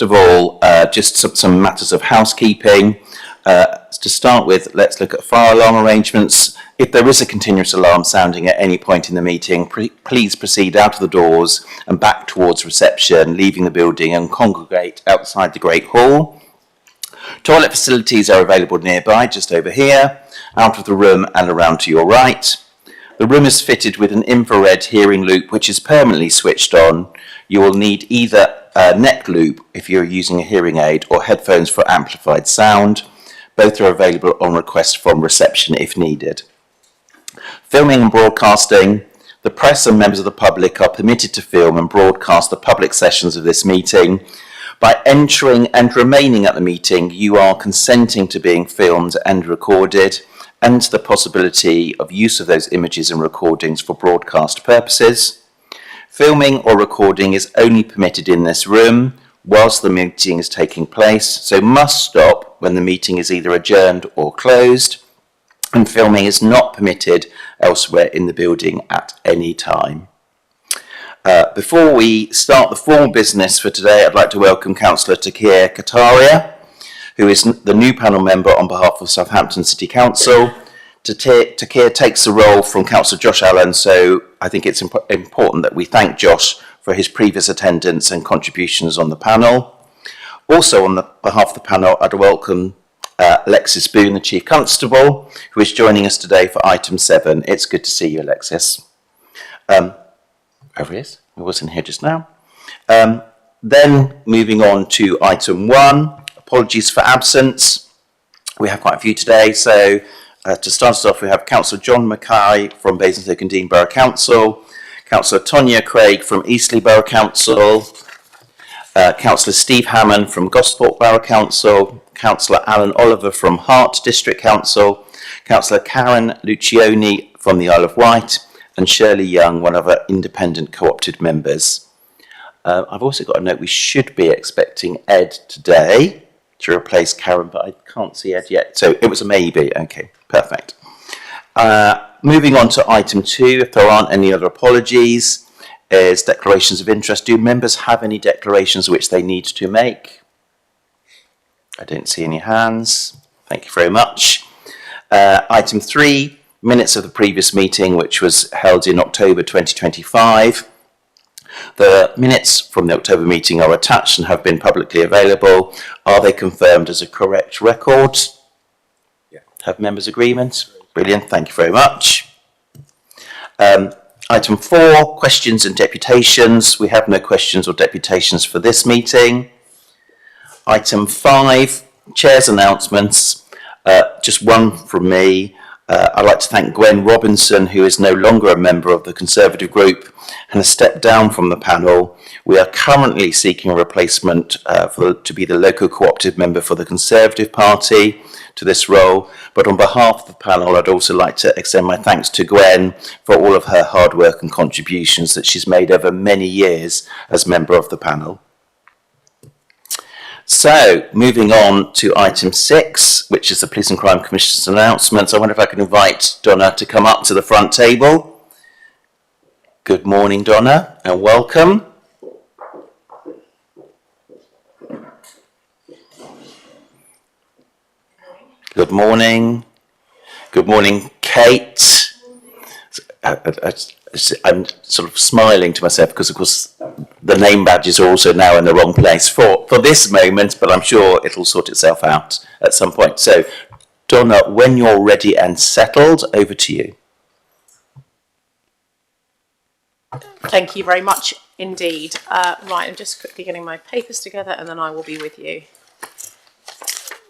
First of all, just some matters of housekeeping. To start with, let's look at fire alarm arrangements. If there is a continuous alarm sounding at any point in the meeting, please proceed out of the doors and back towards reception, leaving the building and congregate outside the Great Hall. Toilet facilities are available nearby, just over here, out of the room and around to your right. The room is fitted with an infrared hearing loop which is permanently switched on. You will need either a neck loop if you're using a hearing aid or headphones for amplified sound. Both are available on request from reception if needed. Filming and broadcasting. The press and members of the public are permitted to film and broadcast the public sessions of this meeting. By entering and remaining at the meeting, you are consenting to being filmed and recorded, and to the possibility of use of those images and recordings for broadcast purposes. Filming or recording is only permitted in this room whilst the meeting is taking place, so must stop when the meeting is either adjourned or closed, and filming is not permitted elsewhere in the building at any time. Before we start the formal business for today, I'd like to welcome Councillor Takir Kataria, who is the new panel member on behalf of Southampton City Council. Takir takes the role from Councillor Josh Allen, so I think it's important that we thank Josh for his previous attendance and contributions on the panel. Also on the behalf of the panel, I'd welcome Alexis Boone, the Chief Constable, who is joining us today for item 7. It's good to see you, Alexis. Wherever he is, he was in here just now. Then moving on to item 1, apologies for absence. We have quite a few today, so to start us off, we have Councillor John Mackay from Basingstoke and Dean Borough Council, Councillor Tonya Craig from Eastleigh Borough Council, Councillor Steve Hammond from Gosport Borough Council, Councillor Alan Oliver from Hart District Council, Councillor Karen Lucioni from the Isle of Wight, and Shirley Young, one of our independent co-opted members. I've also got a note we should be expecting Ed today to replace Karen, but I can't see Ed yet, so it was a maybe. Okay, perfect. Moving on to item 2, if there aren't any other apologies, is declarations of interest. Do members have any declarations which they need to make? I don't see any hands. Thank you very much. Item 3, minutes of the previous meeting, which was held in October 2025. The minutes from the October meeting are attached and have been publicly available. Are they confirmed as a correct record? Yeah. Have members' agreement? Brilliant, thank you very much. Item 4, questions and deputations. We have no questions or deputations for this meeting. Item 5, chair's announcements. Just one from me. I'd like to thank Gwen Robinson, who is no longer a member of the Conservative group and has stepped down from the panel. We are currently seeking a replacement to be the local co-opted member for the Conservative Party to this role. But on behalf of the panel, I'd also like to extend my thanks to Gwen for all of her hard work and contributions that she's made over many years as member of the panel. So, moving on to item 6, which is the Police and Crime Commissioner's announcements. I wonder if I can invite Donna to come up to the front table. Good morning, Donna, and welcome. Good morning. Good morning, Kate. I'm sort of smiling to myself because, of course, the name badges are also now in the wrong place for this moment, but I'm sure it'll sort itself out at some point. So, Donna, when you're ready and settled, over to you. Thank you very much indeed. Right, I'm just quickly getting my papers together and then I will be with you.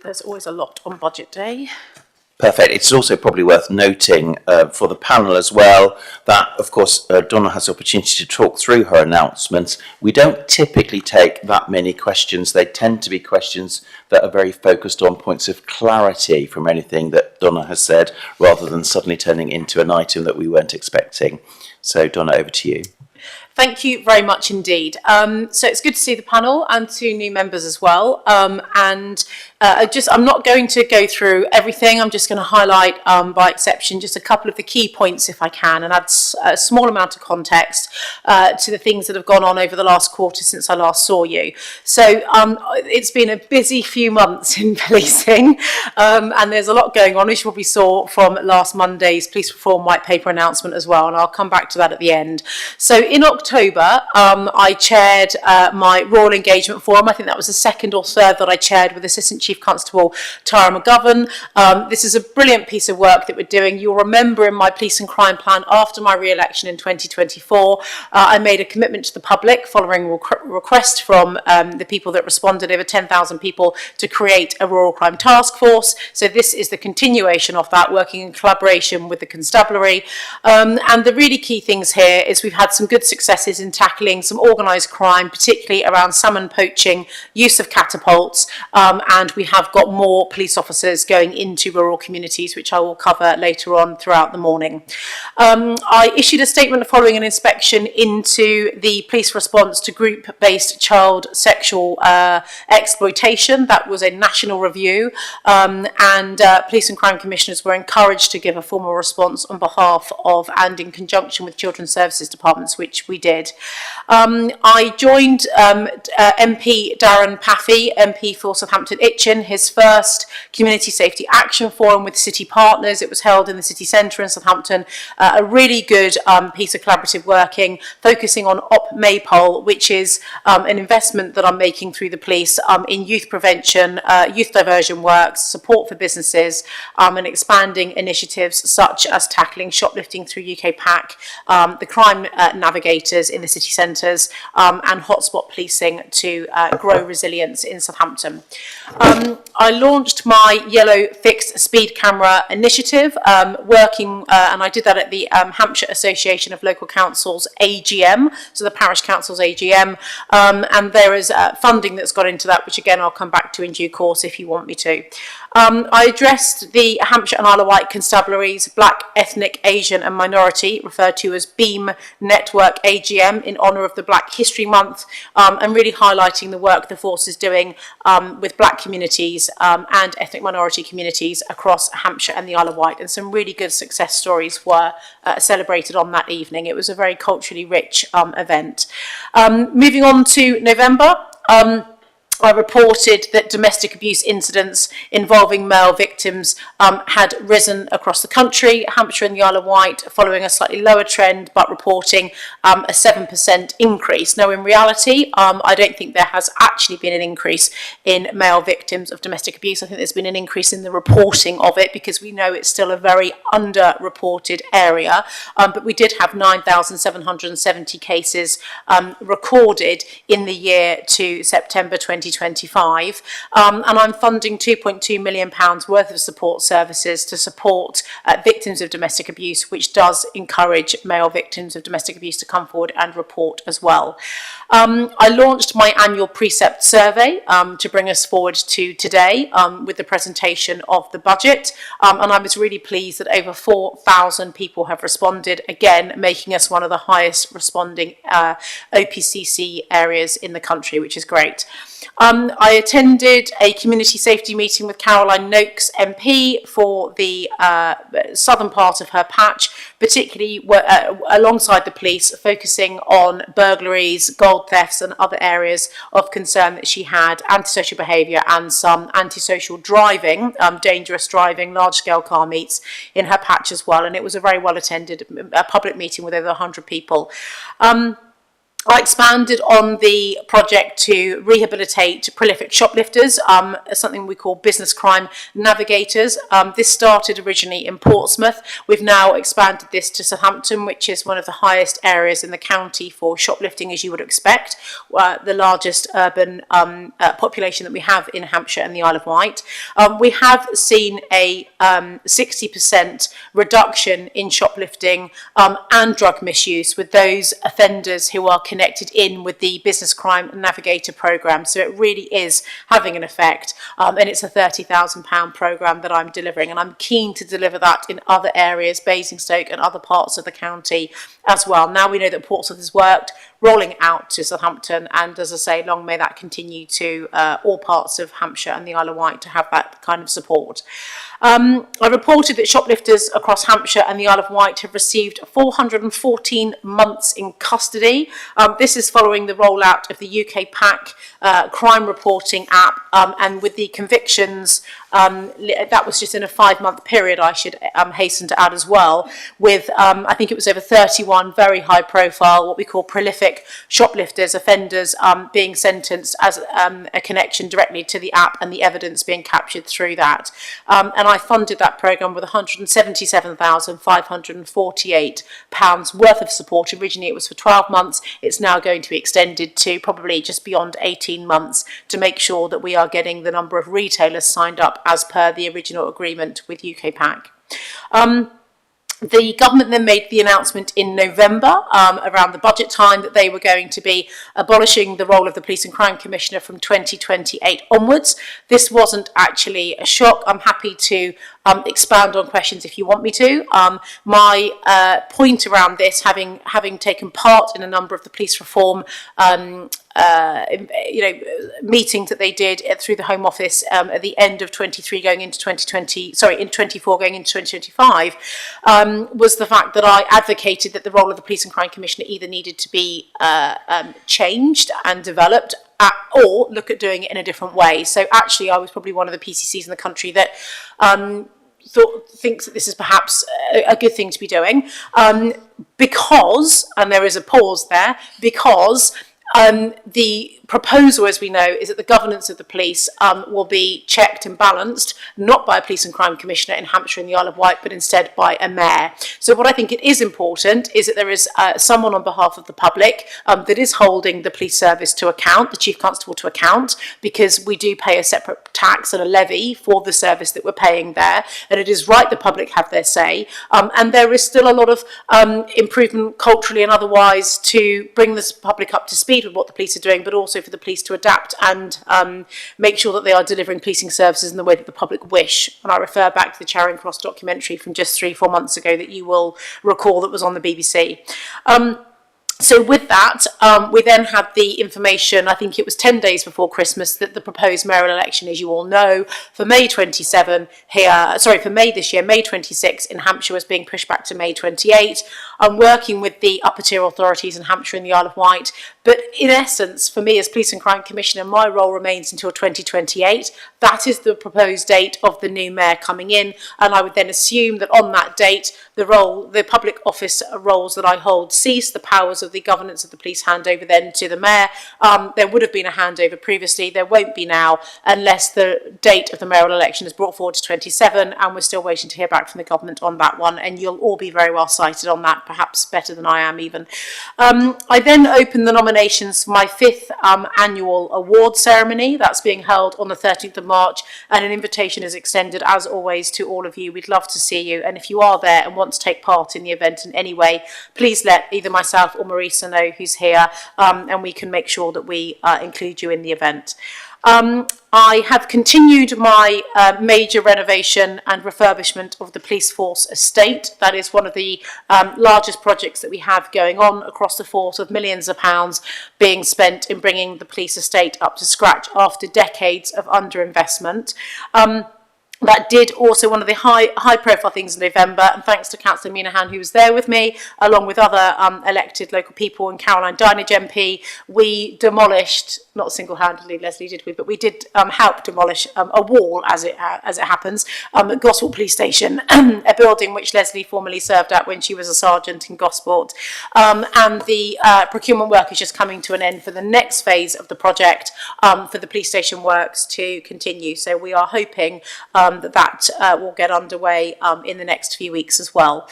There's always a lot on budget day. Perfect. It's also probably worth noting for the panel as well that, of course, Donna has the opportunity to talk through her announcements. We don't typically take that many questions. They tend to be questions that are very focused on points of clarity from anything that Donna has said, rather than suddenly turning into an item that we weren't expecting. So, Donna, over to you. Thank you very much indeed. So it's good to see the panel and 2 new members as well. I'm not going to go through everything. I'm just going to highlight, by exception, just a couple of the key points if I can, and add a small amount of context to the things that have gone on over the last quarter since I last saw you. So it's been a busy few months in policing, and there's a lot going on, which you probably saw from last Monday's police reform white paper announcement as well, and I'll come back to that at the end. So in October, I chaired my Royal Engagement Forum. I think that was the second or third that I chaired with Assistant Chief Constable Tara McGovern. This is a brilliant piece of work that we're doing. You'll remember in my police and crime plan after my re-election in 2024, I made a commitment to the public following a request from the people that responded, over 10,000 people, to create a rural crime task force. So this is the continuation of that, working in collaboration with the constabulary. And the really key things here is we've had some good successes in tackling some organised crime, particularly around salmon poaching, use of catapults, and we have got more police officers going into rural communities, which I will cover later on throughout the morning. I issued a statement following an inspection into the police response to group-based child sexual exploitation. That was a national review, and police and crime commissioners were encouraged to give a formal response on behalf of and in conjunction with children's services departments, which we did. I joined MP Darren Paffy, MP for Southampton Itchen, his first Community Safety Action Forum with city partners. It was held in the city centre in Southampton. A really good piece of collaborative working, focusing on Op Maypole, which is an investment that I'm making through the police in youth prevention, youth diversion works, support for businesses, and expanding initiatives such as tackling shoplifting through UK PAC, the crime navigators in the city centres, and hotspot policing to grow resilience in Southampton. I launched my yellow fixed speed camera initiative, working, and I did that at the Hampshire Association of Local Councils AGM, so the Parish Council's AGM, and there is funding that's got into that, which again I'll come back to in due course if you want me to. I addressed the Hampshire and Isle of Wight constabularies, Black, Ethnic, Asian and Minority, referred to as BEAM Network AGM, in honour of the Black History Month, and really highlighting the work the force is doing with Black communities and ethnic minority communities across Hampshire and the Isle of Wight. And some really good success stories were celebrated on that evening. It was a very culturally rich event. Moving on to November. I reported that domestic abuse incidents involving male victims had risen across the country. Hampshire and the Isle of Wight following a slightly lower trend, but reporting a 7% increase. Now, in reality, I don't think there has actually been an increase in male victims of domestic abuse. I think there's been an increase in the reporting of it, because we know it's still a very underreported area. But we did have 9,770 cases recorded in the year to September 2025, and I'm funding £2.2 million worth of support services to support victims of domestic abuse, which does encourage male victims of domestic abuse to come forward and report as well. I launched my annual precept survey to bring us forward to today with the presentation of the budget, and I was really pleased that over 4,000 people have responded, again making us one of the highest responding OPCC areas in the country, which is great. I attended a community safety meeting with Caroline Noakes MP for the southern part of her patch, particularly alongside the police, focusing on burglaries, gold thefts and other areas of concern that she had, antisocial behaviour and some antisocial driving, dangerous driving, large-scale car meets in her patch as well. And it was a very well-attended public meeting with over 100 people. I expanded on the project to rehabilitate prolific shoplifters, something we call business crime navigators. This started originally in Portsmouth. We've now expanded this to Southampton, which is one of the highest areas in the county for shoplifting, as you would expect, the largest urban population that we have in Hampshire and the Isle of Wight. We have seen a 60% reduction in shoplifting and drug misuse with those offenders who are connected in with the Business Crime Navigator programme. So it really is having an effect, and it's a £30,000 programme that I'm delivering, and I'm keen to deliver that in other areas, Basingstoke and other parts of the county as well. Now we know that Portsmouth has worked, rolling it out to Southampton, and as I say, long may that continue to all parts of Hampshire and the Isle of Wight to have that kind of support. I reported that shoplifters across Hampshire and the Isle of Wight have received 414 months in custody. This is following the rollout of the UK PAC crime reporting app, and with the convictions, that was just in a 5-month period, I should hasten to add as well, with I think it was over 31 very high profile, what we call prolific shoplifters, offenders being sentenced as a connection directly to the app, and the evidence being captured through that. And I funded that programme with £177,548 worth of support. Originally it was for 12 months. It's now going to be extended to probably just beyond 18 months to make sure that we are getting the number of retailers signed up as per the original agreement with UK PAC. The government then made the announcement in November, around the budget time, that they were going to be abolishing the role of the Police and Crime Commissioner from 2028 onwards. This wasn't actually a shock. I'm happy to expand on questions if you want me to. My point around this, having taken part in a number of the police reform meetings that they did through the Home Office at the end of 23 going into 24 going into 2025, was the fact that I advocated that the role of the Police and Crime Commissioner either needed to be changed and developed, or look at doing it in a different way. So actually I was probably one of the PCCs in the country that thinks that this is perhaps a good thing to be doing, because, and there is a pause there, because the proposal, as we know, is that the governance of the police will be checked and balanced, not by a Police and Crime Commissioner in Hampshire and the Isle of Wight, but instead by a mayor. So what I think it is important is that there is someone on behalf of the public that is holding the police service to account, the Chief Constable to account, because we do pay a separate tax and a levy for the service that we're paying there, and it is right the public have their say, and there is still a lot of improvement culturally and otherwise to bring the public up to speed with what the police are doing, but also for the police to adapt and make sure that they are delivering policing services in the way that the public wish. And I refer back to the Charing Cross documentary from just 3-4 months ago that you will recall that was on the BBC. So with that, we then had the information, I think it was 10 days before Christmas, that the proposed mayoral election, as you all know, for May this year, May 26 in Hampshire, was being pushed back to May 28. I'm working with the upper tier authorities in Hampshire and the Isle of Wight, but in essence, for me as Police and Crime Commissioner, my role remains until 2028. That is the proposed date of the new mayor coming in, and I would then assume that on that date, the public office roles that I hold cease, the powers of the governance of the police hand over then to the mayor. There would have been a handover previously, there won't be now, unless the date of the mayoral election is brought forward to 27, and we're still waiting to hear back from the government on that one, and you'll all be very well cited on that, perhaps better than I am even. I then opened the nominations for my 5th annual award ceremony. That's being held on the 13th of March, and an invitation is extended, as always, to all of you. We'd love to see you, and if you are there and want to take part in the event in any way, please let either myself or Marisa know, who's here, and we can make sure that we include you in the event. I have continued my major renovation and refurbishment of the police force estate. That is one of the largest projects that we have going on across the force, of millions of pounds being spent in bringing the police estate up to scratch after decades of underinvestment. That did also one of the high profile things in November, and thanks to Councillor Minahan, who was there with me, along with other elected local people, and Caroline Dinage MP, we demolished, not single-handedly, Leslie did we, but we did help demolish a wall, as it happens, at Gosport Police Station, a building which Leslie formerly served at when she was a sergeant in Gosport. And the procurement work is just coming to an end for the next phase of the project, for the police station works to continue. So we are hoping that will get underway in the next few weeks as well.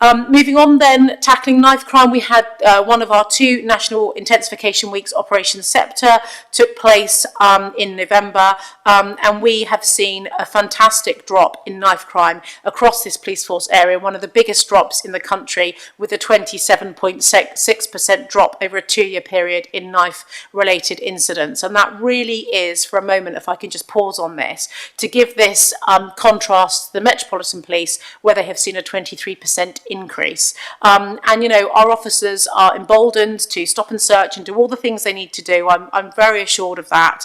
Moving on then, tackling knife crime, we had one of our 2 National Intensification Weeks, Operation Sceptre, took place in November, and we have seen a fantastic drop in knife crime across this police force area, one of the biggest drops in the country, with a 27.6% drop over a 2-year period in knife-related incidents. And that really is, for a moment, if I can just pause on this, to give this contrast to the Metropolitan Police, where they have seen a 23% increase. And, you know, our officers are emboldened to stop and search and do all the things they need to do. I'm very assured of that.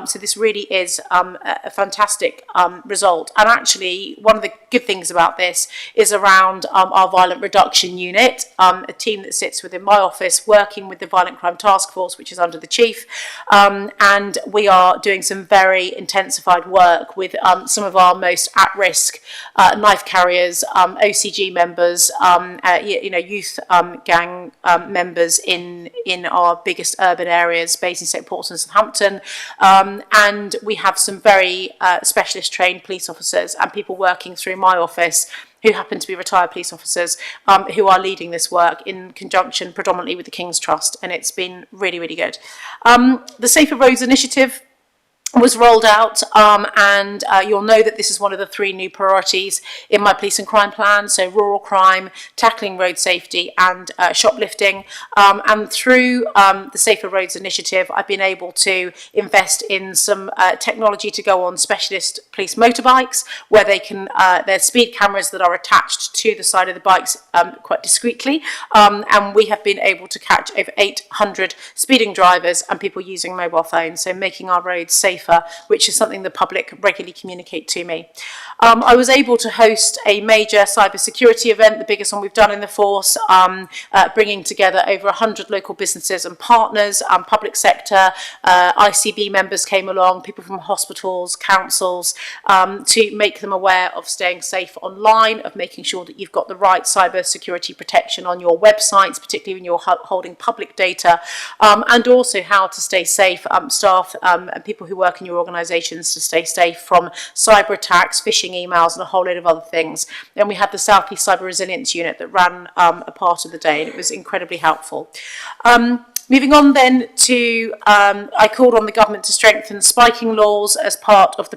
So this really is a fantastic result. And actually, one of the good things about this is around our Violent Reduction Unit, a team that sits within my office working with the Violent Crime Task Force, which is under the Chief. And we are doing some very intensified work with some of our most at-risk knife carriers, OCG members, youth gang members in our biggest urban areas, based in St Paul's and Southampton, and we have some very specialist trained police officers and people working through my office who happen to be retired police officers who are leading this work in conjunction predominantly with the King's Trust, and it's been really, really good. The Safer Roads Initiative was rolled out, and you'll know that this is one of the 3 new priorities in my police and crime plan, so rural crime, tackling road safety and shoplifting, and through the Safer Roads Initiative I've been able to invest in some technology to go on specialist police motorbikes, where they can, there's speed cameras that are attached to the side of the bikes quite discreetly, and we have been able to catch over 800 speeding drivers and people using mobile phones, so making our roads safer, which is something the public regularly communicate to me. I was able to host a major cybersecurity event, the biggest one we've done in the force, bringing together over 100 local businesses and partners, public sector, ICB members came along, people from hospitals, councils, to make them aware of staying safe online, of making sure that you've got the right cybersecurity protection on your websites, particularly when you're holding public data, and also how to stay safe, staff and people who work in your organisations to stay safe from cyber attacks, phishing emails and a whole load of other things. Then we had the South East Cyber Resilience Unit that ran a part of the day, and it was incredibly helpful. Moving on then to, I called on the government to strengthen spiking laws as part of the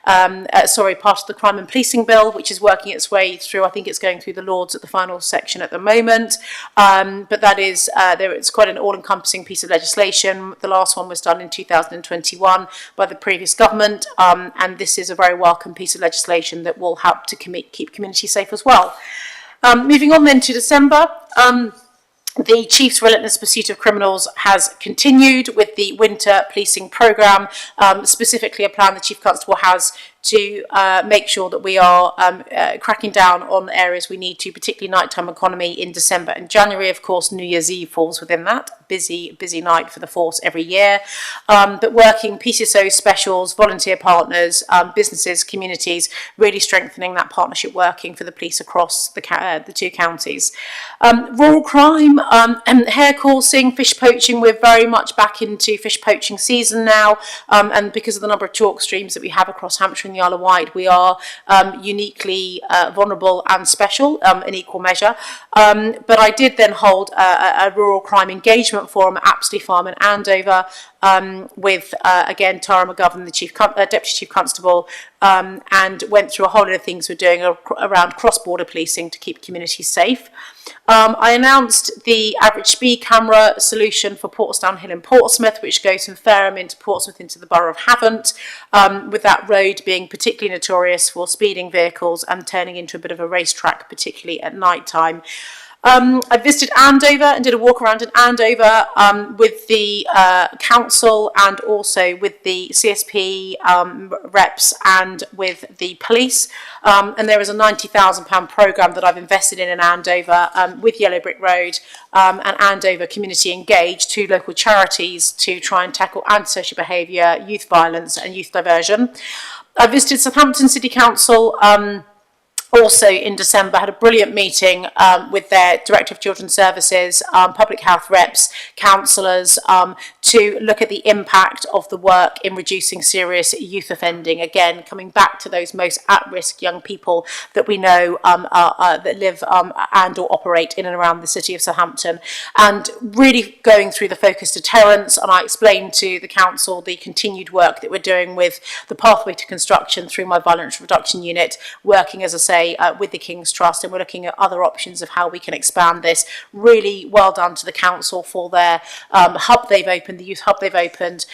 part of the Crime and Policing Bill, which is working its way through. I think it's going through the Lords at the final section at the moment. But that is, it's quite an all-encompassing piece of legislation. The last one was done in 2021 by the previous government, and this is a very welcome piece of legislation that will help to keep communities safe as well. Moving on then to December. The Chief's relentless pursuit of criminals has continued with the winter policing programme, specifically a plan the Chief Constable has to make sure that we are cracking down on areas we need to, particularly nighttime economy in December and January. Of course, New Year's Eve falls within that. Busy night for the force every year. But working PCSO specials, volunteer partners, businesses, communities, really strengthening that partnership working for the police across the 2 counties. Rural crime, and hair coursing, fish poaching, we're very much back into fish poaching season now, and because of the number of chalk streams that we have across Hampshire and the Isle of Wight, we are uniquely vulnerable and special in equal measure. But I did then hold a rural crime engagement forum at Apsley Farm in Andover with, again, Tara McGovern, the Deputy Chief Constable, and went through a whole lot of things we're doing around cross-border policing to keep communities safe. I announced the average speed camera solution for Portsdown Hill in Portsmouth, which goes from Fareham into Portsmouth into the borough of Havant, with that road being particularly notorious for speeding vehicles and turning into a bit of a racetrack, particularly at night time. I visited Andover and did a walk around in Andover with the council and also with the CSP reps and with the police. And there is a £90,000 programme that I've invested in Andover with Yellow Brick Road and Andover Community Engage, 2 local charities to try and tackle antisocial behaviour, youth violence and youth diversion. I visited Southampton City Council Also in December had a brilliant meeting with their Director of Children's Services, public health reps, counsellors, to look at the impact of the work in reducing serious youth offending. Again, coming back to those most at-risk young people that we know that live and or operate in and around the city of Southampton, and really going through the focused deterrence. And I explained to the council the continued work that we're doing with the pathway to construction through my violence reduction unit, working, as I say, with the King's Trust, and we're looking at other options of how we can expand this. Really well done to the council for their hub they've opened, the youth hub they've opened.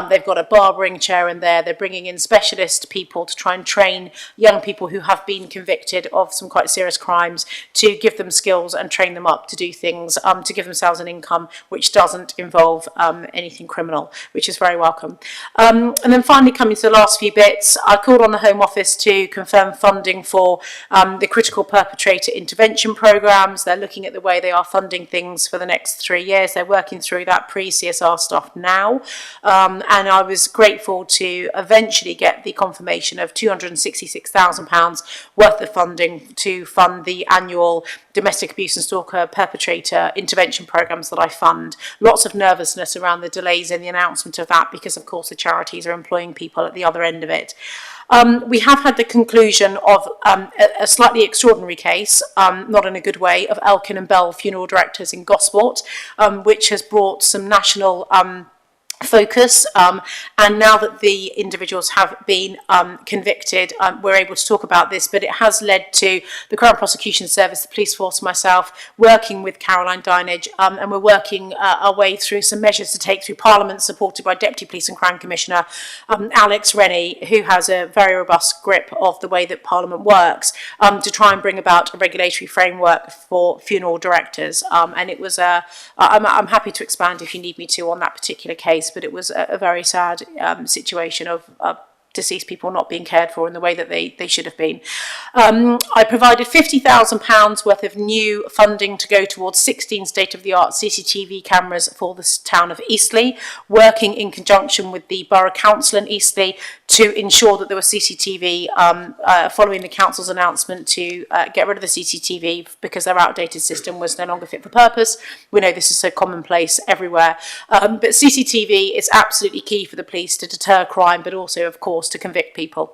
They've got a barbering chair in there. They're bringing in specialist people to try and train young people who have been convicted of some quite serious crimes, to give them skills and train them up to do things, to give themselves an income which doesn't involve anything criminal, which is very welcome. And then finally, coming to the last few bits, I called on the Home Office to confirm funding for the critical perpetrator intervention programmes. They're looking at the way they are funding things for the next 3 years. They're working through that pre-CSR stuff now. And I was grateful to eventually get the confirmation of £266,000 worth of funding to fund the annual domestic abuse and stalker perpetrator intervention programmes that I fund. Lots of nervousness around the delays in the announcement of that, because of course the charities are employing people at the other end of it. We have had the conclusion of a slightly extraordinary case, not in a good way, of Elkin and Bell funeral directors in Gosport, which has brought some national focus, and now that the individuals have been convicted, we're able to talk about this, but it has led to the Crown Prosecution Service, the police force, myself, working with Caroline Dinage, and we're working our way through some measures to take through Parliament, supported by Deputy Police and Crown Commissioner Alex Rennie, who has a very robust grip of the way that Parliament works, to try and bring about a regulatory framework for funeral directors. And it was I'm happy to expand if you need me to on that particular case, but it was a very sad situation of deceased people not being cared for in the way that they should have been. I provided £50,000 worth of new funding to go towards 16 state-of-the-art CCTV cameras for the town of Eastleigh, working in conjunction with the Borough Council in Eastleigh to ensure that there was CCTV, following the council's announcement to get rid of the CCTV because their outdated system was no longer fit for purpose. We know this is so commonplace everywhere, but CCTV is absolutely key for the police to deter crime, but also, of course, to convict people.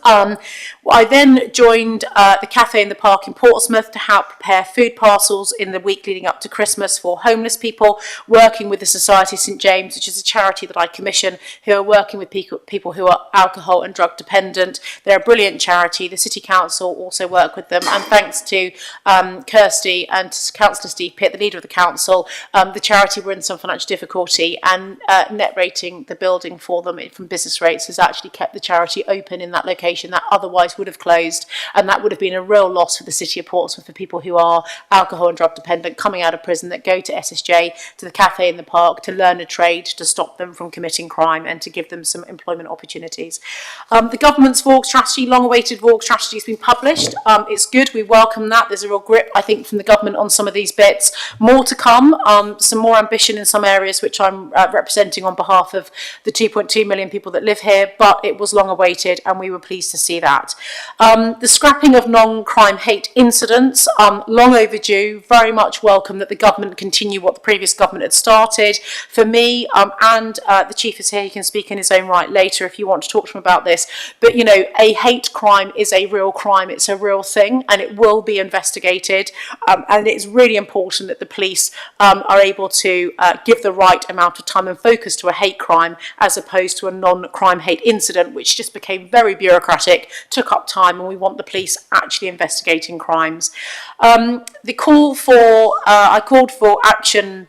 I then joined the Cafe in the Park in Portsmouth to help prepare food parcels in the week leading up to Christmas for homeless people, working with the Society of St James, which is a charity that I commission, who are working with people who are alcohol and drug dependent. They're a brilliant charity. The City Council also work with them, and thanks to Kirsty and Councillor Steve Pitt, the leader of the council, the charity were in some financial difficulty, and net rating the building for them from business rates has actually kept the charity open in that location that otherwise would have closed, and that would have been a real loss for the City of Portsmouth, for people who are alcohol and drug dependent coming out of prison that go to SSJ, to the Cafe in the Park, to learn a trade, to stop them from committing crime and to give them some employment opportunities. The government's VAUG strategy, long-awaited VAUG strategy, has been published. It's good, we welcome that. There's a real grip, I think, from the government on some of these bits. More to come, some more ambition in some areas, which I'm representing on behalf of the 2.2 million people that live here, but it was long-awaited and we were pleased to see that. The scrapping of non-crime hate incidents, long overdue, very much welcome that the government continue what the previous government had started. For me, and the Chief is here, he can speak in his own right later if you want to talk to him about this, but you know, a hate crime is a real crime, it's a real thing, and it will be investigated, and it's really important that the police are able to give the right amount of time and focus to a hate crime as opposed to a non-crime hate incident, which just became very bureaucratic, took up time, and we want the police actually investigating crimes. The call for, I called for action,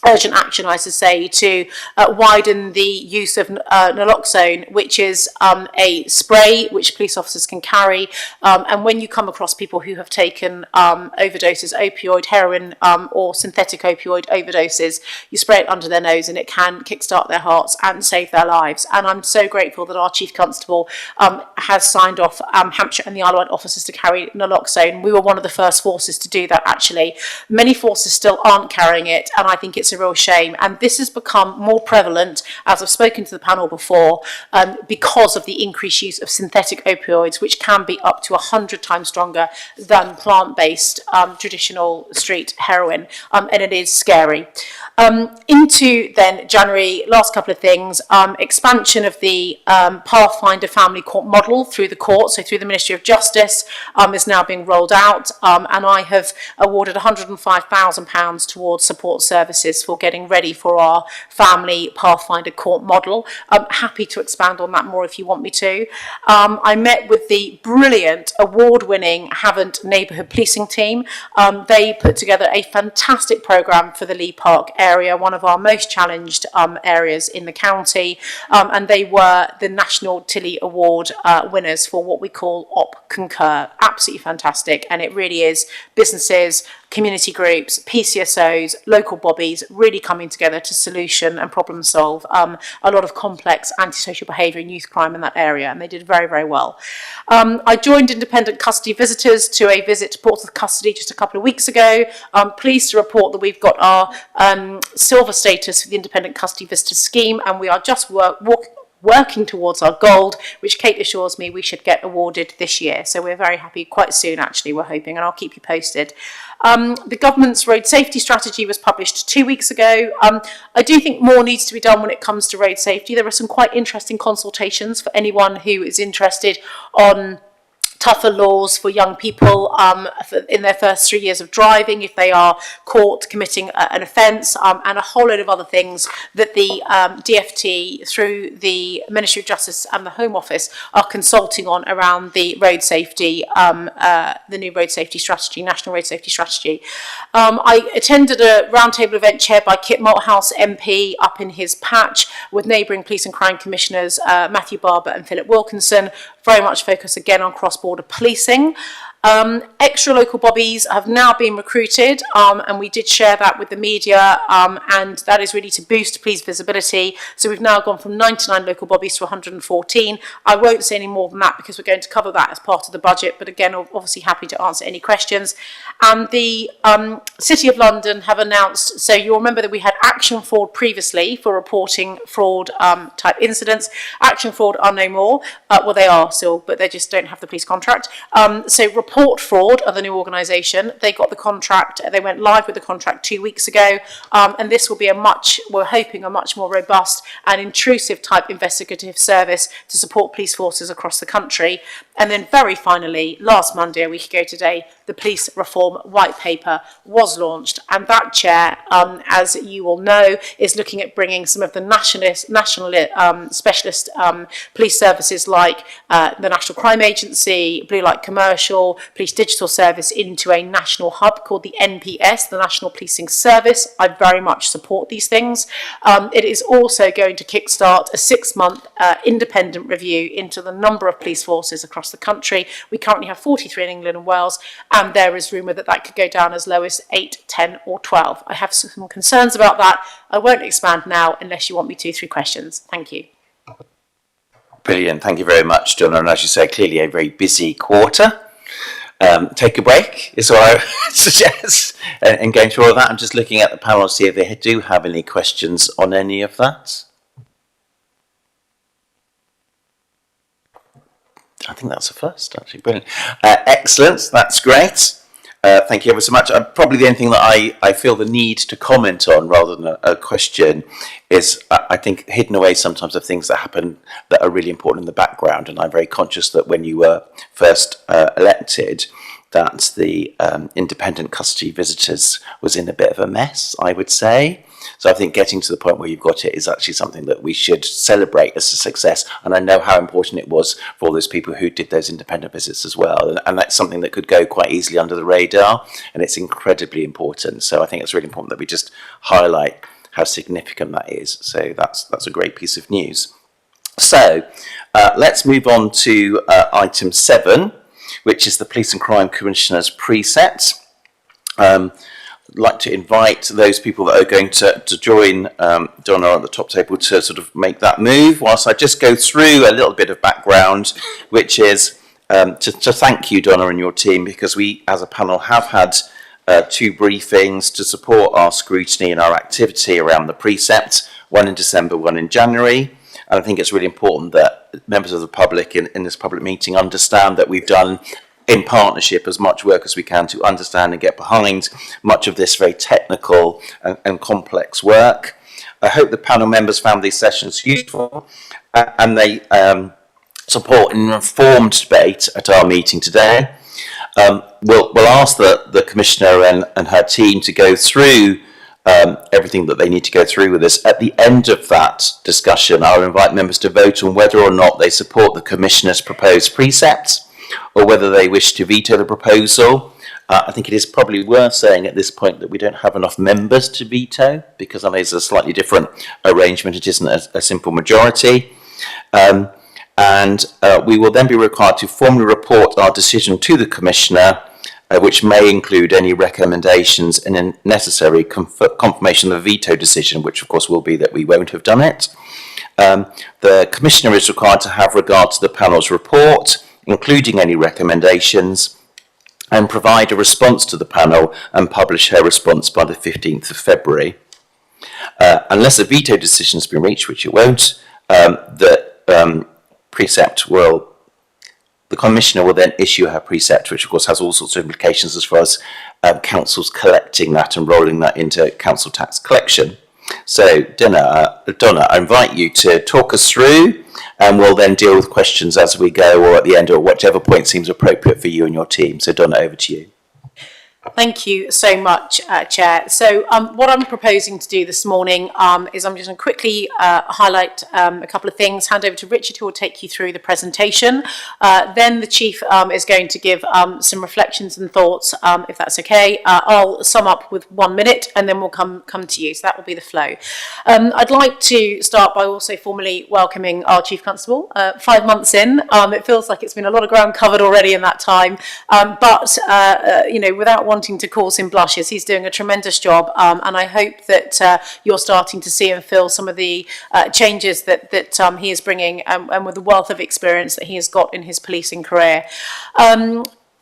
urgent action, I should say, to widen the use of naloxone, which is a spray which police officers can carry, and when you come across people who have taken overdoses, opioid, heroin, or synthetic opioid overdoses, you spray it under their nose and it can kickstart their hearts and save their lives. And I'm so grateful that our Chief Constable has signed off Hampshire and the Isle of Wight officers to carry naloxone. We were one of the first forces to do that, actually. Many forces still aren't carrying it, and I think it's a real shame. And this has become more prevalent, as I've spoken to the panel before, because of the increased use of synthetic opioids, which can be up to 100 times stronger than plant-based traditional street heroin, and it is scary. Into then January, last couple of things, expansion of the Pathfinder family court model through the court, so through the Ministry of Justice, is now being rolled out, and I have awarded £105,000 towards support services for getting ready for our family Pathfinder court model. I'm happy to expand on that more if you want me to. I met with the brilliant, award-winning Havant neighbourhood policing team. They put together a fantastic programme for the Lee Park area, one of our most challenged areas in the county, and they were the National Tilly Award winners for what we call Op Concur. Absolutely fantastic, and it really is businesses, community groups, PCSOs, local bobbies really coming together to solution and problem solve a lot of complex antisocial behaviour and youth crime in that area, and they did very, very well. I joined independent custody visitors to a visit to Portsmouth Custody just a couple of weeks ago. I'm pleased to report that we've got our silver status for the independent custody visitor scheme, and we are just working towards our gold, which Kate assures me we should get awarded this year. So we're very happy, quite soon actually, we're hoping, and I'll keep you posted. The government's road safety strategy was published 2 weeks ago. I do think more needs to be done when it comes to road safety. There are some quite interesting consultations for anyone who is interested on tougher laws for young people in their first 3 years of driving if they are caught committing an offence, and a whole load of other things that the DFT through the Ministry of Justice and the Home Office are consulting on around the road safety, the new road safety strategy, National Road Safety Strategy. I attended a roundtable event chaired by Kit Malthouse MP up in his patch with neighbouring police and crime commissioners Matthew Barber and Philip Wilkinson, very much focused again on cross-border policing. Extra local bobbies have now been recruited, and we did share that with the media, and that is really to boost police visibility. So we've now gone from 99 local bobbies to 114. I won't say any more than that because we're going to cover that as part of the budget, but again, obviously happy to answer any questions. And the City of London have announced, so you'll remember that we had Action Fraud previously for reporting fraud type incidents. Action Fraud are no more. Well, they are still, but they just don't have the police contract. So Report Fraud are the new organisation. They got the contract, they went live with the contract 2 weeks ago, and this will be we're hoping a much more robust and intrusive type investigative service to support police forces across the country. And then very finally, last Monday, a week ago today, the Police Reform White Paper was launched, and that chair, as you will know, is looking at bringing some of the national specialist police services like the National Crime Agency, Blue Light Commercial, Police Digital Service into a national hub called the NPS, the National Policing Service. I very much support these things. It is also going to kickstart a 6-month independent review into the number of police forces across the country. We currently have 43 in England and Wales, and there is rumour that that could go down as low as 8, 10 or 12. I have some concerns about that. I won't expand now unless you want me to through questions. Thank you. Brilliant. Thank you very much, Donna. And as you say, clearly a very busy quarter. Take a break is what I would suggest. And going through all of that, I'm just looking at the panel to see if they do have any questions on any of that. I think that's a first, actually. Brilliant. Excellent. That's great. Thank you ever so much. Probably the only thing that I feel the need to comment on rather than a question is I think hidden away sometimes are things that happen that are really important in the background. And I'm very conscious that when you were first elected, that the independent custody visitors was in a bit of a mess, I would say. So I think getting to the point where you've got it is actually something that we should celebrate as a success. And I know how important it was for all those people who did those independent visits as well. And that's something that could go quite easily under the radar. And it's incredibly important. So I think it's really important that we just highlight how significant that is. So that's a great piece of news. So let's move on to item 7, which is the Police and Crime Commissioner's preset. I'd like to invite those people that are going to join Donna at the top table to sort of make that move, whilst I just go through a little bit of background, which is to thank you, Donna, and your team, because we, as a panel, have had 2 briefings to support our scrutiny and our activity around the precept, one in December, one in January. And I think it's really important that members of the public in this public meeting understand that we've done in partnership as much work as we can to understand and get behind much of this very technical and complex work. I hope the panel members found these sessions useful and they support an informed debate at our meeting today. We'll ask the Commissioner and her team to go through everything that they need to go through with us. At the end of that discussion, I'll invite members to vote on whether or not they support the Commissioner's proposed precepts or whether they wish to veto the proposal. I think it is probably worth saying at this point that we don't have enough members to veto, because I know it's a slightly different arrangement. It isn't a simple majority. We will then be required to formally report our decision to the Commissioner, which may include any recommendations and a necessary confirmation of the veto decision, which of course will be that we won't have done it. The Commissioner is required to have regard to the panel's report, including any recommendations, and provide a response to the panel and publish her response by the 15th of February. Unless a veto decision has been reached, which it won't, the Commissioner will then issue her precept, which of course has all sorts of implications as far as councils collecting that and rolling that into council tax collection. So, Donna, I invite you to talk us through, and we'll then deal with questions as we go or at the end, or whichever point seems appropriate for you and your team. So, Donna, over to you. Thank you so much, Chair. So what I'm proposing to do this morning is I'm just going to quickly highlight a couple of things, hand over to Richard, who will take you through the presentation. Then the Chief is going to give some reflections and thoughts, if that's okay. I'll sum up with 1 minute and then we'll come to you. So that will be the flow. I'd like to start by also formally welcoming our Chief Constable. 5 months in, it feels like it's been a lot of ground covered already in that time. But without wanting to cause him blushes, he's doing a tremendous job, and I hope that you're starting to see and feel some of the changes that he is bringing, and with the wealth of experience that he has got in his policing career.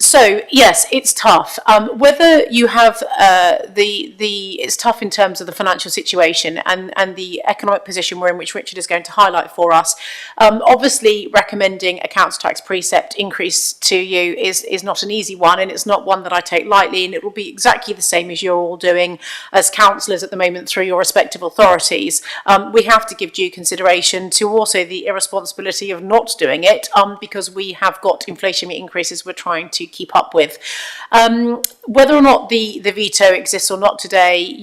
So yes, it's tough. Whether you have it's tough in terms of the financial situation and the economic position we're in, which Richard is going to highlight for us. Obviously, recommending a council tax precept increase to you is not an easy one, and it's not one that I take lightly. And it will be exactly the same as you're all doing as councillors at the moment through your respective authorities. We have to give due consideration to also the irresponsibility of not doing it, because we have got inflationary increases we're trying to keep up with. Whether or not the veto exists or not today,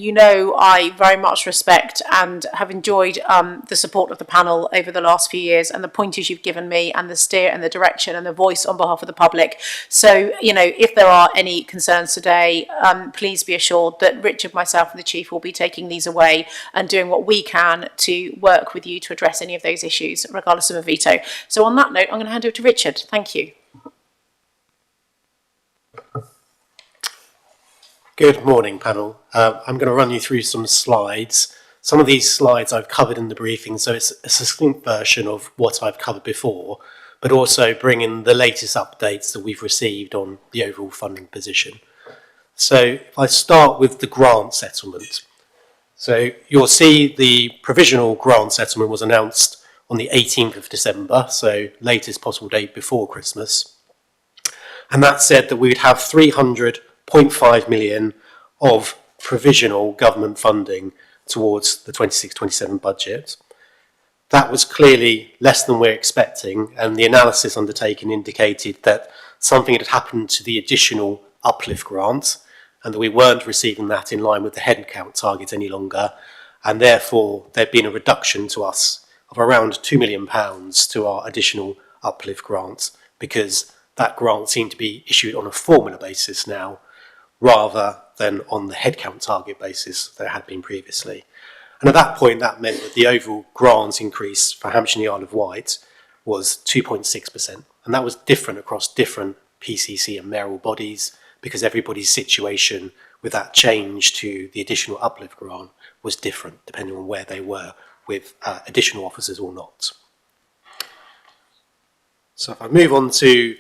I very much respect and have enjoyed the support of the panel over the last few years and the pointers you've given me and the steer and the direction and the voice on behalf of the public. So, if there are any concerns today, please be assured that Richard, myself and the Chief will be taking these away and doing what we can to work with you to address any of those issues, regardless of a veto. So on that note, I'm going to hand over to Richard. Thank you. Good morning, panel. I'm going to run you through some slides. Some of these slides I've covered in the briefing, so it's a succinct version of what I've covered before, but also bring in the latest updates that we've received on the overall funding position. So if I start with the grant settlement. So you'll see the provisional grant settlement was announced on the 18th of December, so latest possible date before Christmas. And that said that we would have 300.5 million of provisional government funding towards the 26-27 budget. That was clearly less than we're expecting, and the analysis undertaken indicated that something had happened to the additional uplift grant, and that we weren't receiving that in line with the headcount target any longer, and therefore there'd been a reduction to us of around £2 million to our additional uplift grant, because that grant seemed to be issued on a formula basis now, rather than on the headcount target basis that it had been previously. And at that point, that meant that the overall grant increase for Hampshire and the Isle of Wight was 2.6%. And that was different across different PCC and mayoral bodies, because everybody's situation with that change to the additional uplift grant was different, depending on where they were with additional officers or not. So if I move on to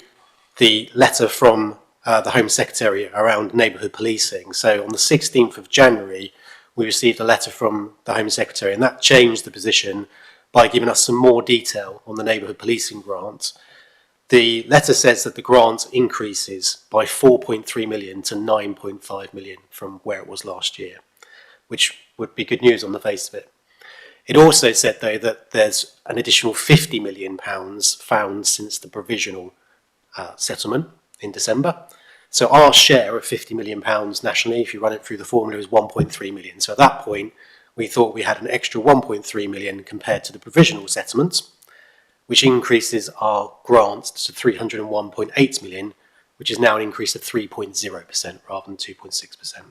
the letter from the Home Secretary around neighbourhood policing. So on the 16th of January, we received a letter from the Home Secretary, and that changed the position by giving us some more detail on the neighbourhood policing grant. The letter says that the grant increases by 4.3 million to 9.5 million from where it was last year, which would be good news on the face of it. It also said, though, that there's an additional £50 million found since the provisional settlement in December. So our share of £50 million nationally, if you run it through the formula, is 1.3 million. So at that point, we thought we had an extra 1.3 million compared to the provisional settlement, which increases our grant to 301.8 million, which is now an increase of 3.0% rather than 2.6%.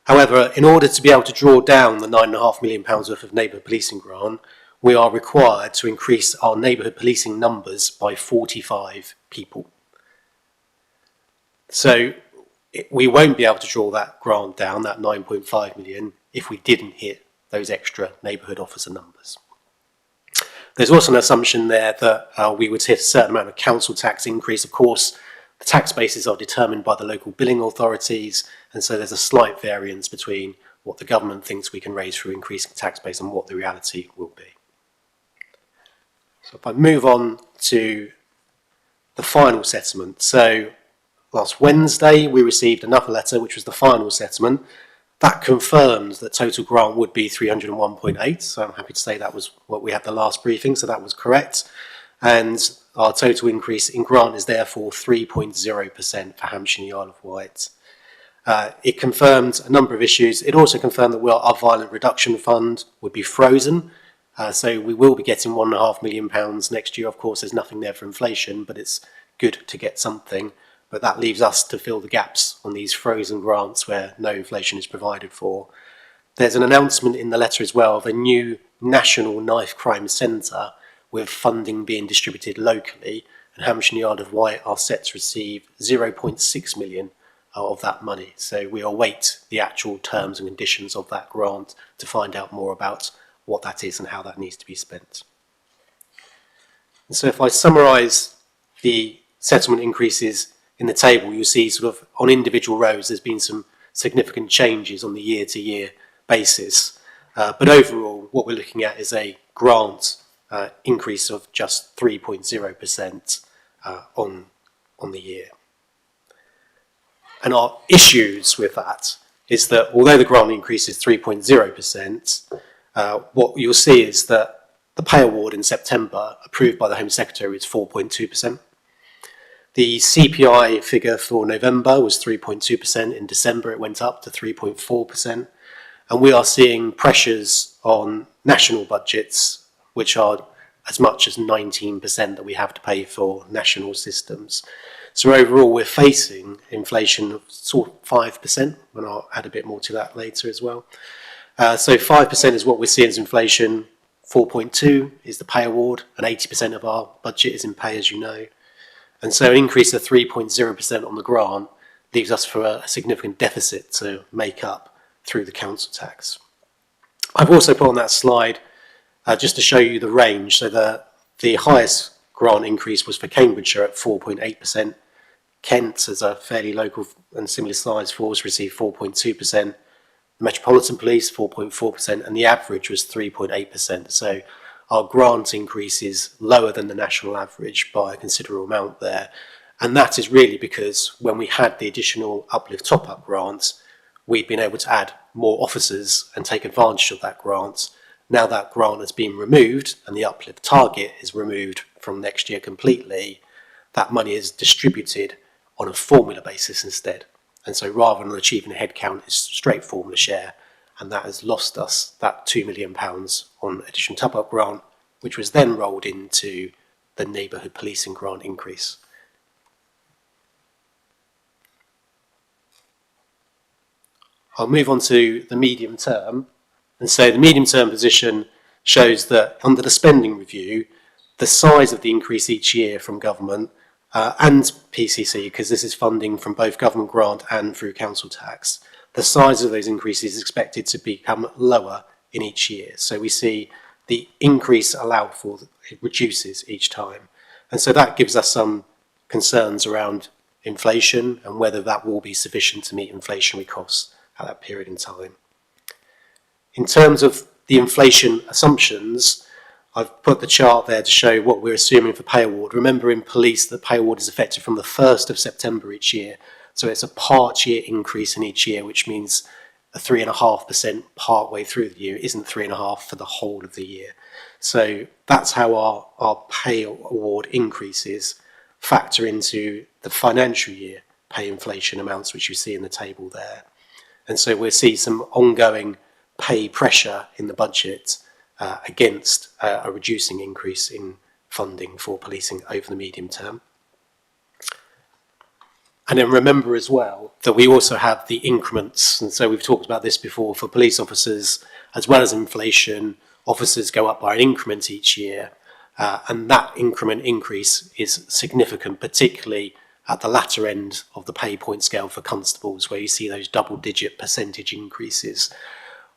However, in order to be able to draw down the £9.5 million worth of neighbourhood policing grant, we are required to increase our neighbourhood policing numbers by 45 people. So we won't be able to draw that grant down, that 9.5 million, if we didn't hit those extra neighbourhood officer numbers. There's also an assumption there that we would hit a certain amount of council tax increase. Of course, the tax bases are determined by the local billing authorities, and so there's a slight variance between what the government thinks we can raise through increasing tax base and what the reality will be. So if I move on to the final settlement. So last Wednesday, we received another letter, which was the final settlement. That confirmed that total grant would be 301.8. So I'm happy to say that was what we had the last briefing, so that was correct. And our total increase in grant is therefore 3.0% for Hampshire and the Isle of Wight. It confirmed a number of issues. It also confirmed that our violent reduction fund would be frozen. So we will be getting £1.5 million next year. Of course, there's nothing there for inflation, but it's good to get something. But that leaves us to fill the gaps on these frozen grants where no inflation is provided for. There's an announcement in the letter as well of a new national knife crime centre with funding being distributed locally, and Hampshire and the Isle of Wight are set to receive 0.6 million of that money. So we await the actual terms and conditions of that grant to find out more about what that is and how that needs to be spent. And so if I summarise the settlement increases in the table, you'll see sort of on individual rows there's been some significant changes on the year-to-year basis. But overall, what we're looking at is a grant increase of just 3.0% on the year. And our issues with that is that although the grant increase is 3.0%, what you'll see is that the pay award in September, approved by the Home Secretary, is 4.2%. The CPI figure for November was 3.2%. In December, it went up to 3.4%. And we are seeing pressures on national budgets, which are as much as 19% that we have to pay for national systems. So overall, we're facing inflation of sort of 5%, and I'll add a bit more to that later as well. So 5% is what we're seeing as inflation. 4.2 is the pay award, and 80% of our budget is in pay, as you know. And so an increase of 3.0% on the grant leaves us for a significant deficit to make up through the council tax. I've also put on that slide just to show you the range. So the highest grant increase was for Cambridgeshire at 4.8%. Kent, as a fairly local and similar size force, received 4.2%. The Metropolitan Police, 4.4%, and the average was 3.8%. So our grant increase is lower than the national average by a considerable amount there. And that is really because when we had the additional uplift top-up grants, we've been able to add more officers and take advantage of that grant. Now that grant has been removed and the uplift target is removed from next year completely, that money is distributed on a formula basis instead. And so rather than achieving a headcount, it's straight formula share, and that has lost us that £2 million on additional top-up grant, which was then rolled into the neighbourhood policing grant increase. I'll move on to the medium term. And so the medium term position shows that under the spending review, the size of the increase each year from government and PCC, because this is funding from both government grant and through council tax, the size of those increases is expected to become lower in each year. So we see the increase allowed for, it reduces each time. And so that gives us some concerns around inflation and whether that will be sufficient to meet inflationary costs at that period in time. In terms of the inflation assumptions, I've put the chart there to show what we're assuming for pay award. Remember, in police, the pay award is effective from the 1st of September each year. So it's a part year increase in each year, which means a 3.5% part way through the year isn't 3.5% for the whole of the year. So that's how our pay award increases factor into the financial year pay inflation amounts, which you see in the table there. And so we'll see some ongoing pay pressure in the budget against a reducing increase in funding for policing over the medium term. And then remember as well that we also have the increments, and so we've talked about this before, for police officers, as well as inflation, officers go up by an increment each year, and that increment increase is significant, particularly at the latter end of the pay point scale for constables, where you see those double-digit percentage increases.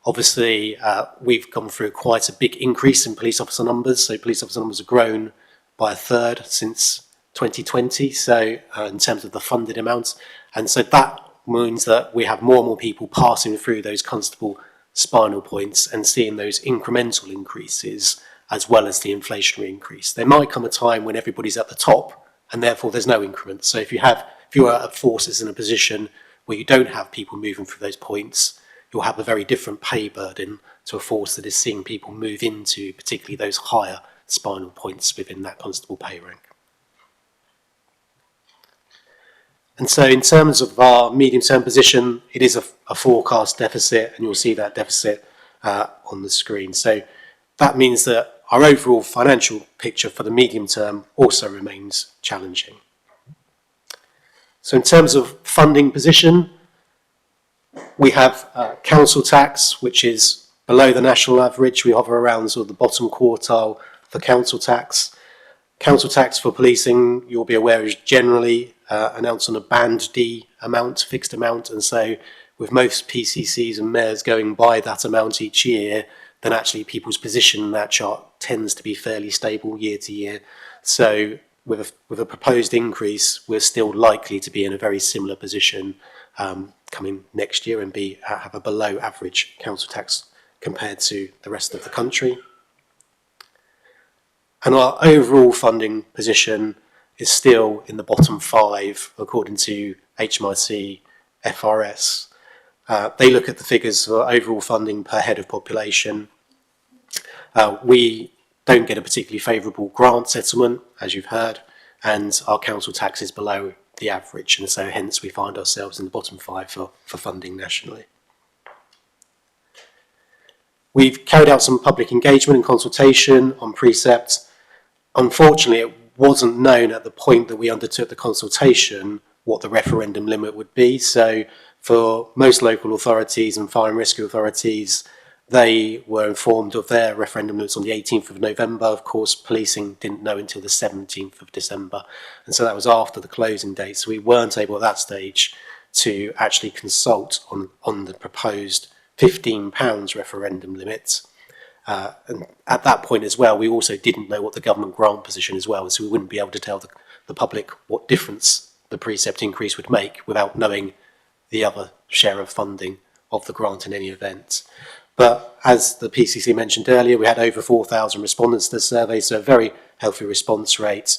Obviously, we've gone through quite a big increase in police officer numbers, so police officer numbers have grown by a third since 2020, so in terms of the funded amounts, and so that means that we have more and more people passing through those constable spinal points and seeing those incremental increases as well as the inflationary increase. There might come a time when everybody's at the top and therefore there's no increment. So if you are at forces in a position where you don't have people moving through those points, you'll have a very different pay burden to a force that is seeing people move into particularly those higher spinal points within that constable pay rank. And so in terms of our medium-term position, it is a forecast deficit, and you'll see that deficit on the screen. So that means that our overall financial picture for the medium term also remains challenging. So in terms of funding position, we have council tax, which is below the national average. We hover around sort of the bottom quartile for council tax. Council tax for policing, you'll be aware, is generally announced on a band D amount, fixed amount, and so with most PCCs and mayors going by that amount each year, then actually people's position in that chart tends to be fairly stable year to year. So with a proposed increase, we're still likely to be in a very similar position coming next year and have a below average council tax compared to the rest of the country. And our overall funding position is still in the bottom 5, according to HMRC FRS. They look at the figures for overall funding per head of population. We don't get a particularly favourable grant settlement, as you've heard, and our council tax is below the average, and so hence we find ourselves in the bottom 5 for funding nationally. We've carried out some public engagement and consultation on precepts. Unfortunately, it wasn't known at the point that we undertook the consultation what the referendum limit would be. So for most local authorities and fire and rescue authorities, they were informed of their referendum limits on the 18th of November. Of course, policing didn't know until the 17th of December. And so that was after the closing date. So we weren't able at that stage to actually consult on the proposed £15 referendum limit. And at that point as well, we also didn't know what the government grant position as well, so we wouldn't be able to tell the public what difference the precept increase would make without knowing the other share of funding of the grant in any event. But as the PCC mentioned earlier, we had over 4,000 respondents to the survey, so a very healthy response rate.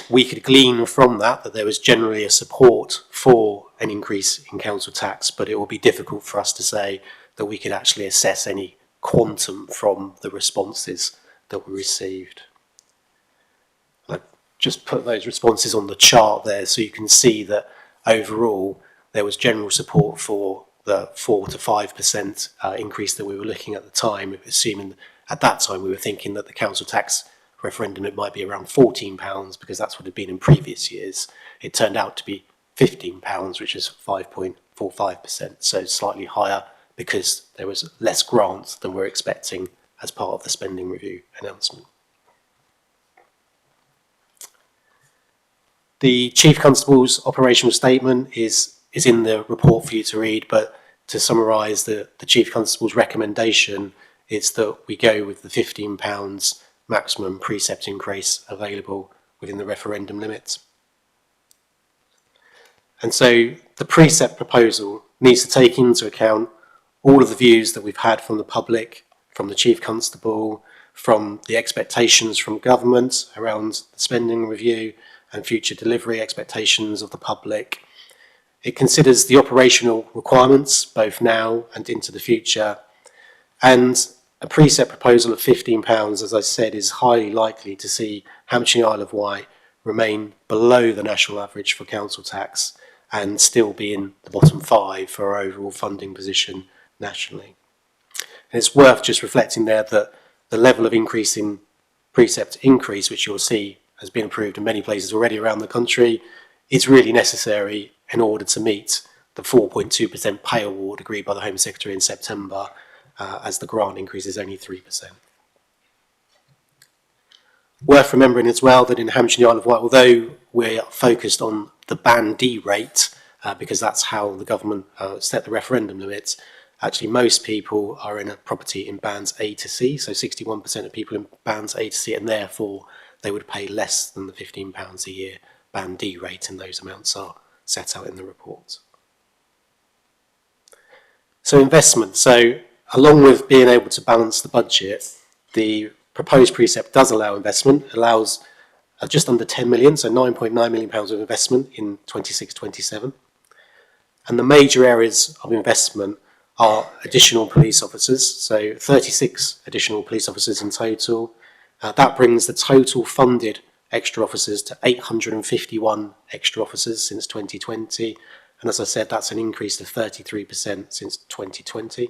We could glean from that there was generally a support for an increase in council tax, but it will be difficult for us to say that we could actually assess any quantum from the responses that we received. I've just put those responses on the chart there so you can see that overall there was general support for the 4 to 5% increase that we were looking at the time, assuming at that time we were thinking that the council tax referendum it might be around £14 because that's what had been in previous years. It turned out to be £15, which is 5.45%, so slightly higher because there was less grants than we're expecting as part of the spending review announcement. The Chief Constable's operational statement is in the report for you to read, but to summarise, the Chief Constable's recommendation is that we go with the £15 maximum precept increase available within the referendum limits. And so the precept proposal needs to take into account all of the views that we've had from the public, from the Chief Constable, from the expectations from government around the spending review and future delivery expectations of the public. It considers the operational requirements, both now and into the future, and a precept proposal of £15, as I said, is highly likely to see Hampshire and the Isle of Wight remain below the national average for council tax and still be in the bottom 5 for our overall funding position nationally. And it's worth just reflecting there that the level of increase in precept increase, which you'll see has been approved in many places already around the country, is really necessary in order to meet the 4.2% pay award agreed by the Home Secretary in September, as the grant increase is only 3%. Worth remembering as well that in Hampshire and the Isle of Wight, although we're focused on the Band D rate, because that's how the government set the referendum limits, actually most people are in a property in bands A to C, so 61% of people in bands A to C, and therefore they would pay less than the £15 a year Band D rate, and those amounts are set out in the report. So investment. So along with being able to balance the budget, the proposed precept does allow investment. It allows just under 10 million, so £9.9 million of investment in 26-27. And the major areas of investment are additional police officers, so 36 additional police officers in total. That brings the total funded extra officers to 851 extra officers since 2020. And as I said, that's an increase of 33% since 2020.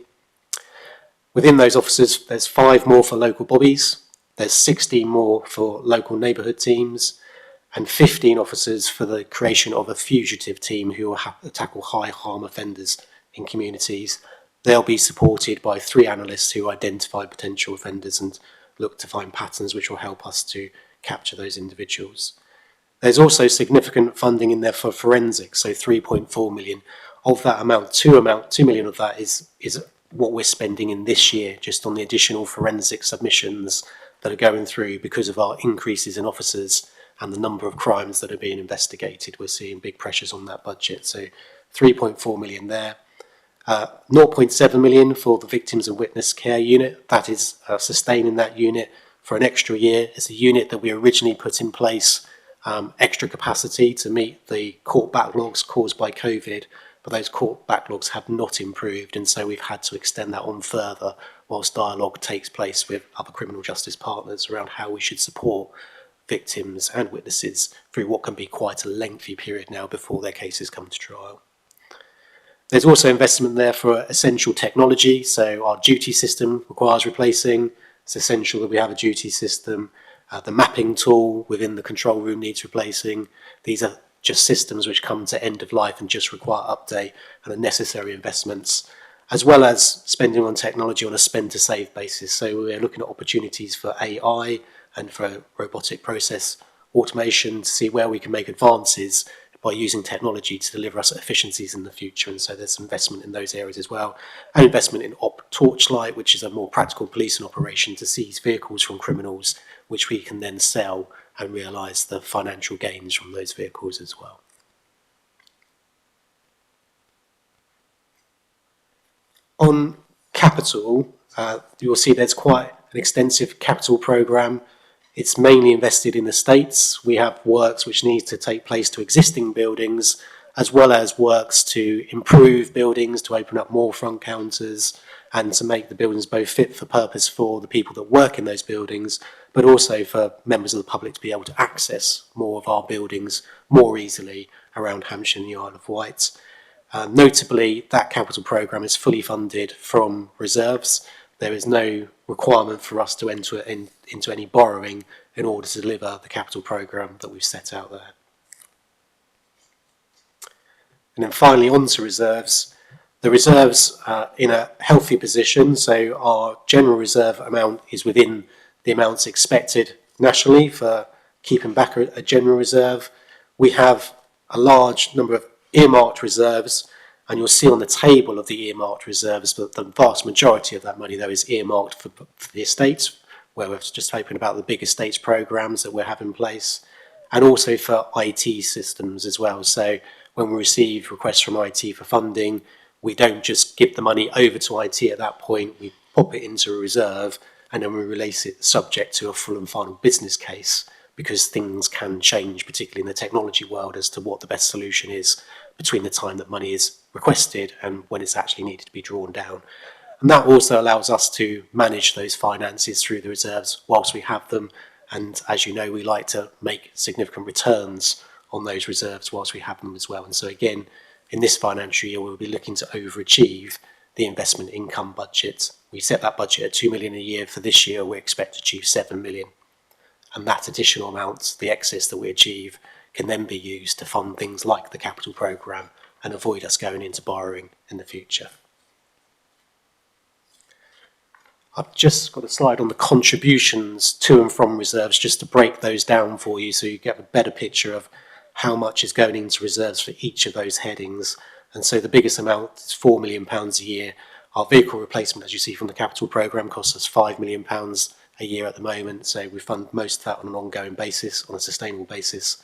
Within those officers, there's 5 more for local bobbies, there's 16 more for local neighbourhood teams, and 15 officers for the creation of a fugitive team who will tackle high harm offenders in communities. They'll be supported by 3 analysts who identify potential offenders and look to find patterns which will help us to capture those individuals. There's also significant funding in there for forensics, so 3.4 million. Of that amount, 2 million of that is what we're spending in this year, just on the additional forensic submissions that are going through because of our increases in officers and the number of crimes that are being investigated. We're seeing big pressures on that budget, so 3.4 million there. 0.7 million for the Victims and Witness Care Unit. That is sustaining that unit for an extra year. It's a unit that we originally put in place, extra capacity to meet the court backlogs caused by COVID, but those court backlogs have not improved, and so we've had to extend that on further whilst dialogue takes place with other criminal justice partners around how we should support victims and witnesses through what can be quite a lengthy period now before their cases come to trial. There's also investment there for essential technology, so our duty system requires replacing. It's essential that we have a duty system. The mapping tool within the control room needs replacing. These are just systems which come to end of life and just require update and are necessary investments, as well as spending on technology on a spend to save basis. So we're looking at opportunities for AI and for robotic process automation to see where we can make advances by using technology to deliver us efficiencies in the future. And so there's investment in those areas as well. And investment in Op Torchlight, which is a more practical policing operation to seize vehicles from criminals, which we can then sell and realise the financial gains from those vehicles as well. On capital, you'll see there's quite an extensive capital programme. It's mainly invested in estates. We have works which need to take place to existing buildings, as well as works to improve buildings, to open up more front counters, and to make the buildings both fit for purpose for the people that work in those buildings, but also for members of the public to be able to access more of our buildings more easily around Hampshire and the Isle of Wight. Notably, that capital programme is fully funded from reserves. There is no requirement for us to enter into any borrowing in order to deliver the capital programme that we've set out there. And then finally on to reserves. The reserves are in a healthy position, so our general reserve amount is within the amounts expected nationally for keeping back a general reserve. We have a large number of earmarked reserves, and you'll see on the table of the earmarked reserves that the vast majority of that money, though, is earmarked for the estates, where we've just spoken about the big estates programmes that we have in place, and also for IT systems as well. So when we receive requests from IT for funding, we don't just give the money over to IT at that point, we pop it into a reserve and then we release it subject to a full and final business case, because things can change, particularly in the technology world, as to what the best solution is between the time that money is requested and when it's actually needed to be drawn down. And that also allows us to manage those finances through the reserves whilst we have them. And as you know, we like to make significant returns on those reserves whilst we have them as well. And so again, in this financial year, we'll be looking to overachieve the investment income budget. We set that budget at 2 million a year. For this year, we expect to achieve 7 million. And that additional amount, the excess that we achieve, can then be used to fund things like the capital programme and avoid us going into borrowing in the future. I've just got a slide on the contributions to and from reserves, just to break those down for you so you get a better picture of how much is going into reserves for each of those headings. And so the biggest amount is £4 million a year. Our vehicle replacement, as you see from the capital programme, costs us £5 million a year at the moment. So we fund most of that on an ongoing basis, on a sustainable basis.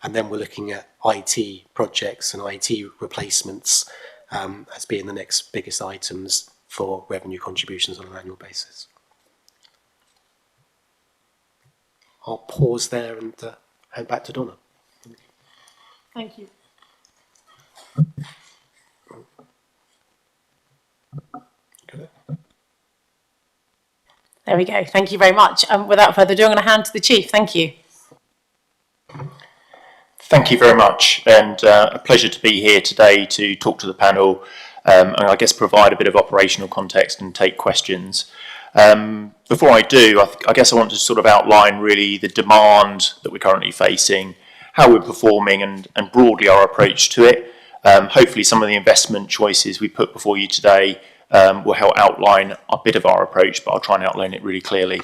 And then we're looking at IT projects and IT replacements as being the next biggest items for revenue contributions on an annual basis. I'll pause there and hand back to Donna. Thank you. Okay. There we go. Thank you very much. Without further ado, I'm going to hand to the Chief. Thank you. Thank you very much, and a pleasure to be here today to talk to the panel and I guess provide a bit of operational context and take questions. Before I do, I guess I want to sort of outline really the demand that we're currently facing, how we're performing and broadly our approach to it. Hopefully some of the investment choices we put before you today will help outline a bit of our approach, but I'll try and outline it really clearly.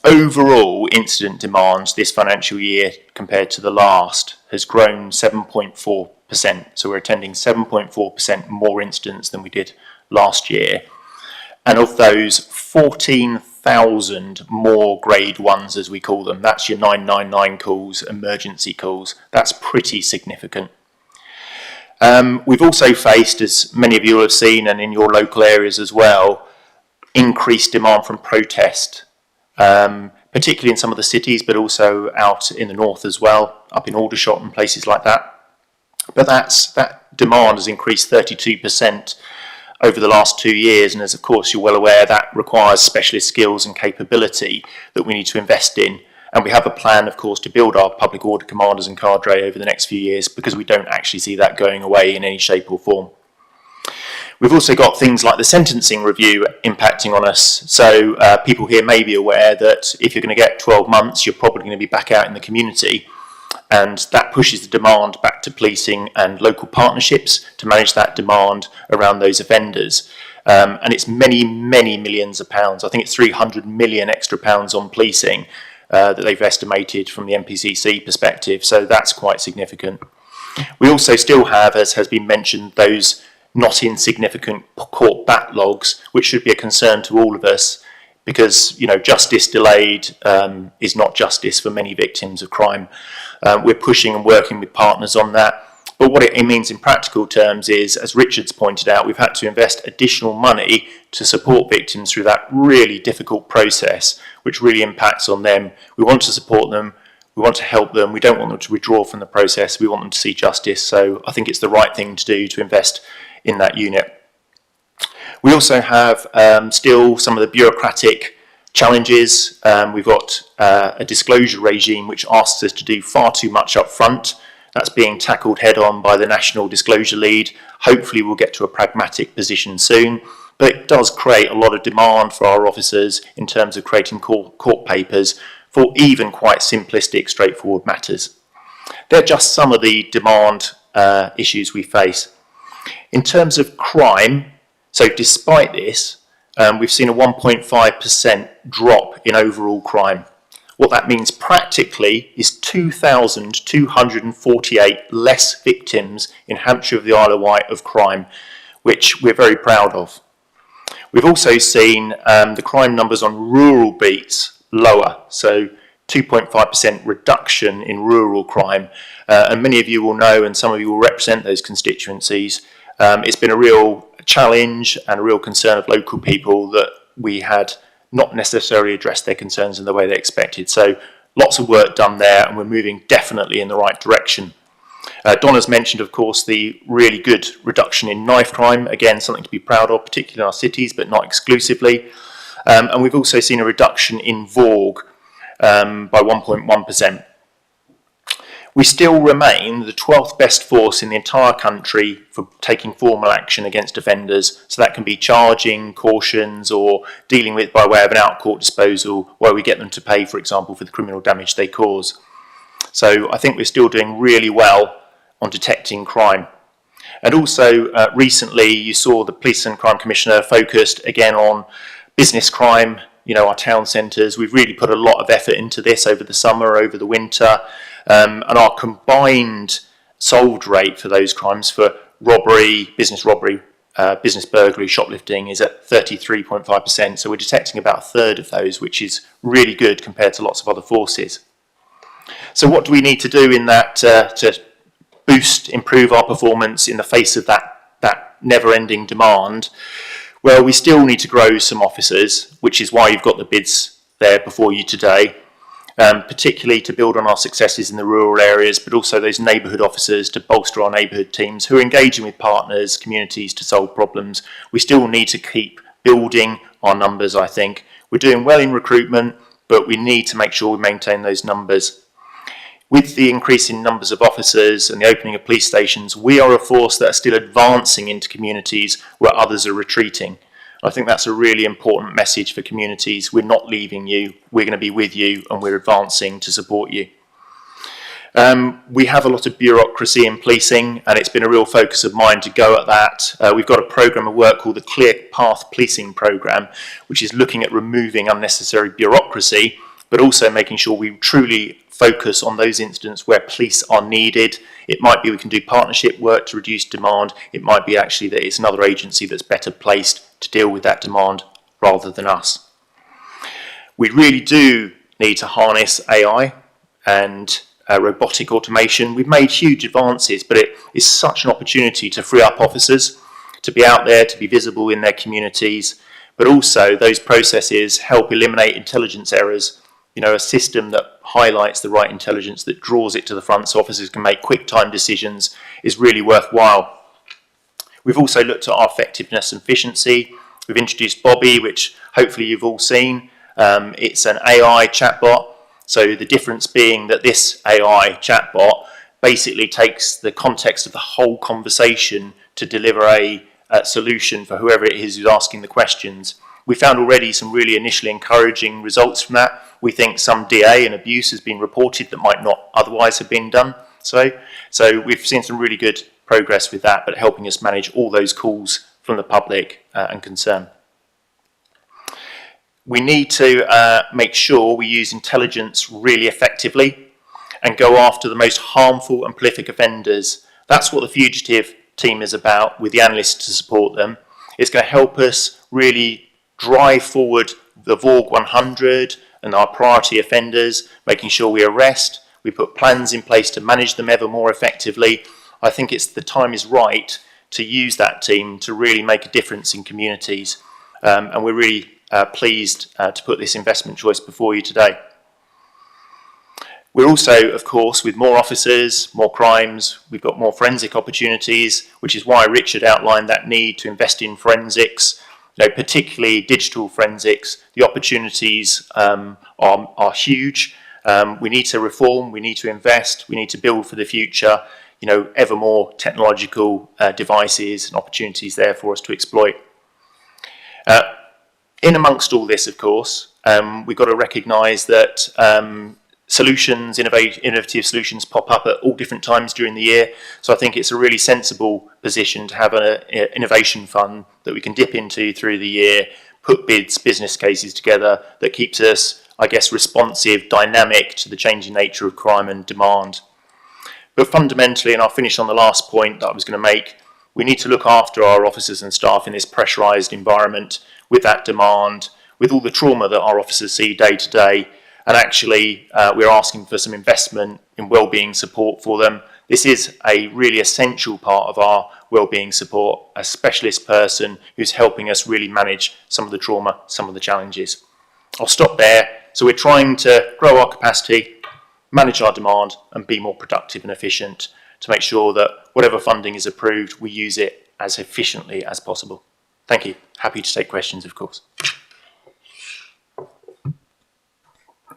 Overall, incident demands this financial year compared to the last has grown 7.4%. So we're attending 7.4% more incidents than we did last year. And of those, 14,000 more grade ones, as we call them. That's your 999 calls, emergency calls. That's pretty significant. We've also faced, as many of you will have seen and in your local areas as well, increased demand from protest. Particularly in some of the cities, but also out in the north as well, up in Aldershot and places like that. But that demand has increased 32% over the last 2 years, and as of course you're well aware, that requires specialist skills and capability that we need to invest in. And we have a plan, of course, to build our public order commanders and cadre over the next few years, because we don't actually see that going away in any shape or form. We've also got things like the sentencing review impacting on us. So people here may be aware that if you're going to get 12 months, you're probably going to be back out in the community. And that pushes the demand back to policing and local partnerships to manage that demand around those offenders. And it's many, many millions of pounds. I think it's 300 million extra pounds on policing that they've estimated from the MPCC perspective. So that's quite significant. We also still have, as has been mentioned, those not insignificant court backlogs, which should be a concern to all of us, because justice delayed is not justice for many victims of crime. We're pushing and working with partners on that. But what it means in practical terms is, as Richard's pointed out, we've had to invest additional money to support victims through that really difficult process, which really impacts on them. We want to support them. We want to help them. We don't want them to withdraw from the process. We want them to see justice. So I think it's the right thing to do to invest in that unit. We also have still some of the bureaucratic challenges. We've got a disclosure regime which asks us to do far too much up front. That's being tackled head on by the National Disclosure Lead. Hopefully we'll get to a pragmatic position soon, but it does create a lot of demand for our officers in terms of creating court papers for even quite simplistic, straightforward matters. They're just some of the demand issues we face. In terms of crime, so despite this, we've seen a 1.5% drop in overall crime. What that means practically is 2,248 less victims in Hampshire of the Isle of Wight of crime, which we're very proud of. We've also seen the crime numbers on rural beats lower. So 2.5% reduction in rural crime. And many of you will know, and some of you will represent those constituencies. It's been a real challenge and a real concern of local people that we had not necessarily addressed their concerns in the way they expected. So lots of work done there, and we're moving definitely in the right direction. Donna's mentioned, of course, the really good reduction in knife crime. Again, something to be proud of, particularly in our cities, but not exclusively. And we've also seen a reduction in VORG by 1.1%. We still remain the 12th best force in the entire country for taking formal action against offenders. So that can be charging, cautions, or dealing with by way of an out-court disposal where we get them to pay, for example, for the criminal damage they cause. So I think we're still doing really well on detecting crime. And also recently you saw the Police and Crime Commissioner focused again on business crime, our town centres. We've really put a lot of effort into this over the summer, over the winter. And our combined solved rate for those crimes for robbery, business burglary, shoplifting is at 33.5%. So we're detecting about a third of those, which is really good compared to lots of other forces. So what do we need to do in that to improve our performance in the face of that never-ending demand? Well, we still need to grow some officers, which is why you've got the bids there before you today. Particularly to build on our successes in the rural areas, but also those neighbourhood officers to bolster our neighbourhood teams who are engaging with partners, communities to solve problems. We still need to keep building our numbers, I think. We're doing well in recruitment, but we need to make sure we maintain those numbers. With the increase in numbers of officers and the opening of police stations, we are a force that are still advancing into communities where others are retreating. I think that's a really important message for communities. We're not leaving you, we're going to be with you, and we're advancing to support you. We have a lot of bureaucracy in policing, and it's been a real focus of mine to go at that. We've got a programme of work called the Clear Path Policing Programme, which is looking at removing unnecessary bureaucracy, but also making sure we truly focus on those incidents where police are needed. It might be we can do partnership work to reduce demand. It might be actually that it's another agency that's better placed to deal with that demand rather than us. We really do need to harness AI and robotic automation. We've made huge advances, but it is such an opportunity to free up officers, to be out there, to be visible in their communities, but also those processes help eliminate intelligence errors. A system that highlights the right intelligence, that draws it to the front so officers can make quick time decisions is really worthwhile. We've also looked at our effectiveness and efficiency. We've introduced Bobby, which hopefully you've all seen. It's an AI chatbot. So the difference being that this AI chatbot basically takes the context of the whole conversation to deliver a solution for whoever it is who's asking the questions. We found already some really initially encouraging results from that. We think some DA and abuse has been reported that might not otherwise have been done. So we've seen some really good progress with that, but helping us manage all those calls from the public and concern. We need to make sure we use intelligence really effectively and go after the most harmful and prolific offenders. That's what the fugitive team is about, with the analysts to support them. It's going to help us really drive forward the VORG 100 and our priority offenders, making sure we arrest, we put plans in place to manage them ever more effectively. I think the time is right to use that team to really make a difference in communities. And we're really pleased to put this investment choice before you today. We're also, of course, with more officers, more crimes, we've got more forensic opportunities, which is why Richard outlined that need to invest in forensics. Particularly digital forensics. The opportunities are huge. We need to reform, we need to invest, we need to build for the future, ever more technological devices and opportunities there for us to exploit. In amongst all this, of course, we've got to recognise that innovative solutions pop up at all different times during the year. So I think it's a really sensible position to have an innovation fund that we can dip into through the year, put bids, business cases together that keeps us, I guess, responsive, dynamic to the changing nature of crime and demand. But fundamentally, and I'll finish on the last point that I was going to make, we need to look after our officers and staff in this pressurised environment with that demand, with all the trauma that our officers see day to day. And actually, we're asking for some investment in wellbeing support for them. This is a really essential part of our wellbeing support, a specialist person who's helping us really manage some of the trauma, some of the challenges. I'll stop there. So we're trying to grow our capacity, manage our demand, and be more productive and efficient to make sure that whatever funding is approved, we use it as efficiently as possible. Thank you. Happy to take questions, of course.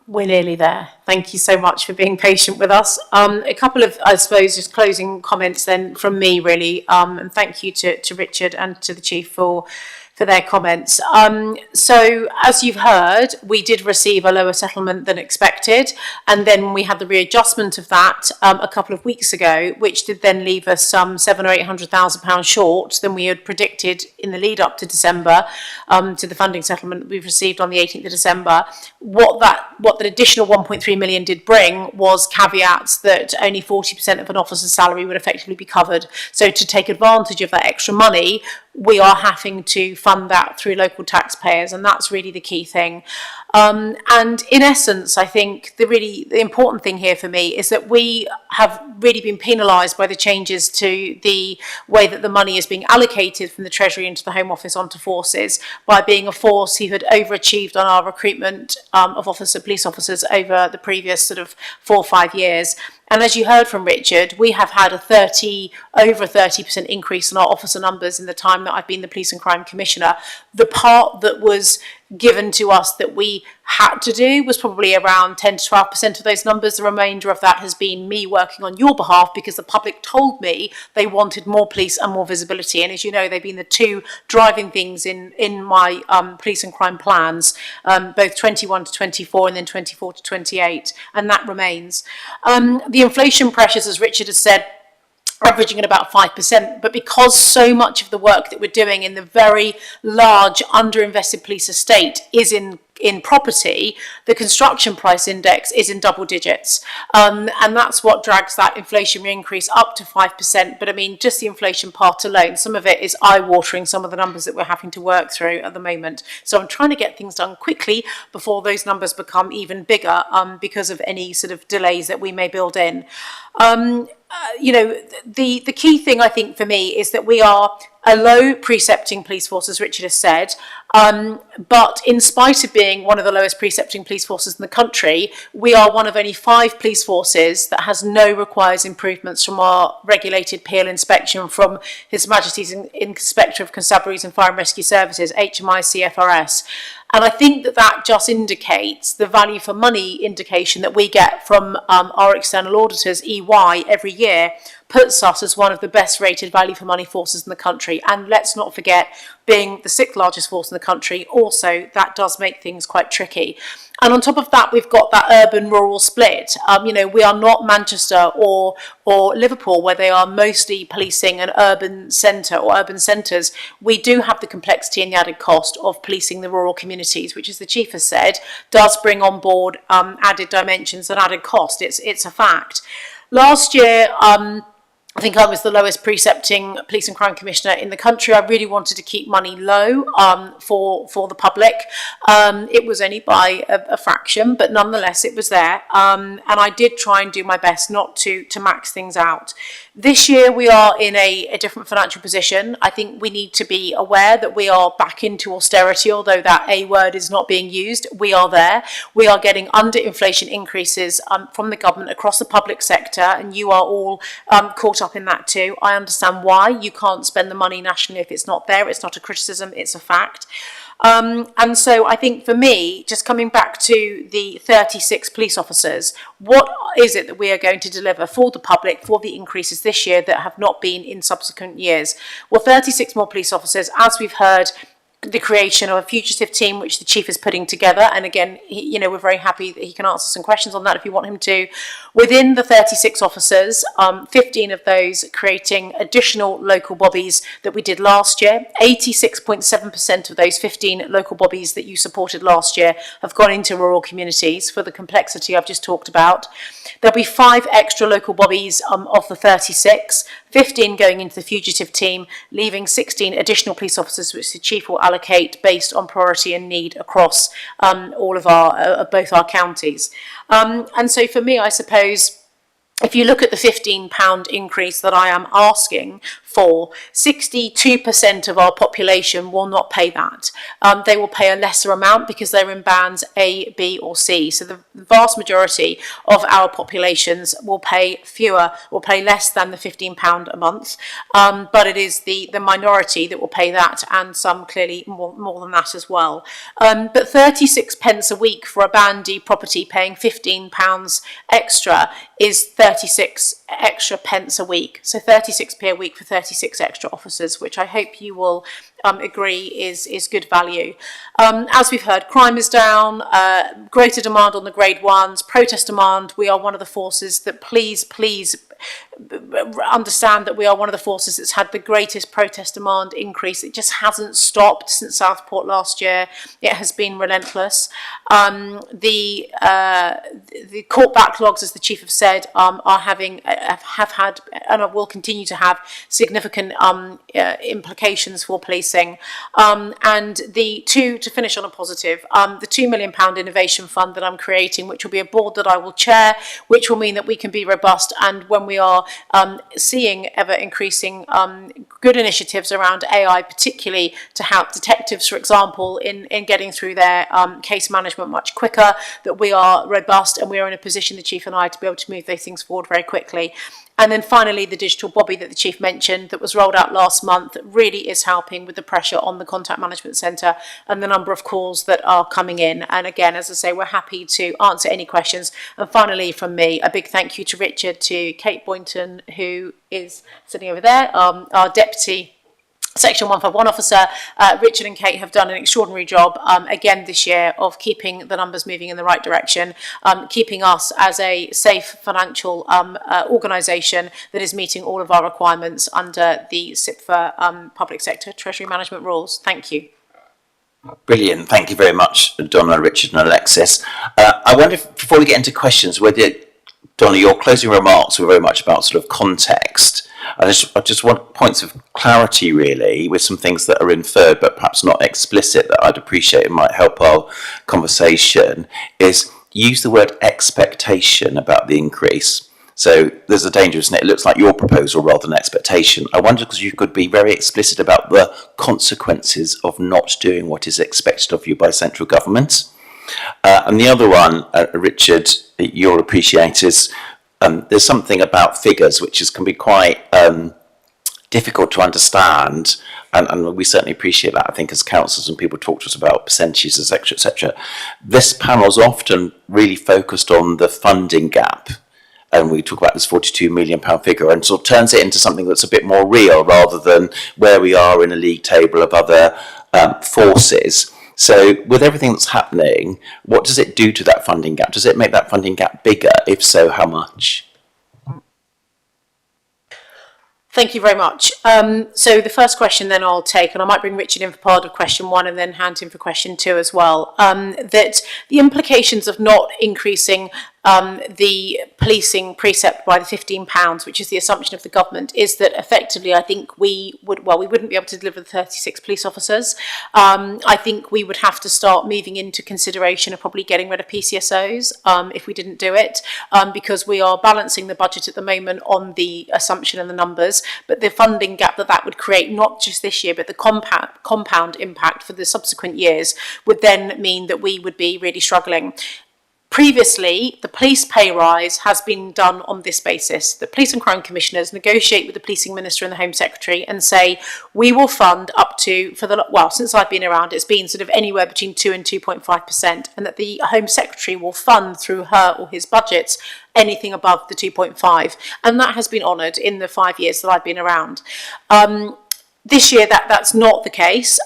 We're nearly there. Thank you so much for being patient with us. A couple of, I suppose, just closing comments then from me, really, and thank you to Richard and to the Chief for their comments. So, as you've heard, we did receive a lower settlement than expected, and then we had the readjustment of that a couple of weeks ago, which did then leave us some £700,000 or £800,000 short than we had predicted in the lead up to December, to the funding settlement we've received on the 18th of December. What the additional 1.3 million did bring was caveats that only 40% of an officer's salary would effectively be covered. So to take advantage of that extra money, we are having to fund that through local taxpayers, and that's really the key thing. And in essence, I think the important thing here for me is that we have really been penalised by the changes to the way that the money is being allocated from the Treasury into the Home Office onto forces, by being a force who had overachieved on our recruitment of police officers over the previous sort of 4 or 5 years. And as you heard from Richard, we have had over a 30% increase in our officer numbers in the time that I've been the Police and Crime Commissioner. The part that was given to us that we had to do was probably around 10 to 12% of those numbers. The remainder of that has been me working on your behalf because the public told me they wanted more police and more visibility. And as you know, they've been the two driving things in my police and crime plans, both 21 to 24 and then 24 to 28, and that remains. The inflation pressures, as Richard has said, averaging at about 5%, but because so much of the work that we're doing in the very large underinvested police estate is in property, the construction price index is in double digits. And that's what drags that inflation increase up to 5%. But I mean, just the inflation part alone, some of it is eye-watering, some of the numbers that we're having to work through at the moment. So I'm trying to get things done quickly before those numbers become even bigger because of any sort of delays that we may build in. The key thing I think for me is that we are a low precepting police force, as Richard has said, but in spite of being one of the lowest precepting police forces in the country, we are one of only 5 police forces that has no requires improvements from our regulated PL inspection from His Majesty's Inspector of Constabularies and Fire and Rescue Services, HMI CFRS. And I think that just indicates the value for money indication that we get from our external auditors, EY, every year, puts us as one of the best rated value for money forces in the country. And let's not forget, being the 6th largest force in the country, also that does make things quite tricky. And on top of that, we've got that urban-rural split. We are not Manchester or Liverpool, where they are mostly policing an urban centre or urban centres. We do have the complexity and the added cost of policing the rural communities, which, as the Chief has said, does bring on board added dimensions and added cost. It's a fact. Last year, I think I was the lowest precepting Police and Crime Commissioner in the country. I really wanted to keep money low for the public. It was only by a fraction, but nonetheless it was there. And I did try and do my best not to max things out. This year we are in a different financial position. I think we need to be aware that we are back into austerity, although that A word is not being used. We are there. We are getting under inflation increases from the government across the public sector, and you are all caught up in that too. I understand why you can't spend the money nationally if it's not there. It's not a criticism, it's a fact. And so I think for me, just coming back to the 36 police officers, what is it that we are going to deliver for the public for the increases this year that have not been in subsequent years? Well, 36 more police officers, as we've heard, the creation of a fugitive team, which the Chief is putting together. And again, we're very happy that he can answer some questions on that if you want him to. Within the 36 officers, 15 of those creating additional local bobbies that we did last year. 86.7% of those 15 local bobbies that you supported last year have gone into rural communities for the complexity I've just talked about. There'll be 5 extra local bobbies of the 36. 15 going into the fugitive team, leaving 16 additional police officers, which the chief will allocate based on priority and need across all of both our counties. And so for me, I suppose, if you look at the £15 increase that I am asking for, 62% of our population will not pay that. They will pay a lesser amount because they're in bands A, B or C. So the vast majority of our populations will pay less than the £15 a month. But it is the minority that will pay that, and some clearly more than that as well. But 36 pence a week for a band D property paying £15 extra is 36 extra pence a week. So 36p a week for 36 extra officers, which I hope you will agree is good value. As we've heard, crime is down, greater demand on the grade ones, protest demand. We are one of the forces that please understand that we are one of the forces that's had the greatest protest demand increase. It just hasn't stopped since Southport last year. It has been relentless. The court backlogs, as the chief have said, have had and will continue to have significant implications for policing. And to finish on a positive, the £2 million innovation fund that I'm creating, which will be a board that I will chair, which will mean that we can be robust, and when we are seeing ever increasing good initiatives around AI, particularly to help detectives, for example, in getting through their case management much quicker, that we are robust and we are in a position, the chief and I, to be able to move those things forward very quickly. And then finally, the digital bobby that the chief mentioned that was rolled out last month really is helping with the pressure on the contact management centre and the number of calls that are coming in. And again, as I say, we're happy to answer any questions. And finally, from me, a big thank you to Richard, to Kate Boynton, who is sitting over there, our deputy Section 151 officer. Richard and Kate have done an extraordinary job again this year of keeping the numbers moving in the right direction, keeping us as a safe financial organisation that is meeting all of our requirements under the SIPFA Public Sector Treasury Management rules. Thank you. Brilliant. Thank you very much, Donna, Richard and Alexis. I wonder if, before we get into questions, whether, Donna, your closing remarks were very much about sort of context. I just want points of clarity, really, with some things that are inferred but perhaps not explicit that I'd appreciate and might help our conversation, is use the word expectation about the increase. So there's a danger, isn't it? It looks like your proposal rather than expectation. I wonder because you could be very explicit about the consequences of not doing what is expected of you by central government. And the other one, Richard, you'll appreciate is there's something about figures which can be quite difficult to understand, and we certainly appreciate that, I think, as councillors, and people talk to us about percentages, etc., etc. This panel is often really focused on the funding gap, and we talk about this £42 million figure, and sort of turns it into something that's a bit more real rather than where we are in a league table of other forces. So with everything that's happening, what does it do to that funding gap? Does it make that funding gap bigger? If so, how much? Thank you very much. So the first question then I'll take, and I might bring Richard in for part of question one and then hand him for question two as well, that the implications of not increasing the policing precept by the £15, which is the assumption of the government, is that effectively I think we wouldn't be able to deliver the 36 police officers. I think we would have to start moving into consideration of probably getting rid of PCSOs if we didn't do it, because we are balancing the budget at the moment on the assumption and the numbers, but the funding gap that would create, not just this year, but the compound impact for the subsequent years, would then mean that we would be really struggling. Previously, the police pay rise has been done on this basis. The police and crime commissioners negotiate with the policing minister and the Home Secretary and say, we will fund up to, since I've been around, it's been sort of anywhere between 2 and 2.5%, and that the Home Secretary will fund through her or his budgets anything above the 2.5. And that has been honoured in the 5 years that I've been around. This year, that's not the case.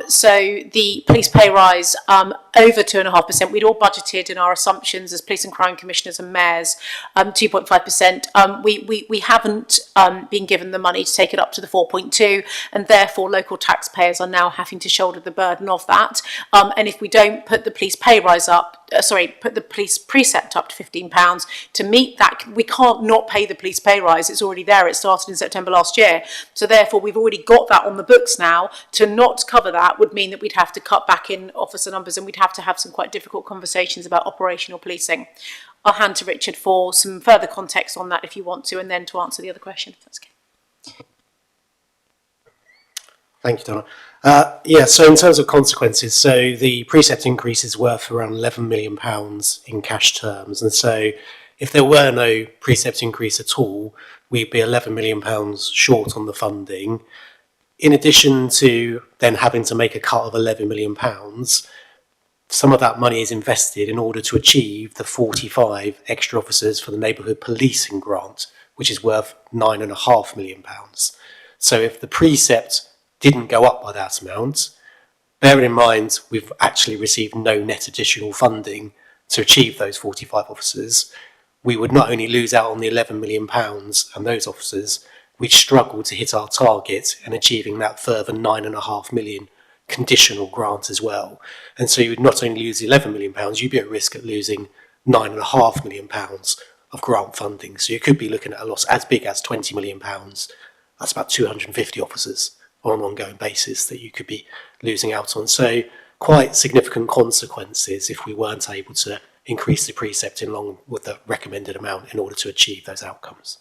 So the police pay rise over 2.5%. We'd all budgeted in our assumptions as police and crime commissioners and mayors 2.5%. We haven't been given the money to take it up to the 4.2, and therefore local taxpayers are now having to shoulder the burden of that. And if we don't put the police pay rise up, put the police precept up to £15 to meet that. We can't not pay the police pay rise. It's already there. It started in September last year. So therefore, we've already got that on the books now. To not cover that would mean that we'd have to cut back in officer numbers, and we'd have to have some quite difficult conversations about operational policing. I'll hand to Richard for some further context on that if you want to, and then to answer the other question, if that's okay. Thank you, Donna. So in terms of consequences, so the precept increase is worth around £11 million in cash terms. And so if there were no precept increase at all, we'd be £11 million short on the funding. In addition to then having to make a cut of £11 million, some of that money is invested in order to achieve the 45 extra officers for the neighbourhood policing grant, which is worth £9.5 million. So if the precept didn't go up by that amount, bearing in mind we've actually received no net additional funding to achieve those 45 officers, we would not only lose out on the £11 million and those officers, we'd struggle to hit our target and achieving that further £9.5 million conditional grant as well. And so you would not only lose £11 million, you'd be at risk at losing £9.5 million of grant funding. So you could be looking at a loss as big as £20 million. That's about 250 officers on an ongoing basis that you could be losing out on. So quite significant consequences if we weren't able to increase the precept in line with the recommended amount in order to achieve those outcomes.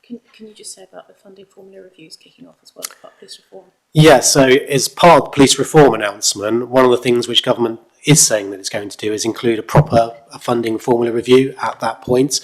Can you just say about the funding formula reviews kicking off as well, about police reform? Yeah, so as part of the police reform announcement, one of the things which government is saying that it's going to do is include a proper funding formula review at that point.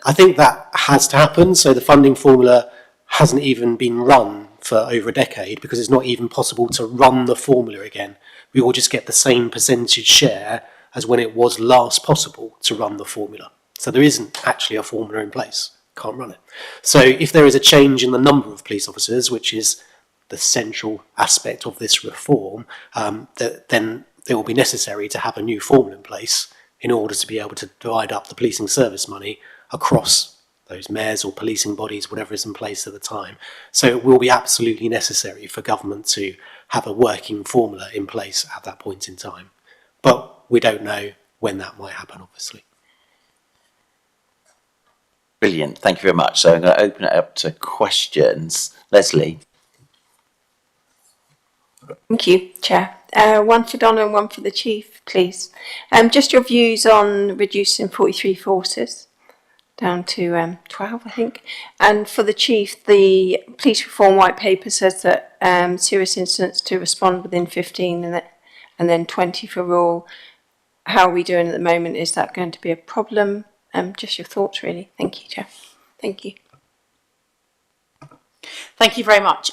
I think that has to happen. So the funding formula hasn't even been run for over a decade because it's not even possible to run the formula again. We will just get the same percentage share as when it was last possible to run the formula. So there isn't actually a formula in place. Can't run it. So if there is a change in the number of police officers, which is the central aspect of this reform, then it will be necessary to have a new formula in place in order to be able to divide up the policing service money across those mayors or policing bodies, whatever is in place at the time. So it will be absolutely necessary for government to have a working formula in place at that point in time. But we don't know when that might happen, obviously. Brilliant, thank you very much. So I'm going to open it up to questions. Leslie. Thank you, Chair. One for Donna and one for the Chief, please. Just your views on reducing 43 forces down to 12, I think. And for the Chief, the Police Reform White Paper says that serious incidents to respond within 15 and then 20 for all. How are we doing at the moment? Is that going to be a problem? Just your thoughts, really. Thank you, Chair. Thank you. Thank you very much.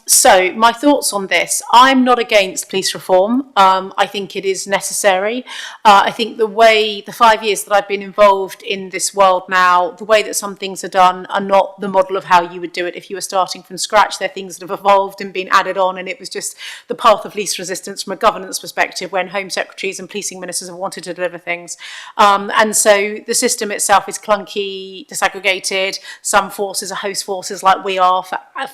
So my thoughts on this. I'm not against police reform. I think it is necessary. I think the 5 years that I've been involved in this world now, the way that some things are done are not the model of how you would do it if you were starting from scratch. They're things that have evolved and been added on, and it was just the path of least resistance from a governance perspective when Home Secretaries and policing ministers have wanted to deliver things. And so the system itself is clunky, disaggregated. Some forces are host forces like we are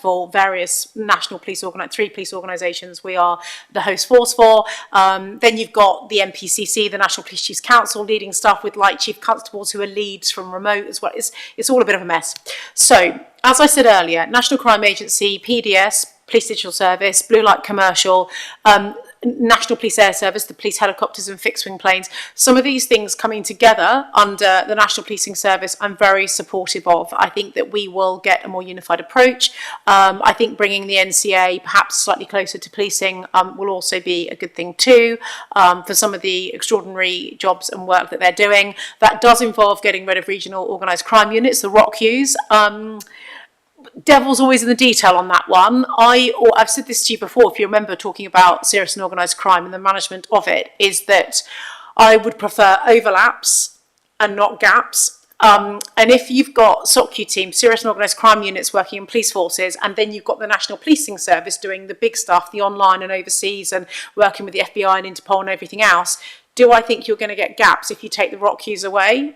for various national police three police organisations we are the host force for. Then you've got the NPCC, the National Police Chiefs Council, leading stuff with like chief constables who are leads from remote as well. It's all a bit of a mess. So, as I said earlier, National Crime Agency, PDS, Police Digital Service, Blue Light Commercial, National Police Air Service, the police helicopters and fixed-wing planes, some of these things coming together under the National Policing Service I'm very supportive of. I think that we will get a more unified approach. I think bringing the NCA perhaps slightly closer to policing will also be a good thing too, for some of the extraordinary jobs and work that they're doing. That does involve getting rid of regional organised crime units, the ROCUs. Devil's always in the detail on that one. I've said this to you before, if you remember talking about serious and organised crime and the management of it, is that I would prefer overlaps and not gaps. And if you've got SOCU teams, serious and organised crime units working in police forces, and then you've got the National Policing Service doing the big stuff, the online and overseas, and working with the FBI and Interpol and everything else, do I think you're going to get gaps if you take the ROCUs away?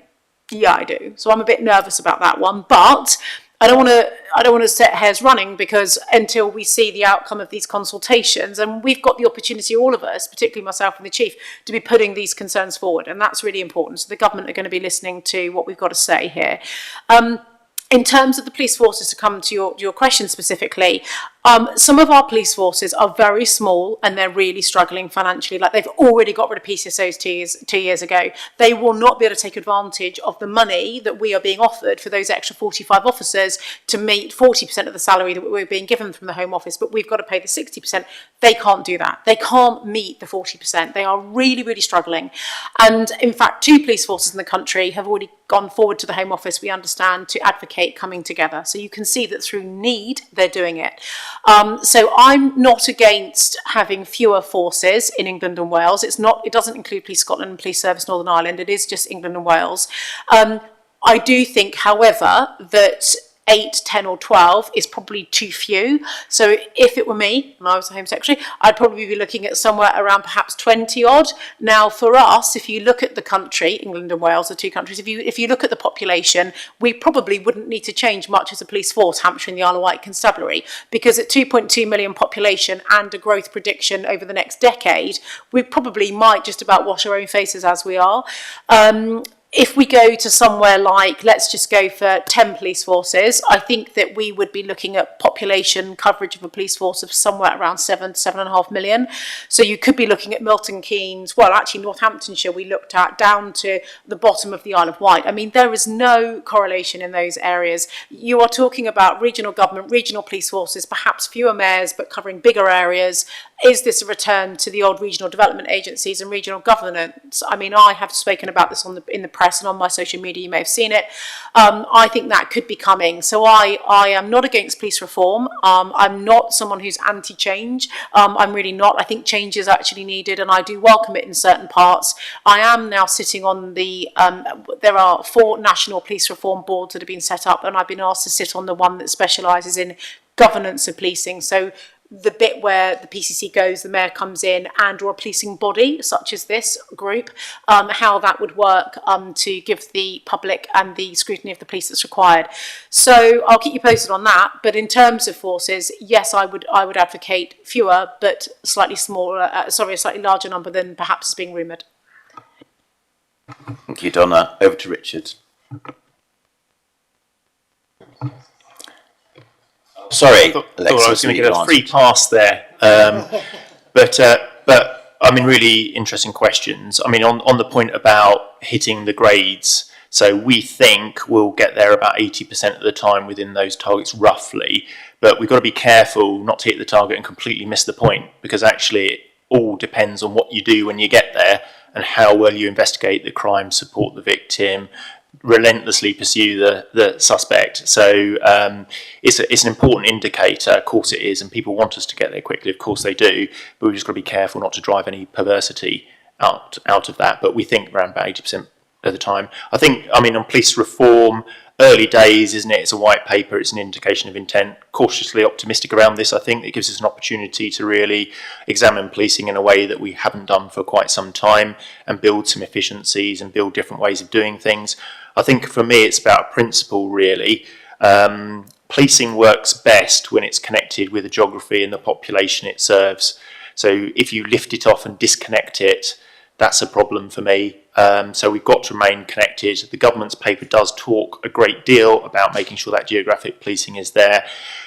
Yeah, I do. So I'm a bit nervous about that one. But I don't want to set hairs running, because until we see the outcome of these consultations, and we've got the opportunity, all of us, particularly myself and the chief, to be putting these concerns forward, and that's really important. So the government are going to be listening to what we've got to say here. In terms of the police forces, to come to your question specifically, some of our police forces are very small and they're really struggling financially. Like, they've already got rid of PCSOs 2 years ago. They will not be able to take advantage of the money that we are being offered for those extra 45 officers to meet 40% of the salary that we're being given from the Home Office, but we've got to pay the 60%. They can't do that. They can't meet the 40%. They are really, really struggling. And in fact, 2 police forces in the country have already gone forward to the Home Office, we understand, to advocate coming together. So you can see that through need, they're doing it. So I'm not against having fewer forces in England and Wales. It doesn't include Police Scotland and Police Service Northern Ireland. It is just England and Wales. I do think, however, that 8, 10 or 12 is probably too few. So if it were me, and I was the Home Secretary, I'd probably be looking at somewhere around perhaps 20 odd. Now, for us, if you look at the country, England and Wales are 2 countries, if you look at the population, we probably wouldn't need to change much as a police force, Hampshire and the Isle of Wight Constabulary, because at 2.2 million population and a growth prediction over the next decade, we probably might just about wash our own faces as we are. If we go to somewhere like, let's just go for 10 police forces, I think that we would be looking at population coverage of a police force of somewhere around 7 to 7.5 million. So you could be looking at Milton Keynes, well, actually Northamptonshire we looked at, down to the bottom of the Isle of Wight. I mean, there is no correlation in those areas. You are talking about regional government, regional police forces, perhaps fewer mayors, but covering bigger areas. Is this a return to the old regional development agencies and regional governance? I mean, I have spoken about this in the press and on my social media, you may have seen it. I think that could be coming. So I am not against police reform. I'm not someone who's anti-change. I'm really not. I think change is actually needed, and I do welcome it in certain parts. I am now sitting on there are 4 national police reform boards that have been set up, and I've been asked to sit on the one that specialises in governance of policing. So the bit where the PCC goes, the mayor comes in, and or a policing body such as this group, how that would work to give the public and the scrutiny of the police that's required. So I'll keep you posted on that. But in terms of forces, yes, I would advocate fewer, but slightly smaller. A slightly larger number than perhaps is being rumoured. Thank you, Donna. Over to Richard. Sorry, I thought I was going to get a free answer. pass there, but I mean, really interesting questions. I mean, on the point about hitting the grades, so we think we'll get there about 80% of the time within those targets, roughly. But we've got to be careful not to hit the target and completely miss the point, because actually it all depends on what you do when you get there and how well you investigate the crime, support the victim, relentlessly pursue the suspect. So it's an important indicator, of course it is, and people want us to get there quickly, of course they do, but we've just got to be careful not to drive any perversity out of that. But we think around about 80% of the time. I think, I mean, on police reform, early days, isn't it? It's a white paper, it's an indication of intent. Cautiously optimistic around this, I think. It gives us an opportunity to really examine policing in a way that we haven't done for quite some time and build some efficiencies and build different ways of doing things. I think for me it's about principle, really. Policing works best when it's connected with the geography and the population it serves. So if you lift it off and disconnect it, that's a problem for me. So we've got to remain connected. The government's paper does talk a great deal about making sure that geographic policing is there.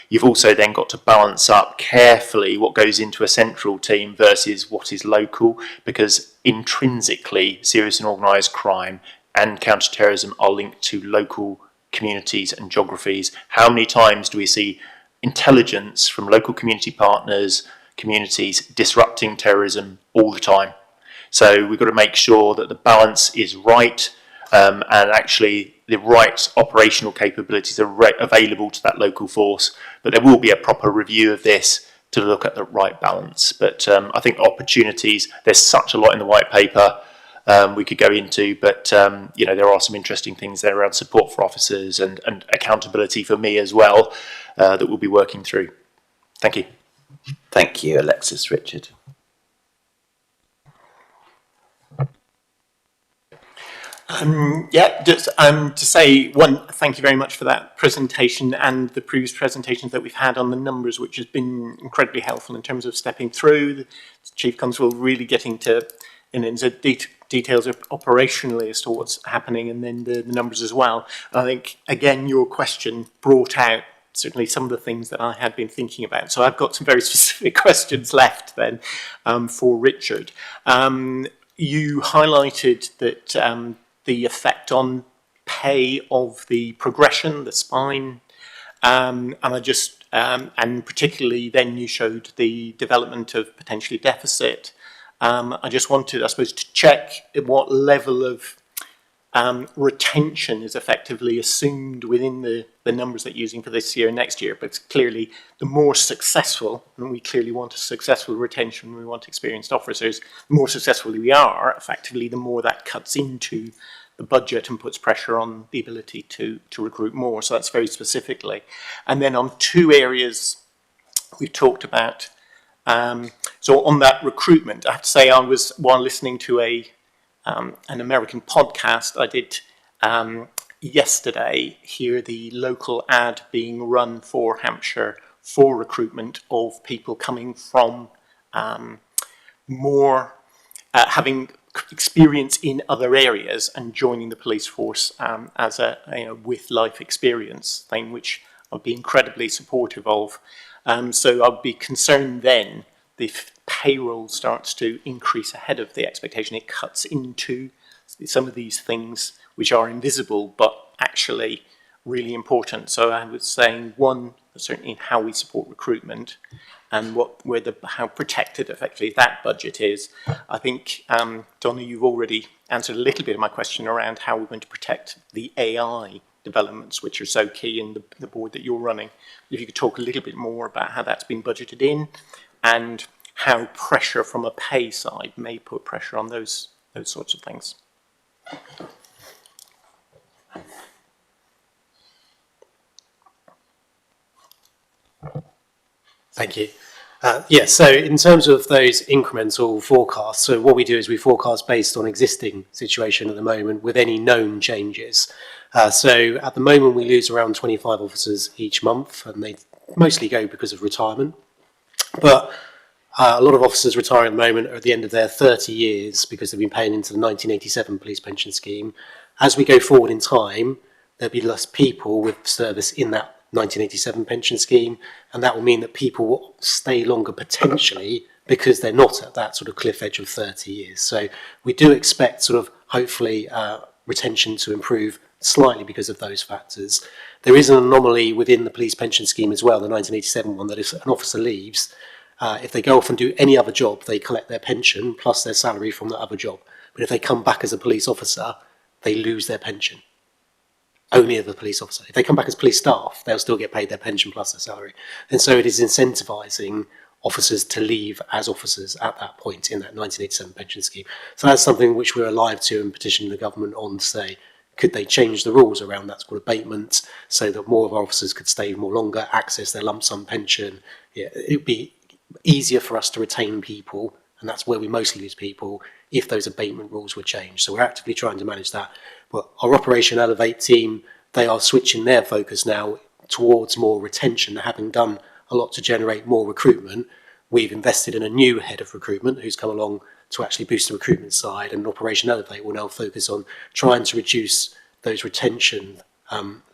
You've also then got to balance up carefully what goes into a central team versus what is local, because intrinsically serious and organised crime and counter-terrorism are linked to local communities and geographies. How many times do we see intelligence from local community partners, communities disrupting terrorism all the time? So we've got to make sure that the balance is right, and actually the right operational capabilities are available to that local force. But there will be a proper review of this to look at the right balance. But I think opportunities, there's such a lot in the white paper we could go into, but you know, there are some interesting things there around support for officers and accountability for me as well that we'll be working through. Thank you. Thank you, Alexis. Richard. Just to say, one, thank you very much for that presentation and the previous presentations that we've had on the numbers, which has been incredibly helpful in terms of stepping through. The Chief Constable really getting into details of operationally as to what's happening, and then the numbers as well. I think, again, your question brought out certainly some of the things that I had been thinking about. So I've got some very specific questions left then for Richard. You highlighted that the effect on pay of the progression, the spine, and and particularly then you showed the development of potentially deficit. I just wanted, I suppose, to check what level of retention is effectively assumed within the numbers that you're using for this year and next year. But clearly, the more successful, and we clearly want a successful retention, we want experienced officers, the more successful we are, effectively, the more that cuts into the budget and puts pressure on the ability to recruit more. So that's very specifically. And then on two areas we've talked about. So on that recruitment, I have to say, while listening to an American podcast, I did yesterday hear the local ad being run for Hampshire for recruitment of people coming from having experience in other areas and joining the police force as with life experience thing, which I'd be incredibly supportive of. So I'd be concerned then if payroll starts to increase ahead of the expectation, it cuts into some of these things which are invisible but actually really important. So I was saying, one, certainly in how we support recruitment and how protected effectively that budget is. I think, Donna, you've already answered a little bit of my question around how we're going to protect the AI developments, which are so key in the board that you're running. If you could talk a little bit more about how that's been budgeted in, and how pressure from a pay side may put pressure on those sorts of things. Thank you. So in terms of those incremental forecasts, so what we do is we forecast based on existing situation at the moment with any known changes. So at the moment we lose around 25 officers each month, and they mostly go because of retirement. But a lot of officers retiring at the moment are at the end of their 30 years because they've been paying into the 1987 police pension scheme. As we go forward in time, there'll be less people with service in that 1987 pension scheme, and that will mean that people will stay longer potentially because they're not at that sort of cliff edge of 30 years. So we do expect sort of hopefully retention to improve slightly because of those factors. There is an anomaly within the police pension scheme as well, the 1987 one, that if an officer leaves, if they go off and do any other job, they collect their pension plus their salary from that other job. But if they come back as a police officer, they lose their pension. Only as a police officer. If they come back as police staff, they'll still get paid their pension plus their salary. And so it is incentivising officers to leave as officers at that point in that 1987 pension scheme. So that's something which we're alive to and petitioning the government on to say, could they change the rules around that sort of abatement so that more of our officers could stay more longer, access their lump sum pension? Yeah, it would be easier for us to retain people, and that's where we mostly lose people, if those abatement rules were changed. So we're actively trying to manage that. But our Operation Elevate team, they are switching their focus now towards more retention. Having done a lot to generate more recruitment, we've invested in a new head of recruitment who's come along to actually boost the recruitment side, and Operation Elevate will now focus on trying to reduce those retention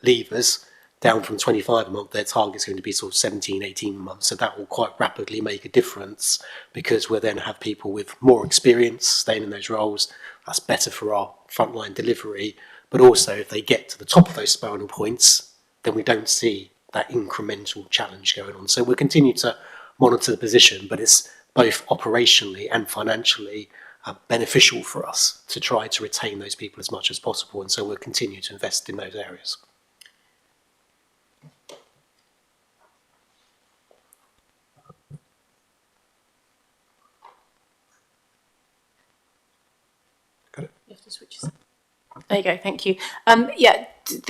levers down from 25 a month. Their target's going to be sort of 17, 18 months. So that will quite rapidly make a difference because we'll then have people with more experience staying in those roles. That's better for our frontline delivery. But also if they get to the top of those spiral points, then we don't see that incremental challenge going on. So we'll continue to monitor the position, but it's both operationally and financially beneficial for us to try to retain those people as much as possible. And so we'll continue to invest in those areas. You have to switch. There you go, thank you.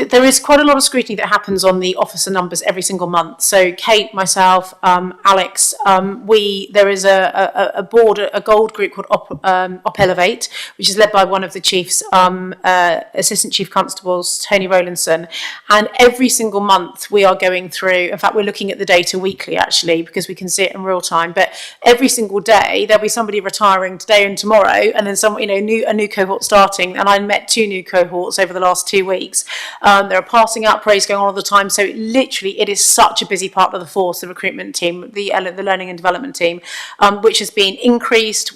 there is quite a lot of scrutiny that happens on the officer numbers every single month. So Kate, myself, Alex, there is a board, a gold group called Op Elevate, which is led by one of the chiefs, Assistant Chief Constables, Tony Rowlandson. And every single month we are going through, in fact, we're looking at the data weekly actually, because we can see it in real time. But every single day there'll be somebody retiring today and tomorrow, and then a new cohort starting. And I met 2 new cohorts over the last 2 weeks. There are passing out praise going on all the time. So literally it is such a busy part of the force, the recruitment team, the learning and development team, which has been increased.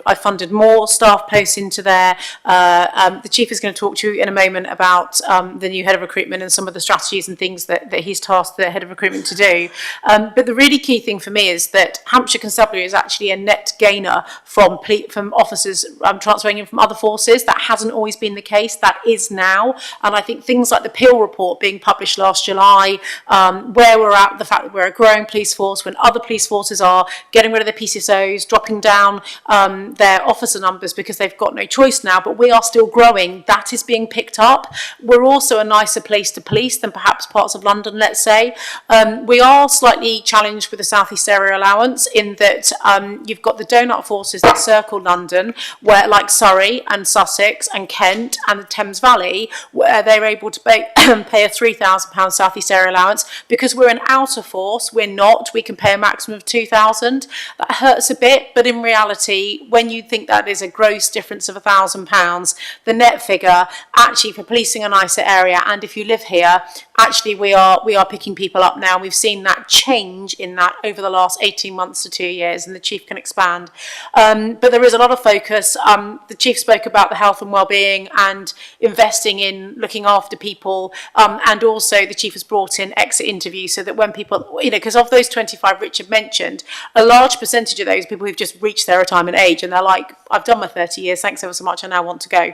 I funded more staff posts into there. The chief is going to talk to you in a moment about the new head of recruitment and some of the strategies and things that he's tasked the head of recruitment to do. But the really key thing for me is that Hampshire Constabulary is actually a net gainer from officers transferring in from other forces. That hasn't always been the case. That is now. And I think things like the Peel report being published last July, where we're at, the fact that we're a growing police force, when other police forces are getting rid of their PCSOs, dropping down their officer numbers because they've got no choice now, but we are still growing. That is being picked up. We're also a nicer place to police than perhaps parts of London, let's say. We are slightly challenged with the South East Area Allowance in that you've got the donut forces that circle London, where like Surrey and Sussex and Kent and the Thames Valley, where they're able to pay a £3,000 South East Area Allowance. Because we're an outer force, we're not. We can pay a maximum of £2,000. That hurts a bit, but in reality, when you think that is a gross difference of £1,000, the net figure, actually for policing a nicer area, and if you live here, actually we are picking people up now. We've seen that change in that over the last 18 months to 2 years, and the chief can expand. But there is a lot of focus. The chief spoke about the health and well-being and investing in looking after people, and also the chief has brought in exit interviews so that when people, because of those 25 Richard mentioned, a large percentage of those people who've just reached their retirement age and they're like, I've done my 30 years, thanks ever so much, I now want to go.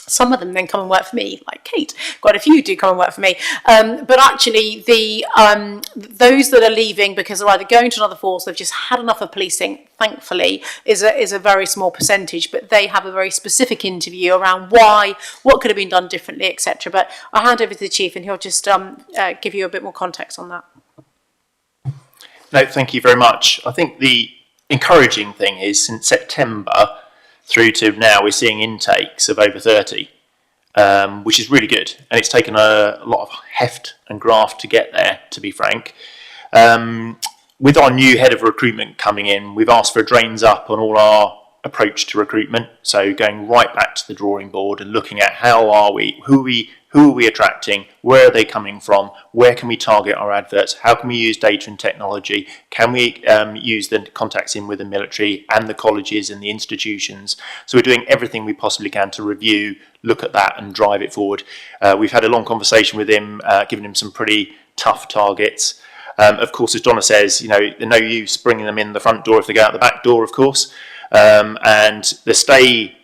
Some of them then come and work for me, like Kate. Quite a few do come and work for me. But actually, those that are leaving because they're either going to another force, they've just had enough of policing, thankfully, is a very small percentage. But they have a very specific interview around why, what could have been done differently, etc. But I'll hand over to the chief and he'll just give you a bit more context on that. No, thank you very much. I think the encouraging thing is since September through to now, we're seeing intakes of over 30, which is really good. And it's taken a lot of heft and graft to get there, to be frank. With our new head of recruitment coming in, we've asked for a drains up on all our approach to recruitment. So going right back to the drawing board and looking at how are we, who are we attracting, where are they coming from, where can we target our adverts, how can we use data and technology, can we use the contacts in with the military and the colleges and the institutions. So we're doing everything we possibly can to review, look at that and drive it forward. We've had a long conversation with him, giving him some pretty tough targets. Of course, as Donna says, there's no use bringing them in the front door if they go out the back door, of course. And the stay,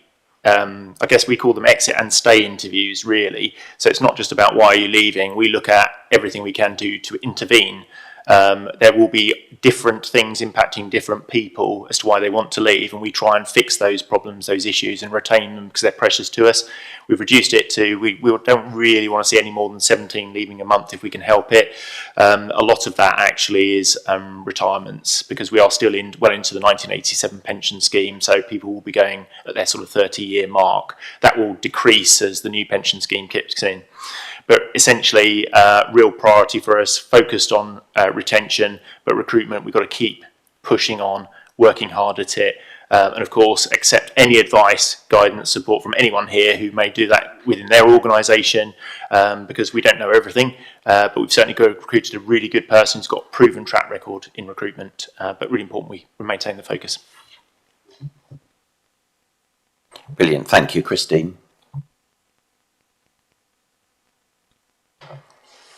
I guess we call them exit and stay interviews, really. So it's not just about why are you leaving. We look at everything we can do to intervene. There will be different things impacting different people as to why they want to leave, and we try and fix those problems, those issues, and retain them because they're precious to us. We've reduced it to, we don't really want to see any more than 17 leaving a month if we can help it. A lot of that actually is retirements, because we are still well into the 1987 pension scheme, so people will be going at their sort of 30-year mark. That will decrease as the new pension scheme kicks in. But essentially, real priority for us, focused on retention, but recruitment, we've got to keep pushing on, working hard at it. And of course, accept any advice, guidance, support from anyone here who may do that within their organisation, because we don't know everything. But we've certainly recruited a really good person who's got a proven track record in recruitment. But really important we maintain the focus. Brilliant. Thank you, Christine.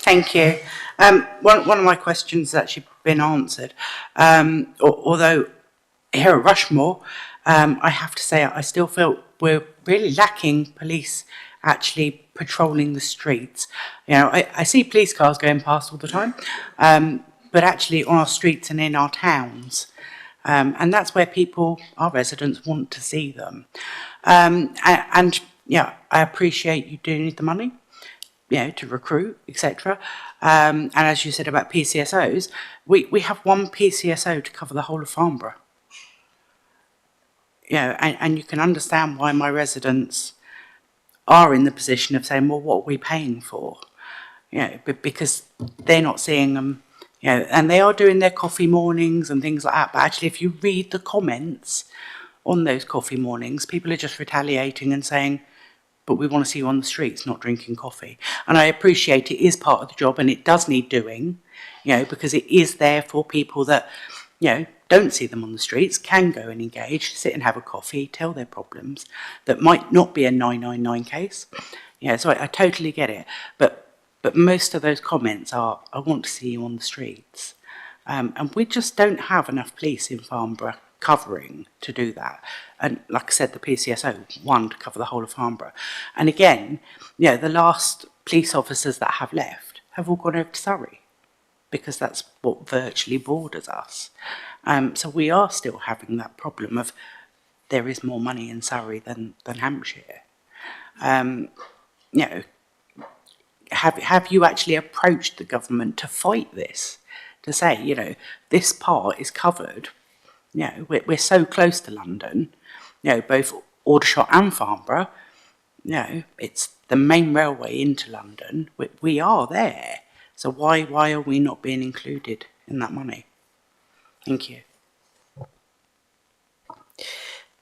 Thank you. One of my questions has actually been answered. Although here at Rushmore, I have to say I still feel we're really lacking police actually patrolling the streets. I see police cars going past all the time, but actually on our streets and in our towns. And that's where our residents want to see them. And yeah, I appreciate you do need the money. to recruit, etc. And as you said about PCSOs, we have one PCSO to cover the whole of Farnborough. And you can understand why my residents are in the position of saying, well, what are we paying for? Because they're not seeing them, and they are doing their coffee mornings and things like that. But actually, if you read the comments on those coffee mornings, people are just retaliating and saying, but we want to see you on the streets, not drinking coffee. And I appreciate it is part of the job and it does need doing, because it is there for people that, don't see them on the streets, can go and engage, sit and have a coffee, tell their problems. That might not be a 999 case. So I totally get it. But most of those comments are, I want to see you on the streets. And we just don't have enough police in Farnborough covering to do that. And like I said, the PCSO, one to cover the whole of Farnborough. And again, the last police officers that have left have all gone over to Surrey, because that's what virtually borders us. So we are still having that problem of there is more money in Surrey than Hampshire. Have you actually approached the government to fight this? To say, this part is covered. We're so close to London, both Aldershot and Farnborough. It's the main railway into London. We are there. So why are we not being included in that money? Thank you.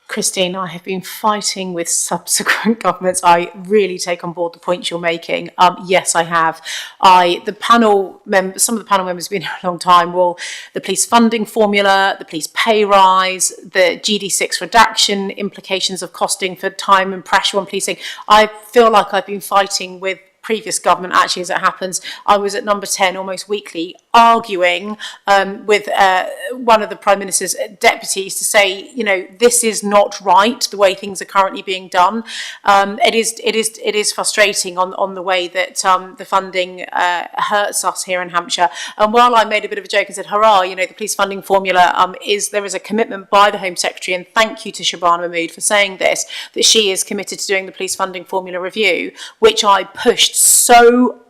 Christine, I have been fighting with subsequent governments. I really take on board the points you're making. Yes, I have. Some of the panel members have been here a long time. Well, the police funding formula, the police pay rise, the GD6 redaction, implications of costing for time and pressure on policing. I feel like I've been fighting with previous government, actually, as it happens. I was at number 10 almost weekly arguing with one of the Prime Minister's deputies to say, this is not right, the way things are currently being done. It is frustrating on the way that the funding hurts us here in Hampshire. And while I made a bit of a joke and said, hurrah, the police funding formula, there is a commitment by the Home Secretary, and thank you to Shabana Mahmood for saying this, that she is committed to doing the police funding formula review, which I pushed so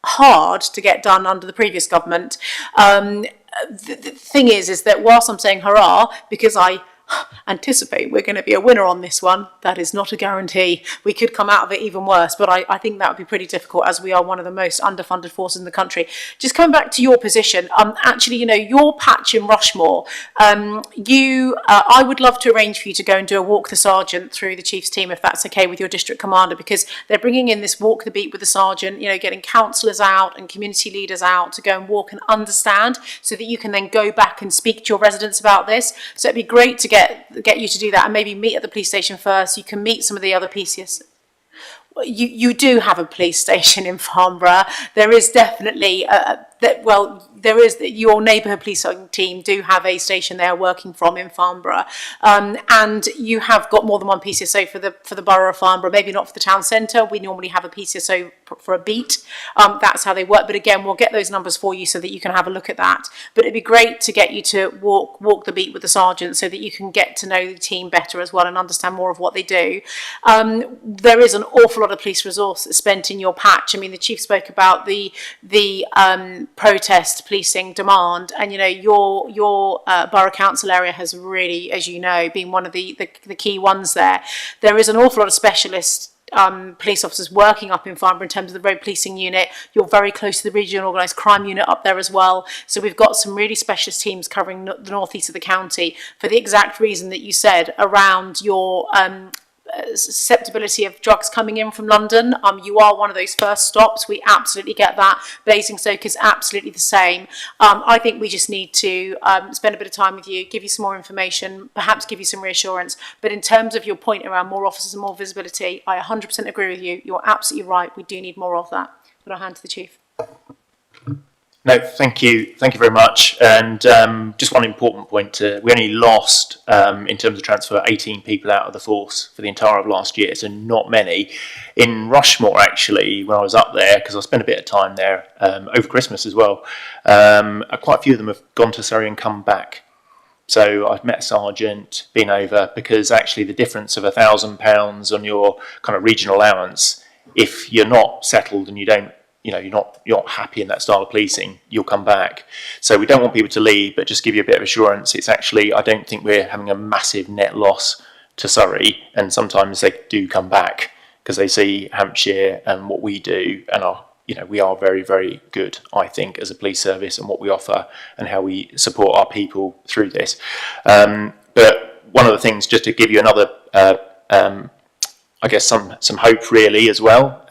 hard to get done under the previous government. The thing is that whilst I'm saying hurrah, because I anticipate we're going to be a winner on this one, that is not a guarantee. We could come out of it even worse, but I think that would be pretty difficult, as we are one of the most underfunded forces in the country. Just coming back to your position, actually, your patch in Rushmore, I would love to arrange for you to go and do a walk the sergeant through the chief's team, if that's okay with your district commander, because they're bringing in this walk the beat with the sergeant, getting councillors out and community leaders out to go and walk and understand, so that you can then go back and speak to your residents about this. So it'd be great to get you to do that, and maybe meet at the police station first. You can meet some of the other PCS. You do have a police station in Farnborough. There is definitely your neighbourhood policing team do have a station they are working from in Farnborough, and you have got more than one PCSO for the borough of Farnborough. Maybe not for the town centre. We normally have a PCSO for a beat. That's how they work. But again, we'll get those numbers for you so that you can have a look at that. But it'd be great to get you to walk the beat with the sergeant, so that you can get to know the team better as well and understand more of what they do. There is an awful lot of police resource spent in your patch. I mean, the chief spoke about the protest policing demand, and your borough council area has really, as you know, been one of the key ones there. There is an awful lot of specialist police officers working up in Farnborough in terms of the road policing unit. You're very close to the regional organised crime unit up there as well. So we've got some really specialist teams covering the northeast of the county, for the exact reason that you said around your susceptibility of drugs coming in from London. You are one of those first stops. We absolutely get that. Basingstoke is absolutely the same. I think we just need to spend a bit of time with you, give you some more information, perhaps give you some reassurance. But in terms of your point around more officers and more visibility, I 100% agree with you. You're absolutely right. We do need more of that. But I'll hand to the chief. No, thank you very much. And just one important point: we only lost, in terms of transfer, 18 people out of the force for the entire of last year, so not many. In Rushmore, actually, when I was up there, because I spent a bit of time there over Christmas as well, quite a few of them have gone to Surrey and come back. So I've met a sergeant, been over, because actually the difference of £1,000 on your kind of regional allowance if you're not settled and you don't, you're not happy in that style of policing, you'll come back. So we don't want people to leave, but just give you a bit of assurance. It's actually, I don't think we're having a massive net loss to Surrey, and sometimes they do come back because they see Hampshire and what we do, and we are very, very good, I think, as a police service and what we offer and how we support our people through this. But one of the things, just to give you another, I guess some hope really as well,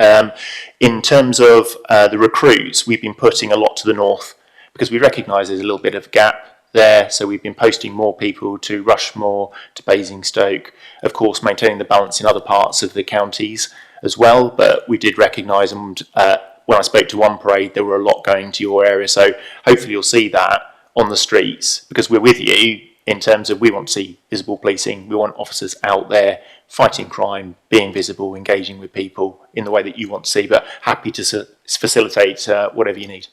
in terms of the recruits, we've been putting a lot to the north because we recognise there's a little bit of a gap there, so we've been posting more people to Rushmore, to Basingstoke, of course maintaining the balance in other parts of the counties as well, but we did recognise, and when I spoke to one parade, there were a lot going to your area, so hopefully you'll see that on the streets, because we're with you in terms of we want to see visible policing, we want officers out there fighting crime, being visible, engaging with people in the way that you want to see, but happy to facilitate whatever you need.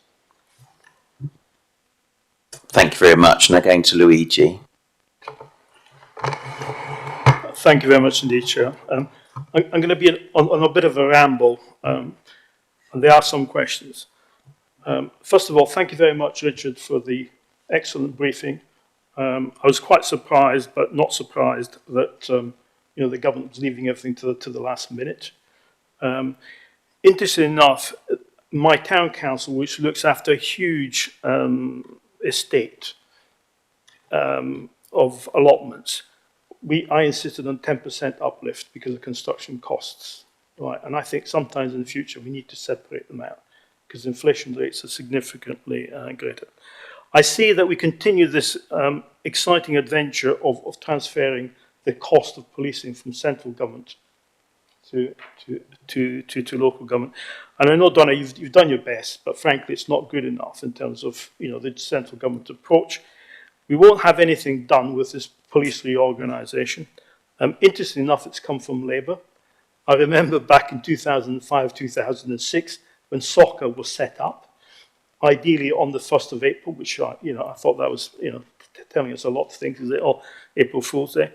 Thank you very much. Now going to Luigi. Thank you very much indeed, Chair. I'm going to be on a bit of a ramble, and there are some questions. First of all, thank you very much, Richard, for the excellent briefing. I was quite surprised, but not surprised, that the government was leaving everything to the last minute. Interesting enough, my town council, which looks after a huge estate of allotments, I insisted on 10% uplift because of construction costs, right? And I think sometimes in the future we need to separate them out because inflation rates are significantly greater. I see that we continue this exciting adventure of transferring the cost of policing from central government to local government. And I know, Donna, you've done your best, but frankly, it's not good enough in terms of the central government approach. We won't have anything done with this police reorganisation. Interestingly enough, it's come from Labour. I remember back in 2005, 2006, when soccer was set up, ideally on the 1st of April, which I thought that was telling us a lot of things, is it April Fool's Day.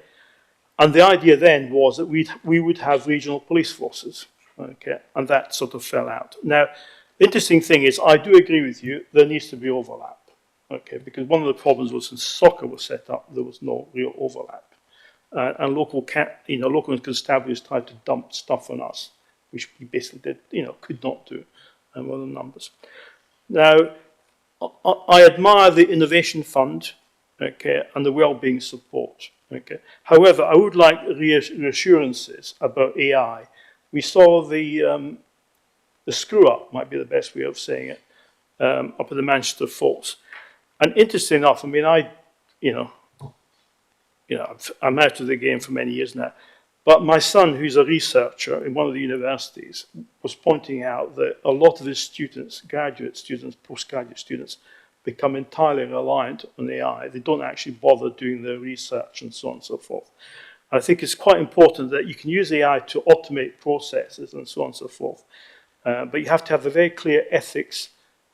And the idea then was that we would have regional police forces, okay, and that sort of fell out. Now, the interesting thing is, I do agree with you, there needs to be overlap, okay, because one of the problems was when soccer was set up, there was no real overlap. And local constabularies tried to dump stuff on us, which we basically could not do, and one of the numbers. Now, I admire the Innovation Fund, okay, and the wellbeing support. Okay. However, I would like reassurances about AI. We saw the screw up, might be the best way of saying it, up at the Manchester Falls. And interesting enough, I mean, I'm out of the game for many years now, but my son, who's a researcher in one of the universities, was pointing out that a lot of his students, graduate students, postgraduate students, become entirely reliant on AI. They don't actually bother doing their research and so on and so forth. I think it's quite important that you can use AI to automate processes and so on and so forth. But you have to have a very clear ethics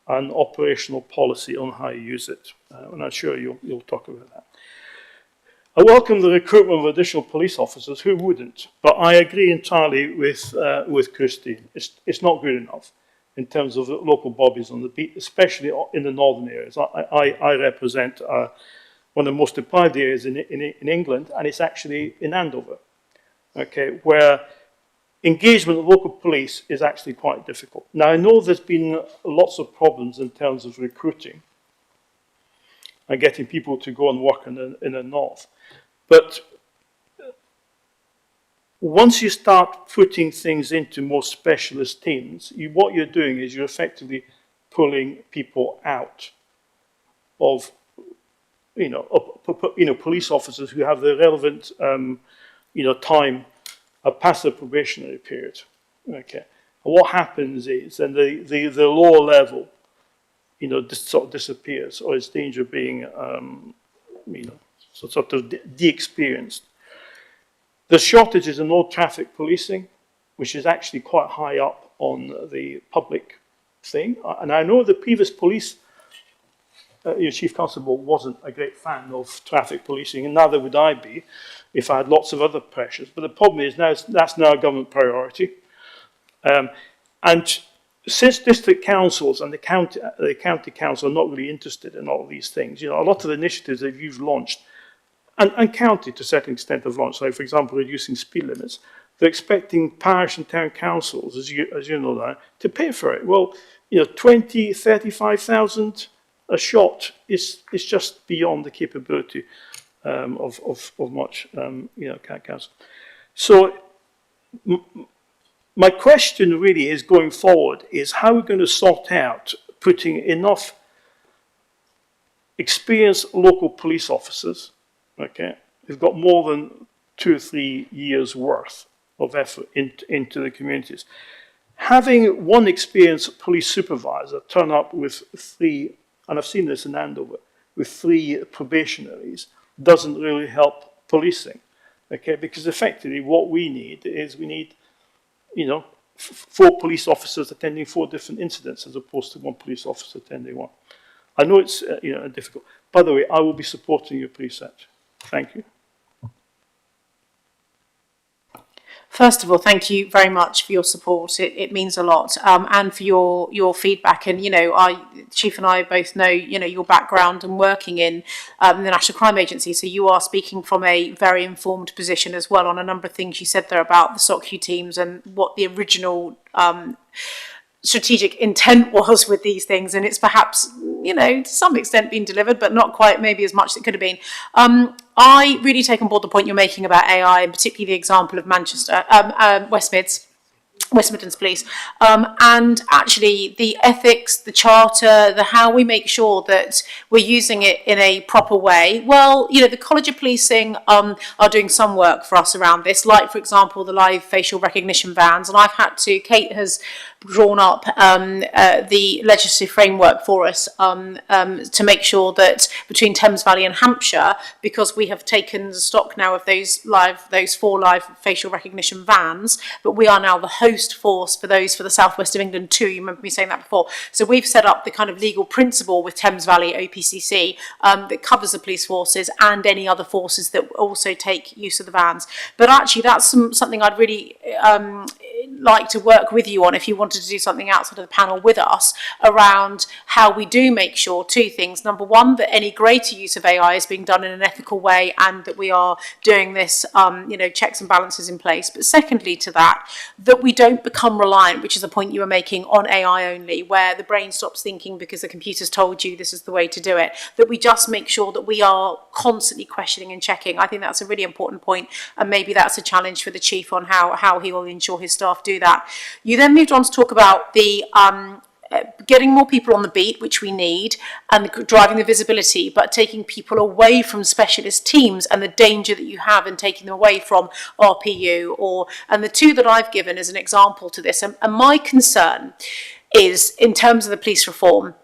and operational policy on how you use it. And I'm sure you'll talk about that. I welcome the recruitment of additional police officers. Who wouldn't? But I agree entirely with Christine. It's not good enough in terms of local bobbies on the beat, especially in the northern areas. I represent one of the most deprived areas in England, and it's actually in Andover, okay, where engagement of local police is actually quite difficult. Now, I know there's been lots of problems in terms of recruiting and getting people to go and work in the north, but once you start putting things into more specialist teams, what you're doing is you're effectively pulling people out of, police officers who have the relevant, time past the probationary period. Okay, and what happens is then the lower level, just sort of disappears, or is danger of being, sort of de-experienced. The shortage is in road traffic policing, which is actually quite high up on the public thing. And I know the previous police chief constable wasn't a great fan of traffic policing, and neither would I be if I had lots of other pressures. But the problem is now that's now a government priority. And since district councils and the county council are not really interested in all of these things, a lot of the initiatives that you've launched, and county to a certain extent have launched, like for example, reducing speed limits, they're expecting parish and town councils, as you know that, to pay for it. Well, 20, 35,000 a shot is just beyond the capability of much council. So my question really is going forward is how we're going to sort out putting enough experienced local police officers, okay, who've got more than 2 or 3 years worth of effort into the communities. Having one experienced police supervisor turn up with 3, and I've seen this in Andover, with 3 probationaries doesn't really help policing, okay, because effectively what we need is 4 police officers attending 4 different incidents as opposed to 1 police officer attending 1. I know it's difficult. By the way, I will be supporting your precept. Thank you. First of all, thank you very much for your support. It means a lot, and for your feedback. And Chief and I both know your background and working in the National Crime Agency. So you are speaking from a very informed position as well on a number of things you said there about the SOCU teams and what the original strategic intent was with these things, and it's perhaps to some extent been delivered, but not quite maybe as much as it could have been. I really take on board the point you're making about AI, and particularly the example of Manchester, West Midlands Police, and actually the ethics, the charter, the how we make sure that we're using it in a proper way. Well, the College of Policing are doing some work for us around this, like for example the live facial recognition vans, and Kate has drawn up the legislative framework for us to make sure that between Thames Valley and Hampshire, because we have taken stock now of those 4 live facial recognition vans, but we are now the host force for those for the southwest of England too. You remember me saying that before. So we've set up the kind of legal principle with Thames Valley OPCC that covers the police forces and any other forces that also take use of the vans. But actually that's something I'd really like to work with you on if you wanted to do something outside of the panel with us around how we do make sure 2 things. Number 1, that any greater use of AI is being done in an ethical way and that we are doing this, checks and balances in place. But secondly to that we don't become reliant, which is a point you were making, on AI only, where the brain stops thinking because the computer's told you this is the way to do it, that we just make sure that we are constantly questioning and checking. I think that's a really important point, and maybe that's a challenge for the Chief on how he will ensure his staff do that. You then moved on to talk about the getting more people on the beat, which we need, and driving the visibility, but taking people away from specialist teams and the danger that you have in taking them away from RPU. And the 2 that I've given as an example to this, and my concern is in terms of the police reform,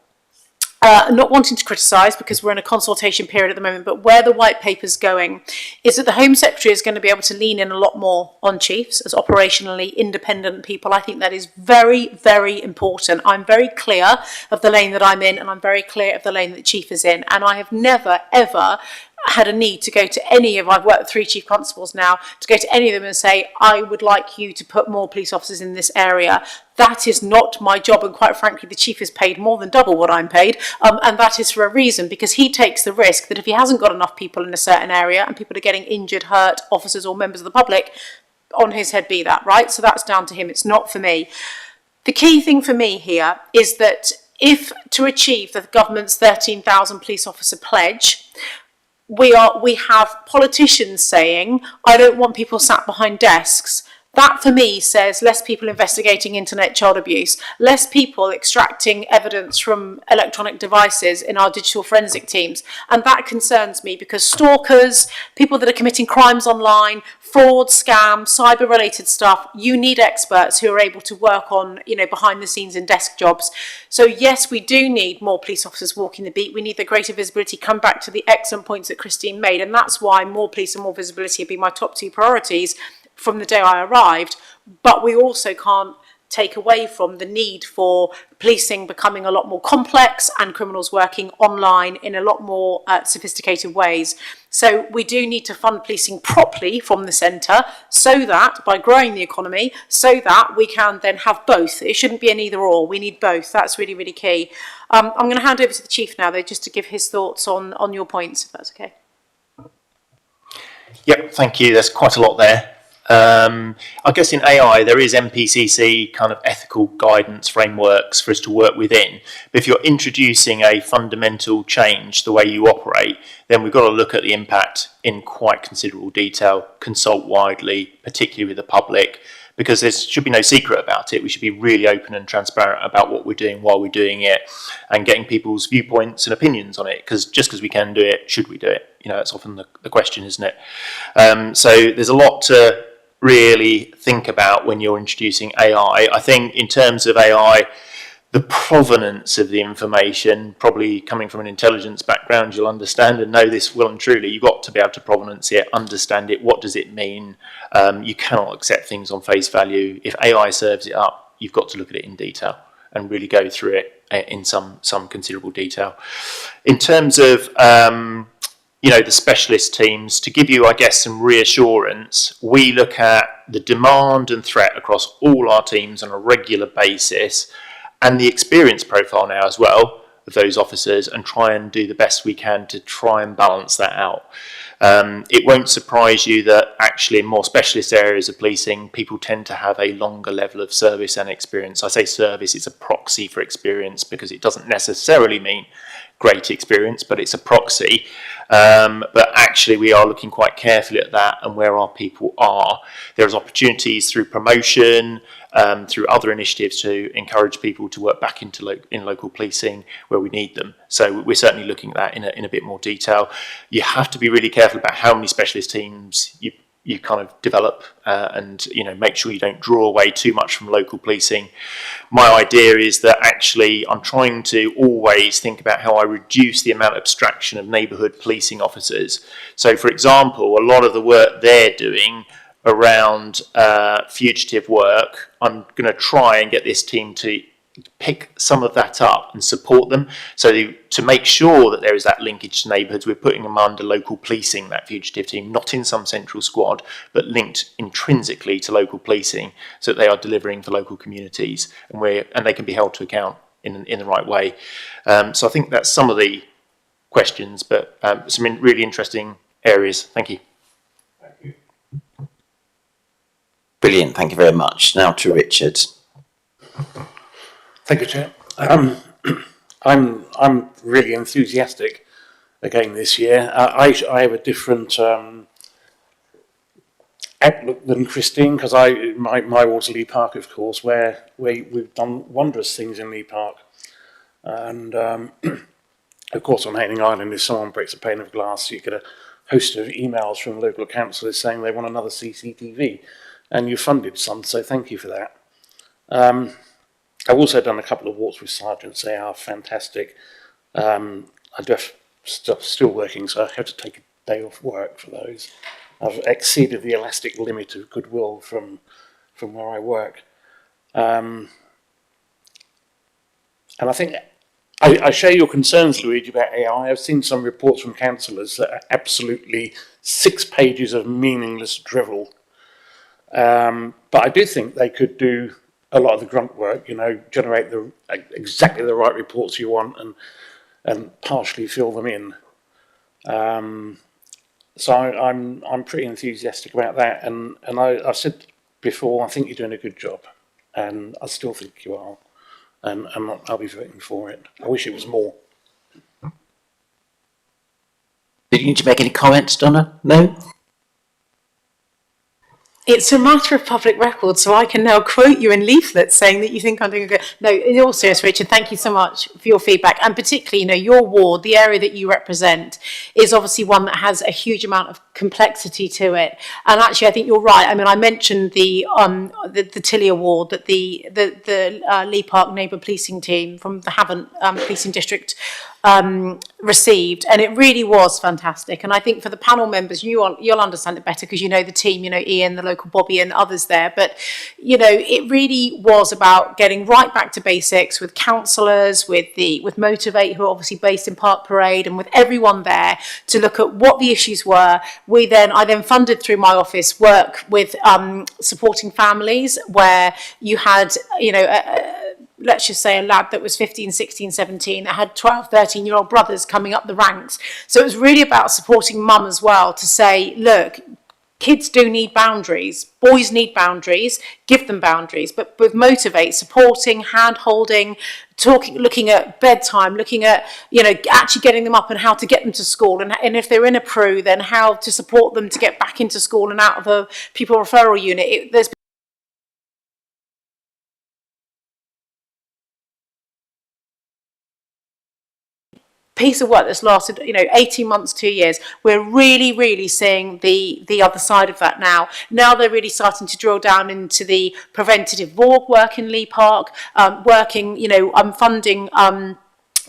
not wanting to criticise because we're in a consultation period at the moment, but where the white paper's going is that the Home Secretary is going to be able to lean in a lot more on chiefs as operationally independent people. I think that is very, very important. I'm very clear of the lane that I'm in, and I'm very clear of the lane that the Chief is in, and I have never, ever had a need to go to any of, I've worked with 3 chief constables now, to go to any of them and say, I would like you to put more police officers in this area. That is not my job, and quite frankly, the Chief is paid more than double what I'm paid, and that is for a reason, because he takes the risk that if he hasn't got enough people in a certain area and people are getting injured, hurt, officers or members of the public, on his head be that, right? So that's down to him, it's not for me. The key thing for me here is that if to achieve the government's 13,000 police officer pledge, we have politicians saying, I don't want people sat behind desks. That, for me, says less people investigating internet child abuse, less people extracting evidence from electronic devices in our digital forensic teams. And that concerns me because stalkers, people that are committing crimes online, fraud, scam, cyber-related stuff, you need experts who are able to work on, behind the scenes in desk jobs. So yes, we do need more police officers walking the beat. We need the greater visibility. Come back to the excellent points that Christine made. And that's why more police and more visibility have been my top 2 priorities from the day I arrived, but we also can't take away from the need for policing becoming a lot more complex and criminals working online in a lot more sophisticated ways. So we do need to fund policing properly from the centre, so that by growing the economy, so that we can then have both. It shouldn't be an either or, we need both. That's really, really key. I'm going to hand over to the Chief now though, just to give his thoughts on your points, if that's okay. Yep, thank you. There's quite a lot there. I guess in AI there is MPCC kind of ethical guidance frameworks for us to work within. But if you're introducing a fundamental change the way you operate, then we've got to look at the impact in quite considerable detail, consult widely, particularly with the public, because there should be no secret about it. We should be really open and transparent about what we're doing while we're doing it, and getting people's viewpoints and opinions on it, because just because we can do it, should we do it? You know, that's often the question, isn't it? So there's a lot to really think about when you're introducing AI. I think in terms of AI, the provenance of the information, probably coming from an intelligence background, you'll understand and know this well and truly. You've got to be able to provenance it, understand it. What does it mean? You cannot accept things on face value. If AI serves it up, you've got to look at it in detail and really go through it in some considerable detail. In terms of the specialist teams, to give you, I guess, some reassurance, we look at the demand and threat across all our teams on a regular basis, and the experience profile now as well of those officers, and try and do the best we can to try and balance that out. It won't surprise you that actually in more specialist areas of policing, people tend to have a longer level of service and experience. I say service, it's a proxy for experience, because it doesn't necessarily mean great experience, but it's a proxy. But actually we are looking quite carefully at that and where our people are. There's opportunities through promotion, through other initiatives to encourage people to work back in local policing where we need them. So we're certainly looking at that in a bit more detail. You have to be really careful about how many specialist teams you kind of develop, and make sure you don't draw away too much from local policing. My idea is that actually I'm trying to always think about how I reduce the amount of abstraction of neighbourhood policing officers. So for example, a lot of the work they're doing around fugitive work, I'm going to try and get this team to pick some of that up and support them. So to make sure that there is that linkage to neighbourhoods, we're putting them under local policing, that fugitive team, not in some central squad, but linked intrinsically to local policing, so that they are delivering for local communities, and they can be held to account in the right way. So I think that's some of the questions, but some really interesting areas. Thank you. Brilliant, thank you very much. Now to Richard. Thank you, Chair. I'm really enthusiastic again this year. I have a different outlook than Christine, because my ward's Lee Park, of course, where we've done wondrous things in Lee Park, and of course on Haining Island, if someone breaks a pane of glass, you get a host of emails from local councillors saying they want another CCTV, and you funded some, so thank you for that. I've also done a couple of walks with sergeants. They are fantastic. I do have stuff still working, so I have to take a day off work for those. I've exceeded the elastic limit of goodwill from where I work. And I think I share your concerns, Luigi, about AI. I've seen some reports from councillors that are absolutely 6 pages of meaningless drivel. But I do think they could do a lot of the grunt work, generate exactly the right reports you want and partially fill them in. So I'm pretty enthusiastic about that, and I've said before, I think you're doing a good job, and I still think you are, and I'll be voting for it. I wish it was more. Did you need to make any comments, Donna? No? It's a matter of public record, so I can now quote you in leaflets saying that you think I'm doing a good... No, in all seriousness, Richard, thank you so much for your feedback. And particularly, your ward, the area that you represent, is obviously one that has a huge amount of complexity to it. And actually, I think you're right. I mean, I mentioned the Tilly Award that the Lee Park Neighbour Policing Team from the Havant Policing District received, and it really was fantastic. And I think for the panel members, you'll understand it better because you know the team, you know Ian, the local Bobby, and others there. But you know, it really was about getting right back to basics with councillors, with Motivate, who are obviously based in Park Parade, and with everyone there to look at what the issues were. I then funded through my office work with supporting families where you had, you know, let's just say a lad that was 15, 16, 17 that had 12, 13-year-old brothers coming up the ranks. So it was really about supporting mum as well to say, look, kids do need boundaries. Boys need boundaries. Give them boundaries. But with Motivate, supporting, hand-holding, talking, looking at bedtime, looking at, you know, actually getting them up and how to get them to school. And if they're in a PRU, then how to support them to get back into school and out of a pupil referral unit. There's piece of work that's lasted, you know, 18 months, 2 years. We're really seeing the other side of that now. Now they're really starting to drill down into the preventative work in Lee Park, working, you know, funding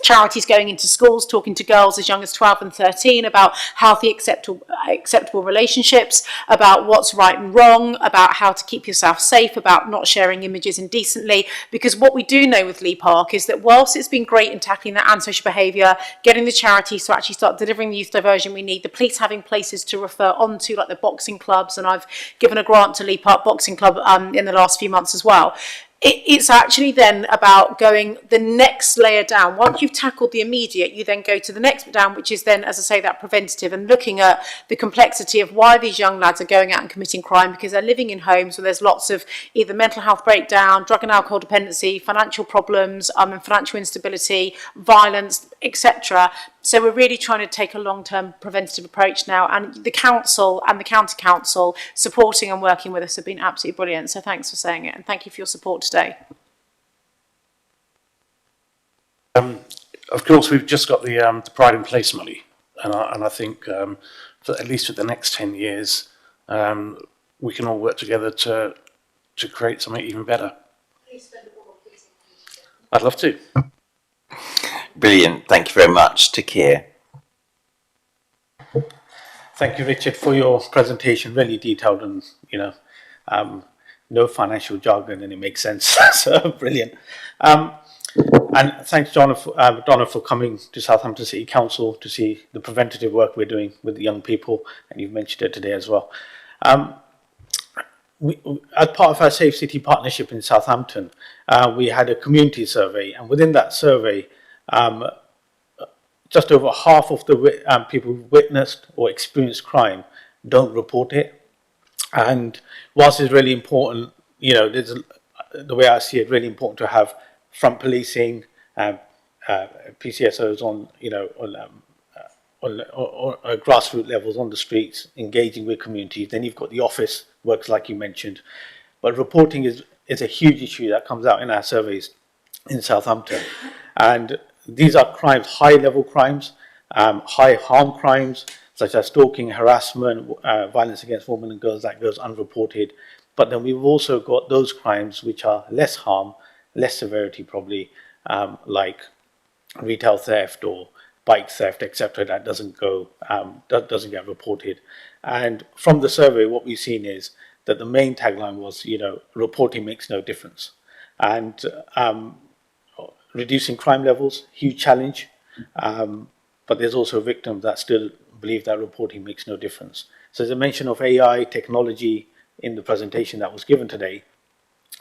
charities going into schools, talking to girls as young as 12 and 13 about healthy, acceptable relationships, about what's right and wrong, about how to keep yourself safe, about not sharing images indecently. Because what we do know with Lee Park is that whilst it's been great in tackling that antisocial behaviour, getting the charities to actually start delivering the youth diversion we need, the police having places to refer on to, like the boxing clubs, and I've given a grant to Lee Park Boxing Club in the last few months as well. It's actually then about going the next layer down. Once you've tackled the immediate, you then go to the next down, which is then, as I say, that preventative, and looking at the complexity of why these young lads are going out and committing crime, because they're living in homes where there's lots of either mental health breakdown, drug and alcohol dependency, financial problems, and financial instability, violence, etc. So we're really trying to take a long-term preventative approach now, and the council and the county council supporting and working with us have been absolutely brilliant. So thanks for saying it, and thank you for your support today. Of course, we've just got the Pride in Place money, and I think for at least for the next 10 years, we can all work together to create something even better. I'd love to. Brilliant. Thank you very much. To Keir. Thank you, Richard, for your presentation. Really detailed and, you know, no financial jargon, and it makes sense. So brilliant. And thanks, Donna, for coming to Southampton City Council to see the preventative work we're doing with the young people, and you've mentioned it today as well. As part of our Safe City Partnership in Southampton, we had a community survey, and within that survey, just over half of the people who witnessed or experienced crime don't report it. And whilst it's really important, you know, the way I see it, really important to have front policing, PCSOs on, you know, on grassroots levels on the streets, engaging with communities. Then you've got the office works, like you mentioned. But reporting is a huge issue that comes out in our surveys in Southampton. And these are crimes, high-level crimes, high-harm crimes, such as stalking, harassment, violence against women and girls that goes unreported. But then we've also got those crimes which are less harm, less severity probably, like retail theft or bike theft, etc. That doesn't get reported. And from the survey, what we've seen is that the main tagline was, you know, reporting makes no difference. And reducing crime levels, huge challenge, but there's also victims that still believe that reporting makes no difference. So there's a mention of AI technology in the presentation that was given today.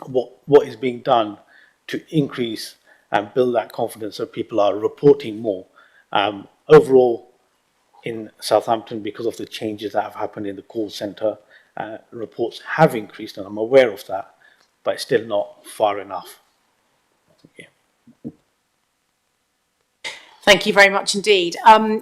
What is being done to increase and build that confidence so people are reporting more? Overall, in Southampton, because of the changes that have happened in the call centre, reports have increased, and I'm aware of that, but it's still not far enough. Yeah. Thank you very much indeed.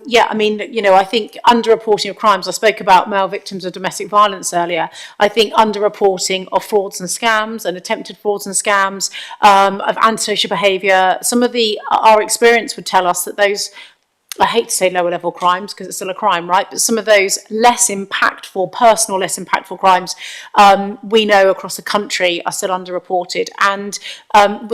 Yeah, I mean, you know, I think underreporting of crimes, I spoke about male victims of domestic violence earlier. I think underreporting of frauds and scams and attempted frauds and scams, of antisocial behaviour, some of our experience would tell us that those I hate to say lower level crimes because it's still a crime, right? But some of those less impactful, personal, less impactful crimes we know across the country are still underreported. And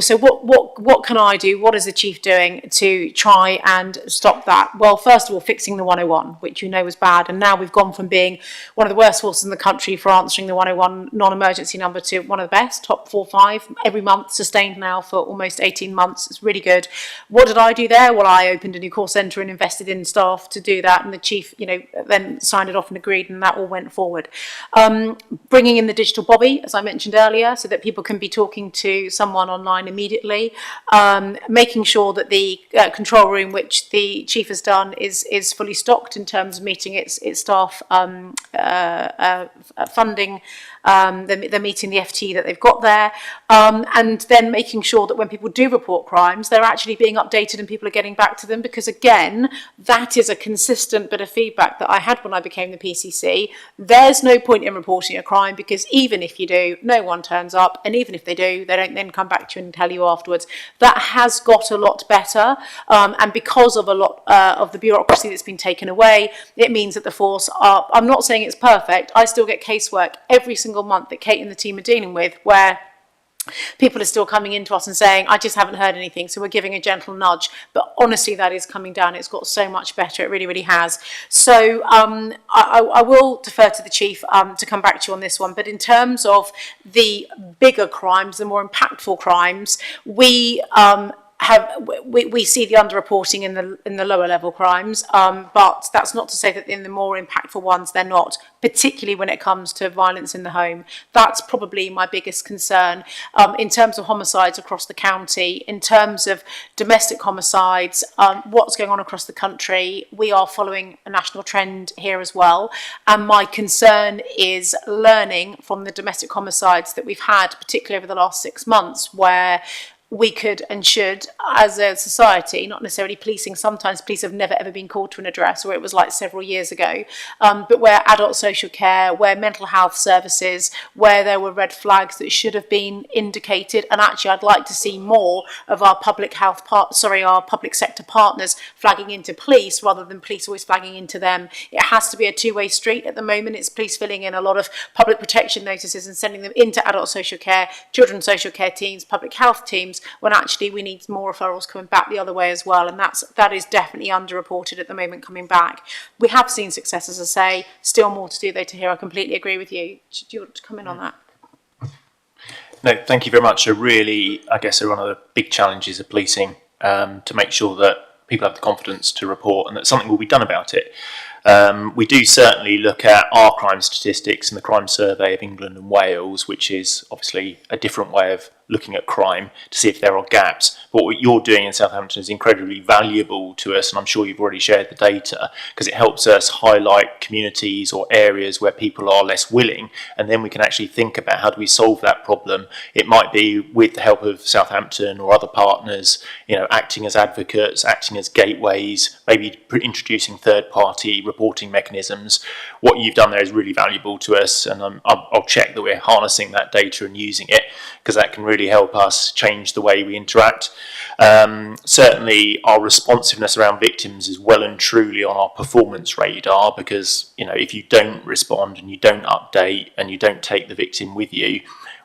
so what can I do? What is the chief doing to try and stop that? Well, first of all, fixing the 101, which you know was bad. And now we've gone from being one of the worst forces in the country for answering the 101 non-emergency number to one of the best, top 4 or 5 every month, sustained now for almost 18 months. It's really good. What did I do there? Well, I opened a new call centre and invested in staff to do that, and the chief, then signed it off and agreed, and that all went forward. Bringing in the digital bobby, as I mentioned earlier, so that people can be talking to someone online immediately. Making sure that the control room, which the chief has done, is fully stocked in terms of meeting its staff funding. They're meeting the FTE that they've got there, and then making sure that when people do report crimes, they're actually being updated and people are getting back to them, because again, that is a consistent bit of feedback that I had when I became the PCC. There's no point in reporting a crime, because even if you do, no one turns up, and even if they do, they don't then come back to you and tell you afterwards. That has got a lot better, and because of a lot of the bureaucracy that's been taken away, it means that the force are, I'm not saying it's perfect, I still get casework every single month that Kate and the team are dealing with, where people are still coming into us and saying, I just haven't heard anything, so we're giving a gentle nudge. But honestly, that is coming down. It's got so much better. It really, really has. So I will defer to the chief to come back to you on this one. But in terms of the bigger crimes, the more impactful crimes, we see the underreporting in the lower level crimes, but that's not to say that in the more impactful ones they're not, particularly when it comes to violence in the home. That's probably my biggest concern. In terms of homicides across the county, in terms of domestic homicides, what's going on across the country, we are following a national trend here as well. And my concern is learning from the domestic homicides that we've had, particularly over the last 6 months, where we could and should, as a society, not necessarily policing, sometimes police have never ever been called to an address, or it was like several years ago, but where adult social care, where mental health services, where there were red flags that should have been indicated. And actually I'd like to see more of our public sector partners flagging into police rather than police always flagging into them. It has to be a two-way street. At the moment it's police filling in a lot of public protection notices and sending them into adult social care, children's social care teams, public health teams, when actually we need more referrals coming back the other way as well, and that is definitely underreported at the moment coming back. We have seen success, as I say, still more to do though to hear. I completely agree with you. Do you want to come in on that? No, thank you very much. So really, I guess one of the big challenges of policing, to make sure that people have the confidence to report and that something will be done about it. We do certainly look at our crime statistics in the Crime Survey of England and Wales, which is obviously a different way of looking at crime to see if there are gaps. But what you're doing in Southampton is incredibly valuable to us, and I'm sure you've already shared the data, because it helps us highlight communities or areas where people are less willing, and then we can actually think about how do we solve that problem. It might be with the help of Southampton or other partners, acting as advocates, acting as gateways, maybe introducing third-party reporting mechanisms. What you've done there is really valuable to us, and I'll check that we're harnessing that data and using it, because that can really help us change the way we interact. Certainly our responsiveness around victims is well and truly on our performance radar, because if you don't respond and you don't update and you don't take the victim with you,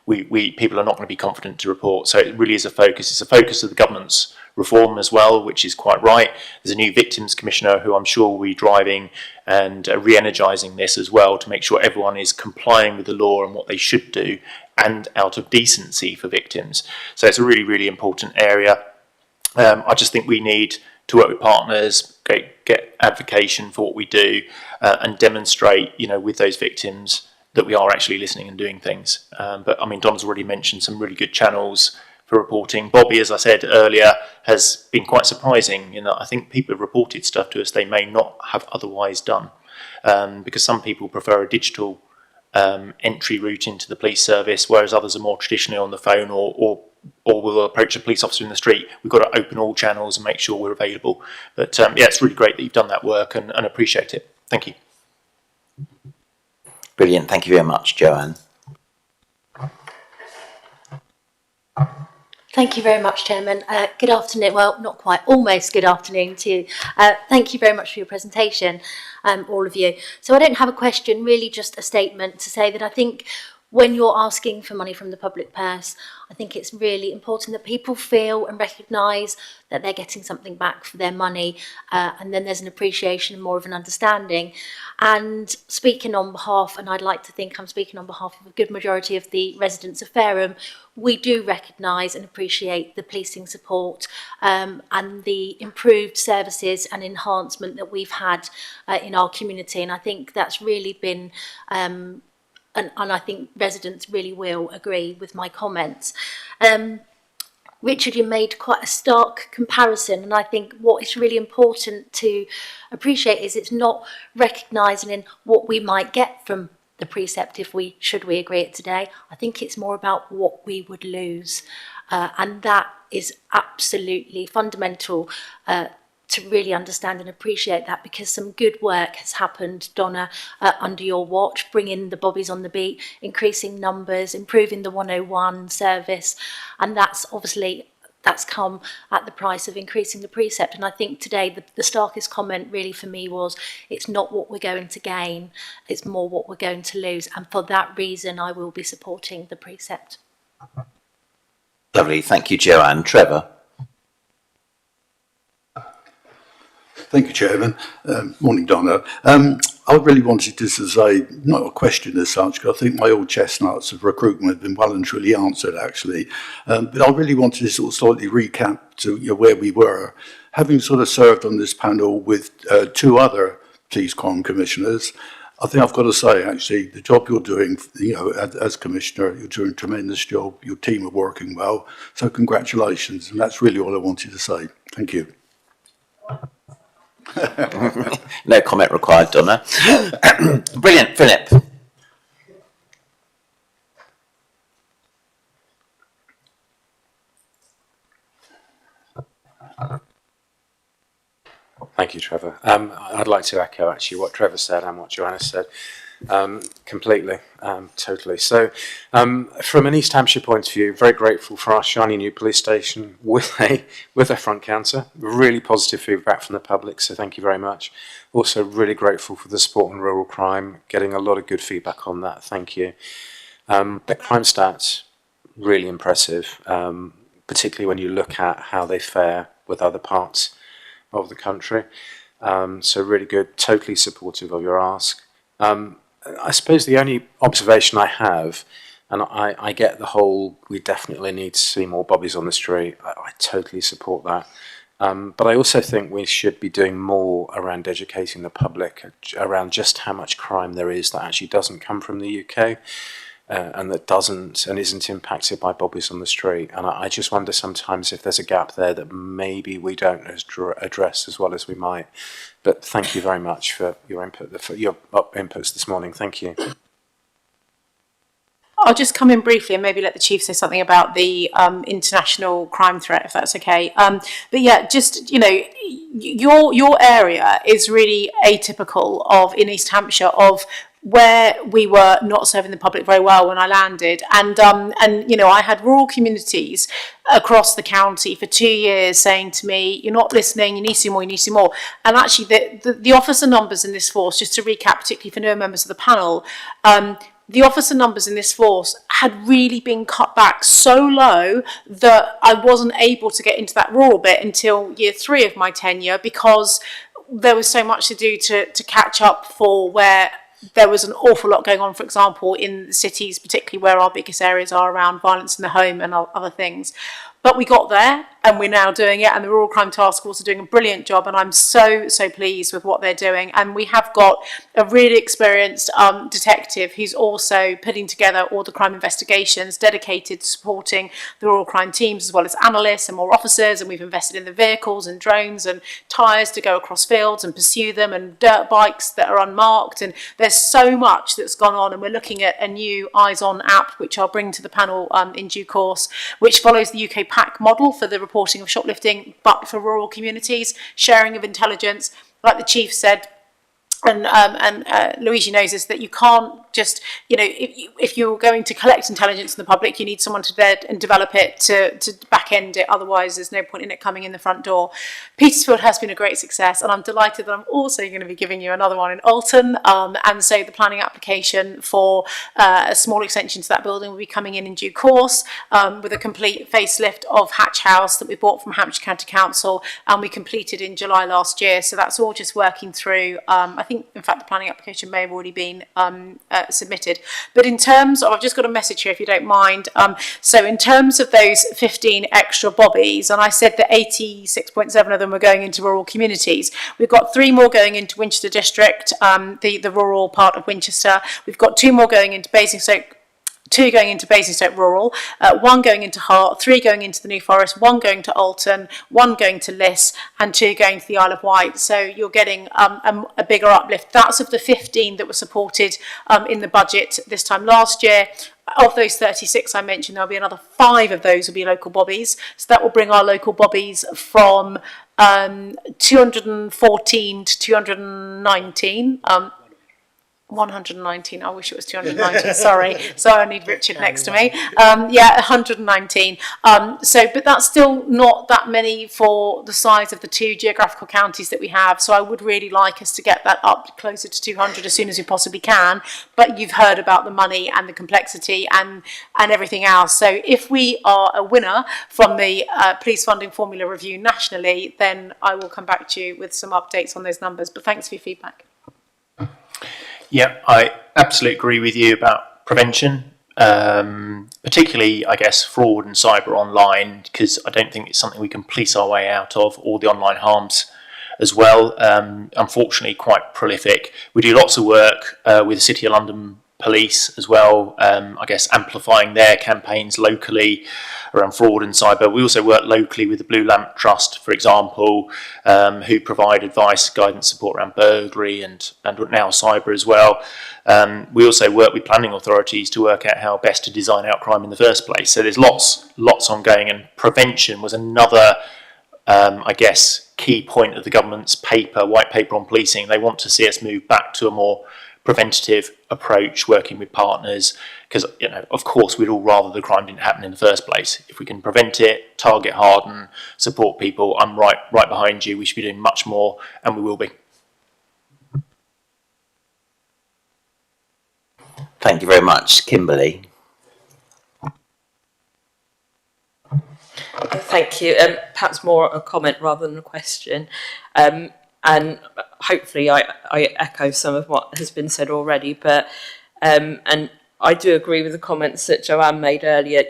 people are not going to be confident to report. So it really is a focus. It's a focus of the government's reform as well, which is quite right. There's a new victims commissioner who I'm sure will be driving and re-energising this as well, to make sure everyone is complying with the law and what they should do, and out of decency for victims. So it's a really, really important area. I just think we need to work with partners, get advocation for what we do, and demonstrate, with those victims that we are actually listening and doing things. But Donna's already mentioned some really good channels for reporting. Bobby, as I said earlier, has been quite surprising in that I think people have reported stuff to us they may not have otherwise done, because some people prefer a digital entry route into the police service, whereas others are more traditionally on the phone or will approach a police officer in the street. We've got to open all channels and make sure we're available. But it's really great that you've done that work, and appreciate it. Thank you. Brilliant. Thank you very much, Joanne. Thank you very much, Chairman. Good afternoon. Well, not quite, almost good afternoon to you. Thank you very much for your presentation, all of you. So I don't have a question, really just a statement to say that I think when you're asking for money from the public purse, I think it's really important that people feel and recognise that they're getting something back for their money, and then there's an appreciation and more of an understanding. And speaking on behalf, and I'd like to think I'm speaking on behalf of a good majority of the residents of Fareham, we do recognise and appreciate the policing support and the improved services and enhancement that we've had in our community. And I think that's really been and I think residents really will agree with my comments. Richard, you made quite a stark comparison, and I think what is really important to appreciate is it's not recognising in what we might get from the precept if we should we agree it today. I think it's more about what we would lose, and that is absolutely fundamental to really understand and appreciate that, because some good work has happened, Donna, under your watch, bringing the bobbies on the beat, increasing numbers, improving the 101 service, and that's come at the price of increasing the precept. And I think today the starkest comment really for me was it's not what we're going to gain, it's more what we're going to lose, and for that reason I will be supporting the precept. Lovely, thank you, Joanne. Trevor? Thank you, Chairman. Morning, Donna. I really wanted to say, not a question as such, because I think my old chestnuts of recruitment have been well and truly answered, actually. But I really wanted to sort of slightly recap to where we were. Having sort of served on this panel with two other police crime commissioners, I think I've got to say, actually, the job you're doing, as Commissioner, you're doing a tremendous job. Your team are working well. So congratulations. And that's really all I wanted to say. Thank you. No comment required, Donna. Brilliant, Philip. Thank you, Trevor. I'd like to echo actually what Trevor said and what Joanna said completely, totally. So from an East Hampshire point of view, very grateful for our shiny new police station with a front counter. Really positive feedback from the public, so thank you very much. Also really grateful for the support on rural crime, getting a lot of good feedback on that, thank you. The crime stats, really impressive, particularly when you look at how they fare with other parts of the country. So really good, totally supportive of your ask. I suppose the only observation I have, and I get the whole, we definitely need to see more bobbies on the street. I totally support that. But I also think we should be doing more around educating the public around just how much crime there is that actually doesn't come from the UK. And that doesn't and isn't impacted by bobbies on the street. And I just wonder sometimes if there's a gap there that maybe we don't address as well as we might. But thank you very much for your input, for your inputs this morning. Thank you. I'll just come in briefly and maybe let the Chief say something about the international crime threat, if that's okay. But yeah, just, your area is really atypical of, in East Hampshire, of where we were not serving the public very well when I landed. And I had rural communities across the county for 2 years saying to me, you're not listening, you need to do more, you need to do more. And actually the officer numbers in this force, just to recap, particularly for newer members of the panel, the officer numbers in this force had really been cut back so low that I wasn't able to get into that rural bit until year 3 of my tenure, because there was so much to do to catch up for where there was an awful lot going on, for example, in the cities, particularly where our biggest areas are around violence in the home and other things. But we got there, and we're now doing it, and the Rural Crime Task Force are doing a brilliant job, and I'm so pleased with what they're doing. And we have got a really experienced detective who's also putting together all the crime investigations, dedicated to supporting the rural crime teams, as well as analysts and more officers, and we've invested in the vehicles and drones and tyres to go across fields and pursue them, and dirt bikes that are unmarked, and there's so much that's gone on. And we're looking at a new Eyes On app, which I'll bring to the panel in due course, which follows the UK PAC model for the reporting of shoplifting, but for rural communities, sharing of intelligence. Like the Chief said, and Luigi knows this, that you can't just, if you're going to collect intelligence from the public, you need someone to there and develop it to back end it. Otherwise, there's no point in it coming in the front door. Petersfield has been a great success, and I'm delighted that I'm also going to be giving you another one in Alton. And so the planning application for a small extension to that building will be coming in due course, with a complete facelift of Hatch House that we bought from Hampshire County Council, and we completed in July last year. So that's all just working through. I think, in fact, the planning application may have already been submitted. But in terms of, I've just got a message here, if you don't mind. So in terms of those 15 extra bobbies, and I said that 86.7 of them were going into rural communities. We've got 3 more going into Winchester District, the rural part of Winchester. We've got 2 more going into Basingstoke, 2 going into Basingstoke Rural, 1 going into Hart, 3 going into the New Forest, 1 going to Alton, 1 going to Liss, and 2 going to the Isle of Wight. So you're getting a bigger uplift. That's of the 15 that were supported in the budget this time last year. Of those 36 I mentioned, there'll be another 5 of those will be local bobbies. So that will bring our local bobbies from 214 to 219. 119. I wish it was 219. Sorry. So I need Richard next to me. 119. But that's still not that many for the size of the 2 geographical counties that we have. So I would really like us to get that up closer to 200 as soon as we possibly can. But you've heard about the money and the complexity and everything else. So if we are a winner from the police funding formula review nationally, then I will come back to you with some updates on those numbers. But thanks for your feedback. Yeah, I absolutely agree with you about prevention, particularly, I guess, fraud and cyber online, because I don't think it's something we can police our way out of, all the online harms as well. Unfortunately, quite prolific. We do lots of work with the City of London Police as well, I guess amplifying their campaigns locally around fraud and cyber. We also work locally with the Blue Lamp Trust, for example, who provide advice, guidance, support around burglary and now cyber as well. We also work with planning authorities to work out how best to design out crime in the first place. So there's lots ongoing, and prevention was another, I guess, key point of the government's white paper on policing. They want to see us move back to a more preventative approach, working with partners, because of course we'd all rather the crime didn't happen in the first place. If we can prevent it, target hard and support people, I'm right behind you. We should be doing much more, and we will be. Thank you very much. Kimberly. Thank you. Perhaps more a comment rather than a question. And hopefully I echo some of what has been said already, but and I do agree with the comments that Joanne made earlier,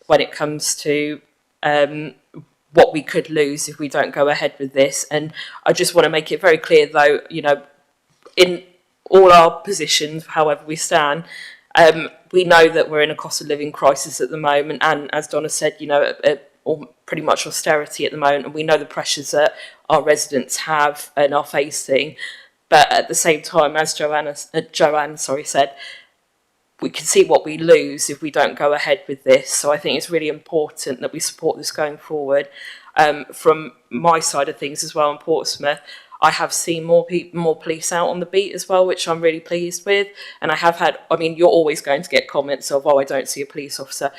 when it comes to what we could lose if we don't go ahead with this. And I just want to make it very clear, though, in all our positions, however we stand, we know that we're in a cost of living crisis at the moment, and as Donna said, or pretty much austerity at the moment, and we know the pressures that our residents have and are facing. But at the same time, as Joanne said, we can see what we lose if we don't go ahead with this. So I think it's really important that we support this going forward. From my side of things as well in Portsmouth, I have seen more police out on the beat as well, which I'm really pleased with. And I have had, you're always going to get comments of, I don't see a police officer.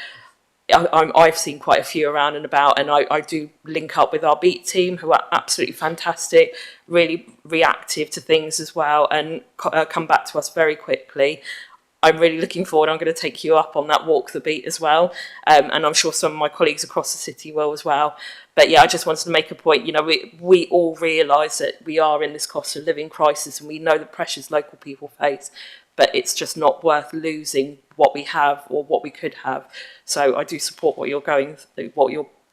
I've seen quite a few around and about, and I do link up with our beat team, who are absolutely fantastic, really reactive to things as well, and come back to us very quickly. I'm really looking forward. I'm going to take you up on that walk the beat as well, and I'm sure some of my colleagues across the city will as well. But yeah, I just wanted to make a point. We all realise that we are in this cost of living crisis, and we know the pressures local people face. But it's just not worth losing what we have or what we could have. So I do support what you're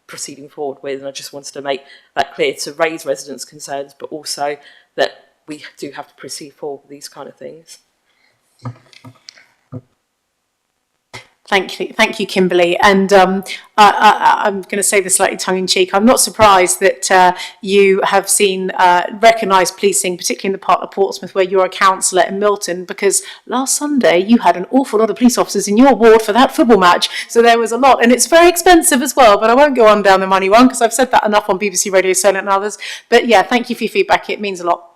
proceeding forward with, and I just wanted to make that clear to raise residents' concerns, but also that we do have to proceed forward with these kind of things. Thank you, Kimberly. And I'm going to say this slightly tongue-in-cheek. I'm not surprised that you have seen recognised policing, particularly in the part of Portsmouth where you're a councillor in Milton, because last Sunday you had an awful lot of police officers in your ward for that football match. So there was a lot, and it's very expensive as well. But I won't go on down the money one because I've said that enough on BBC Radio Solent and others. But yeah, thank you for your feedback. It means a lot.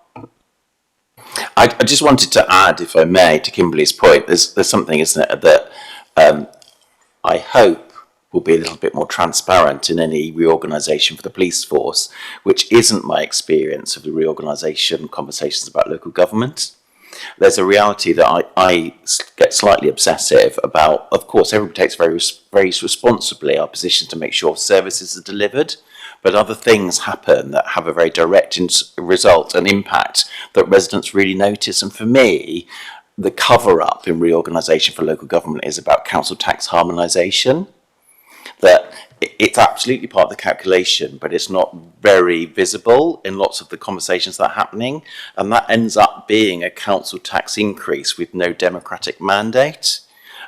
I just wanted to add, if I may, to Kimberly's point. There's something, isn't it, that I hope will be a little bit more transparent in any reorganisation for the police force, which isn't my experience of the reorganisation conversations about local government. There's a reality that I get slightly obsessive about. Of course, everybody takes very responsibly our position to make sure services are delivered, but other things happen that have a very direct result and impact that residents really notice. And for me, the cover-up in reorganisation for local government is about council tax harmonisation. That it's absolutely part of the calculation, but it's not very visible in lots of the conversations that are happening, and that ends up being a council tax increase with no democratic mandate.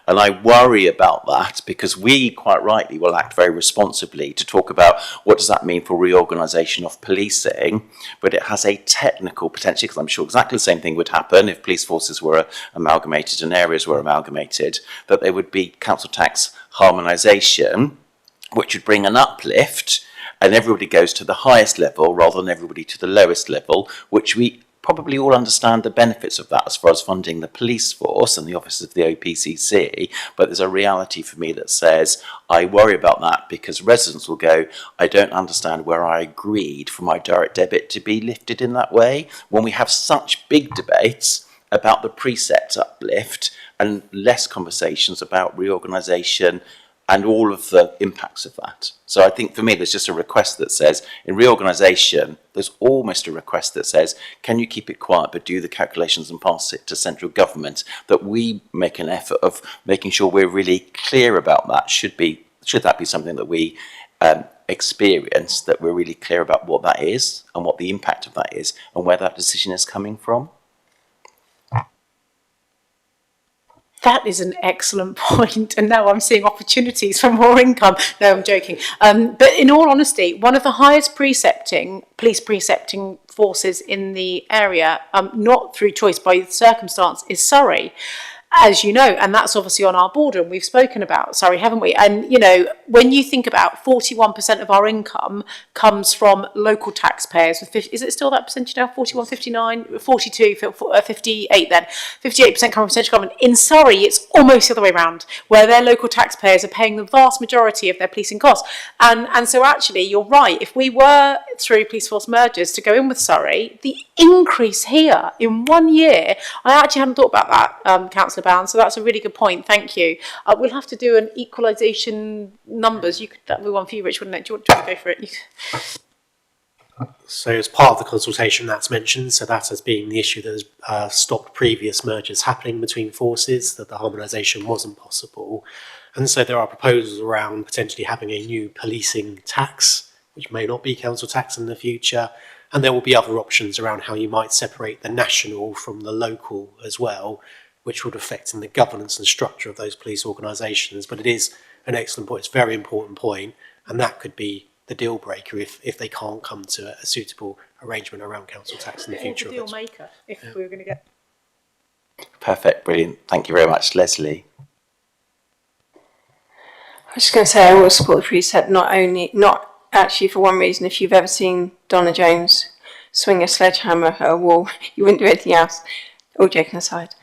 And I worry about that because we, quite rightly, will act very responsibly to talk about what does that mean for reorganisation of policing, but it has a technical potential, because I'm sure exactly the same thing would happen if police forces were amalgamated and areas were amalgamated, that there would be council tax harmonisation, which would bring an uplift, and everybody goes to the highest level rather than everybody to the lowest level, which we probably all understand the benefits of that as far as funding the police force and the offices of the OPCC, but there's a reality for me that says I worry about that because residents will go, I don't understand where I agreed for my direct debit to be lifted in that way, when we have such big debates about the precept uplift and less conversations about reorganisation and all of the impacts of that. So I think for me, there's just a request that says, in reorganisation, there's almost a request that says, can you keep it quiet, but do the calculations and pass it to central government, that we make an effort of making sure we're really clear about that. Should that be something that we experience, that we're really clear about what that is and what the impact of that is and where that decision is coming from. That is an excellent point, and now I'm seeing opportunities for more income. No, I'm joking. But in all honesty, one of the highest police precepting forces in the area, not through choice, by circumstance, is Surrey, as you know, and that's obviously on our border, and we've spoken about Surrey, haven't we? And, you know, when you think about 41% of our income comes from local taxpayers, is it still that percentage now? 41, 59, 42, 58 then. 58% come from central government. In Surrey, it's almost the other way around, where their local taxpayers are paying the vast majority of their policing costs. And so actually, you're right, if we were, through police force mergers, to go in with Surrey, the increase here in 1 year, I actually hadn't thought about that, Councillor Bound, so that's a really good point, thank you. We'll have to do an equalisation numbers. That would be one for you, Rich, wouldn't it? Do you want to go for it? So as part of the consultation that's mentioned, so that has been the issue that has stopped previous mergers happening between forces, that the harmonisation wasn't possible. And so there are proposals around potentially having a new policing tax, which may not be council tax in the future. And there will be other options around how you might separate the national from the local as well, which would affect in the governance and structure of those police organisations. But it is an excellent point, it's a very important point, and that could be the deal breaker if they can't come to a suitable arrangement around council tax in the future. Deal maker, if we were going to get. Perfect, brilliant. Thank you very much, Leslie. I was just going to say I will support the precept, not actually for one reason. If you've ever seen Donna Jones swing a sledgehammer at a wall, you wouldn't do anything else. All joking aside.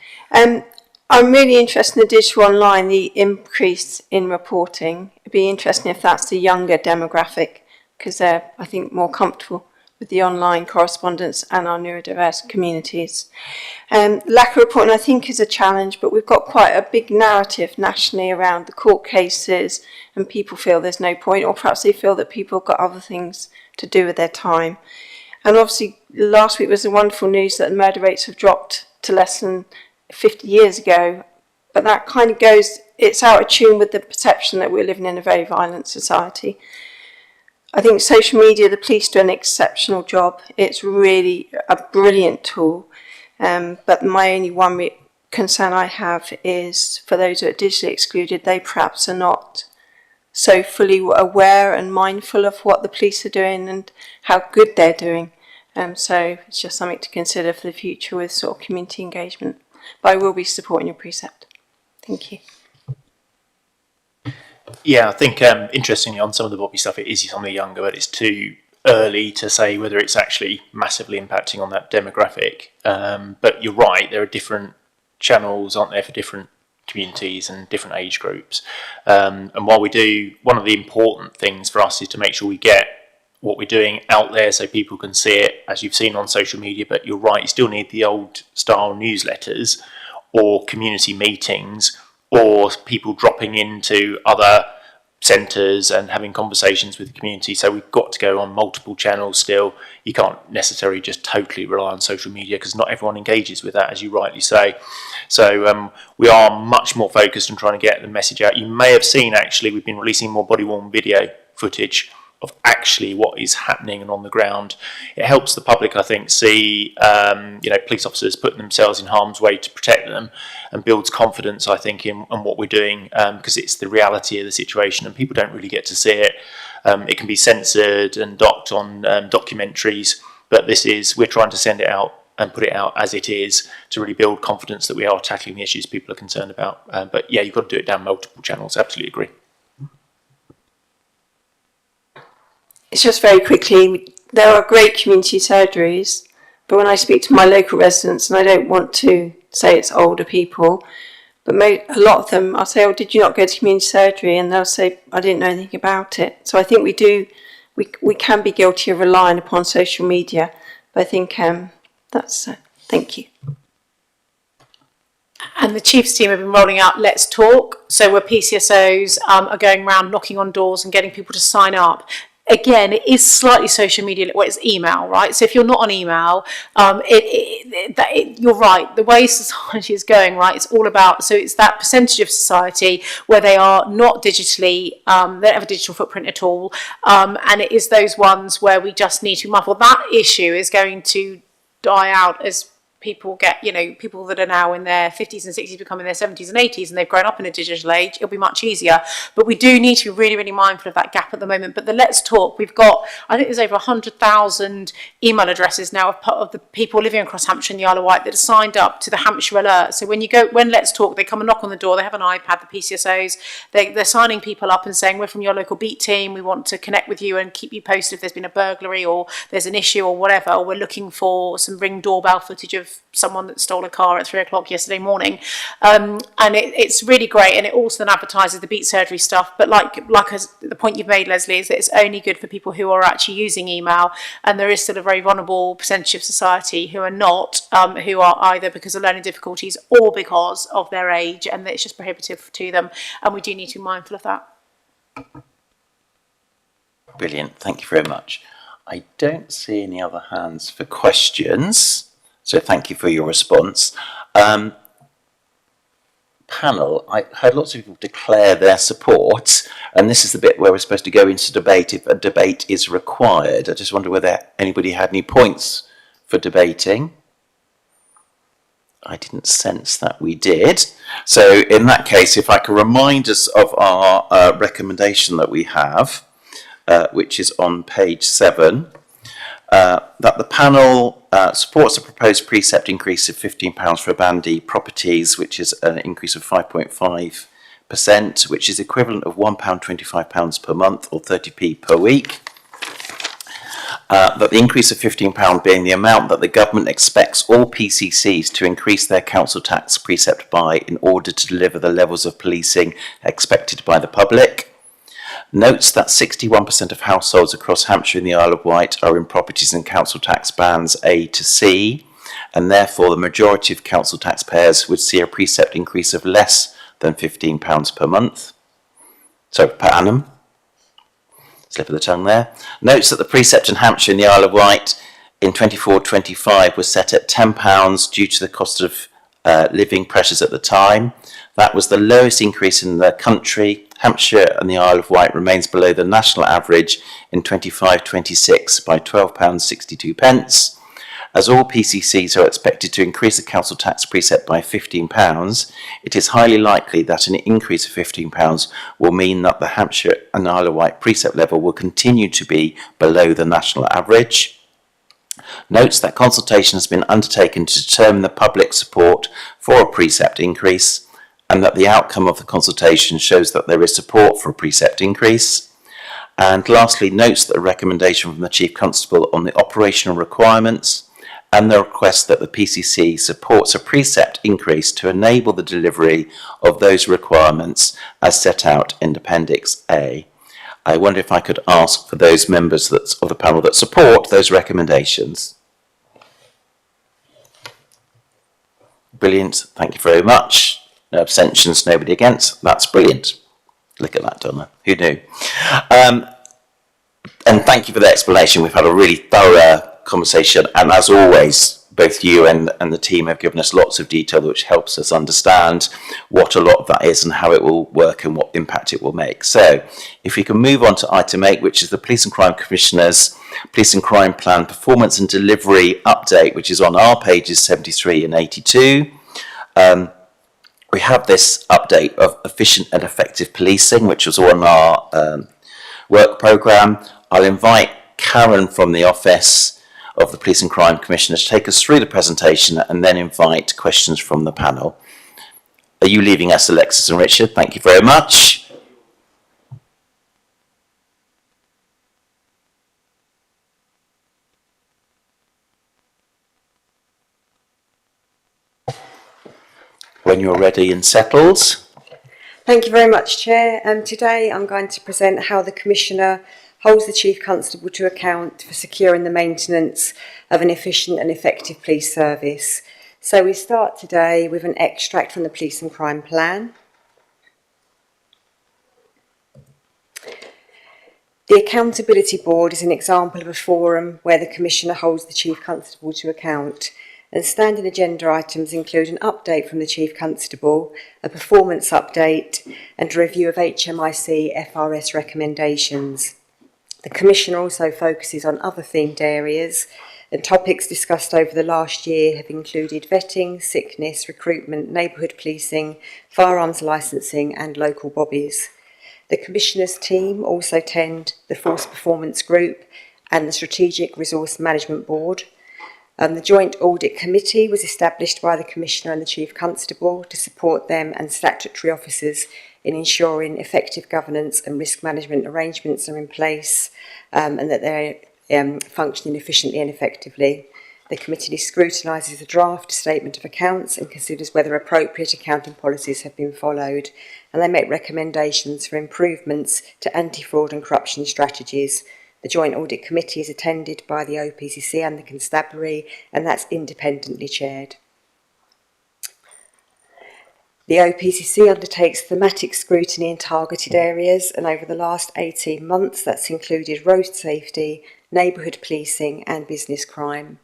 I'm really interested in the digital online, the increase in reporting. It'd be interesting if that's the younger demographic, because they're, I think, more comfortable with the online correspondence and our neurodiverse communities. Lack of reporting, I think, is a challenge, but we've got quite a big narrative nationally around the court cases, and people feel there's no point, or perhaps they feel that people have got other things to do with their time. And obviously, last week was the wonderful news that the murder rates have dropped to less than 50 years ago, but that kind of goes, it's out of tune with the perception that we're living in a very violent society. I think social media, the police do an exceptional job. It's really a brilliant tool, but my only one concern I have is for those who are digitally excluded, they perhaps are not so fully aware and mindful of what the police are doing and how good they're doing. So it's just something to consider for the future with sort of community engagement. But I will be supporting your precept. Thank you. Yeah, I think interestingly on some of the Bobby stuff, it is on the younger, but it's to early to say whether it's actually massively impacting on that demographic. But you're right, there are different channels, aren't there, for different communities and different age groups. And while we do, one of the important things for us is to make sure we get what we're doing out there so people can see it, as you've seen on social media. But you're right, you still need the old style newsletters or community meetings or people dropping into other centres and having conversations with the community. So we've got to go on multiple channels still. You can't necessarily just totally rely on social media because not everyone engages with that, as you rightly say. So we are much more focused on trying to get the message out. You may have seen, actually, we've been releasing more body-worn video footage of actually what is happening and on the ground. It helps the public, I think, see police officers putting themselves in harm's way to protect them, and builds confidence, I think, in what we're doing, because it's the reality of the situation and people don't really get to see it. It can be censored and docked on documentaries, but we're trying to send it out and put it out as it is to really build confidence that we are tackling the issues people are concerned about. But yeah, you've got to do it down multiple channels. Absolutely agree. It's just very quickly, there are great community surgeries, but when I speak to my local residents, and I don't want to say it's older people, but a lot of them, I'll say, oh, did you not go to community surgery? And they'll say, I didn't know anything about it. So I think we can be guilty of relying upon social media, but I think that's, thank you. And the Chiefs team have been rolling out Let's Talk, so where PCSOs are going around knocking on doors and getting people to sign up. Again, it is slightly social media, well, it's email, right? So if you're not on email, you're right. The way society is going, right, it's all about, so it's that percentage of society where they are not digitally, they don't have a digital footprint at all. And it is those ones where we just need to muffle. That issue is going to die out as people get, people that are now in their 50s and 60s become in their 70s and 80s and they've grown up in a digital age. It'll be much easier. But we do need to be really, really mindful of that gap at the moment. But the Let's Talk, we've got, I think there's over 100,000 email addresses now of the people living across Hampshire and the Isle of Wight that are signed up to the Hampshire Alert. So when Let's Talk, they come and knock on the door, they have an iPad, the PCSOs, they're signing people up and saying, we're from your local beat team, we want to connect with you and keep you posted if there's been a burglary or there's an issue or whatever, or we're looking for some Ring doorbell footage of someone that stole a car at 3 o'clock yesterday morning. And it's really great, and it also then advertises the beat surgery stuff. But like the point you've made, Leslie, is that it's only good for people who are actually using email, and there is still a very vulnerable percentage of society who are not, who are either because of learning difficulties or because of their age, and it's just prohibitive to them, and we do need to be mindful of that. Brilliant, thank you very much. I don't see any other hands for questions, so thank you for your response. Panel, I heard lots of people declare their support, and this is the bit where we're supposed to go into debate if a debate is required. I just wonder whether anybody had any points for debating. I didn't sense that we did. So in that case, if I can remind us of our recommendation that we have, which is on page 7, that the panel supports the proposed precept increase of £15 for bandy properties, which is an increase of 5.5%, which is equivalent of £1.25 per month or 30p per week. That the increase of £15 being the amount that the government expects all PCCs to increase their council tax precept by in order to deliver the levels of policing expected by the public. Notes that 61% of households across Hampshire and the Isle of Wight are in properties and council tax bands A to C, and therefore the majority of council taxpayers would see a precept increase of less than £15 per month. So per annum. Slip of the tongue there. Notes that the precept in Hampshire and the Isle of Wight in 24-25 was set at £10 due to the cost of living pressures at the time. That was the lowest increase in the country. Hampshire and the Isle of Wight remains below the national average in 25-26 by £12.62. As all PCCs are expected to increase the council tax precept by £15, it is highly likely that an increase of £15 will mean that the Hampshire and Isle of Wight precept level will continue to be below the national average. Notes that consultation has been undertaken to determine the public support for a precept increase, and that the outcome of the consultation shows that there is support for a precept increase, And lastly, notes that a recommendation from the Chief Constable on the operational requirements and the request that the PCC supports a precept increase to enable the delivery of those requirements as set out in Appendix A. I wonder if I could ask for those members of the panel that support those recommendations. Brilliant, thank you very much. No abstentions, nobody against. That's brilliant. Look at that, Donna. Who knew? And thank you for the explanation. We've had a really thorough conversation, and as always, both you and the team have given us lots of detail which helps us understand what a lot of that is and how it will work and what impact it will make. So if we can move on to item 8, which is the Police and Crime Commissioner's Police and Crime Plan Performance and Delivery Update, which is on our pages 73 and 82. We have this update of efficient and effective policing, which was on our work programme. I'll invite Karen from the Office of the Police and Crime Commissioner to take us through the presentation and then invite questions from the panel. Are you leaving us, Alexis and Richard? Thank you very much. When you're ready and settled. Thank you very much, Chair. Today I'm going to present how the Commissioner holds the Chief Constable to account for securing the maintenance of an efficient and effective police service. So we start today with an extract from the Police and Crime Plan. The Accountability Board is an example of a forum where the Commissioner holds the Chief Constable to account, and standing agenda items include an update from the Chief Constable, a performance update, and a review of HMIC FRS recommendations. The Commissioner also focuses on other themed areas, and topics discussed over the last year have included vetting, sickness, recruitment, neighbourhood policing, firearms licensing and local bobbies. The Commissioner's team also attend the Force Performance Group and the Strategic Resource Management Board. The Joint Audit Committee was established by the Commissioner and the Chief Constable to support them and statutory officers in ensuring effective governance and risk management arrangements are in place and that they're functioning efficiently and effectively. The committee scrutinises the draft statement of accounts and considers whether appropriate accounting policies have been followed, and they make recommendations for improvements to anti-fraud and corruption strategies. The Joint Audit Committee is attended by the OPCC and the Constabulary, and that's independently chaired. The OPCC undertakes thematic scrutiny in targeted areas, and over the last 18 months that's included road safety, neighbourhood policing and business crime.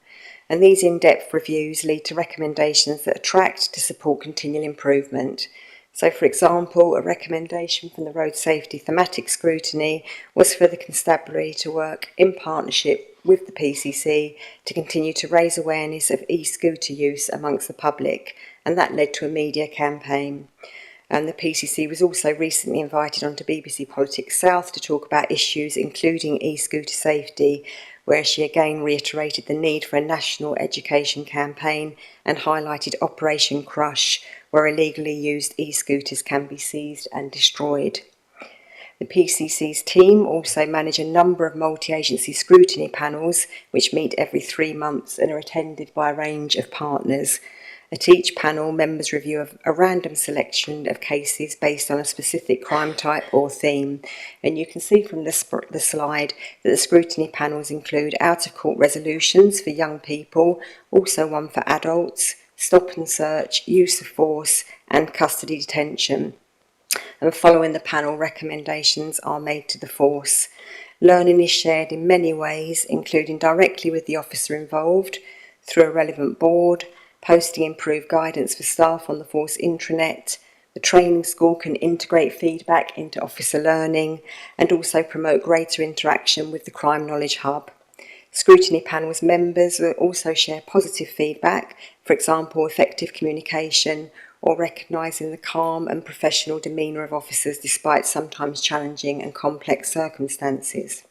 And these in-depth reviews lead to recommendations that are tracked to support continual improvement. So, for example, a recommendation from the road safety thematic scrutiny was for the Constabulary to work in partnership with the PCC to continue to raise awareness of e-scooter use amongst the public, and that led to a media campaign. And the PCC was also recently invited onto BBC Politics South to talk about issues including e-scooter safety, where she again reiterated the need for a national education campaign and highlighted Operation Crush, where illegally used e-scooters can be seized and destroyed. The PCC's team also manage a number of multi-agency scrutiny panels which meet every 3 months and are attended by a range of partners. At each panel, members review a random selection of cases based on a specific crime type or theme. And you can see from the slide that the scrutiny panels include out-of-court resolutions for young people, also one for adults, stop and search, use of force and custody detention. And following the panel, recommendations are made to the force. Learning is shared in many ways, including directly with the officer involved, through a relevant board, posting improved guidance for staff on the force intranet. The training school can integrate feedback into officer learning and also promote greater interaction with the Crime Knowledge Hub. Scrutiny panels members will also share positive feedback, for example, effective communication or recognising the calm and professional demeanour of officers despite sometimes challenging and complex circumstances.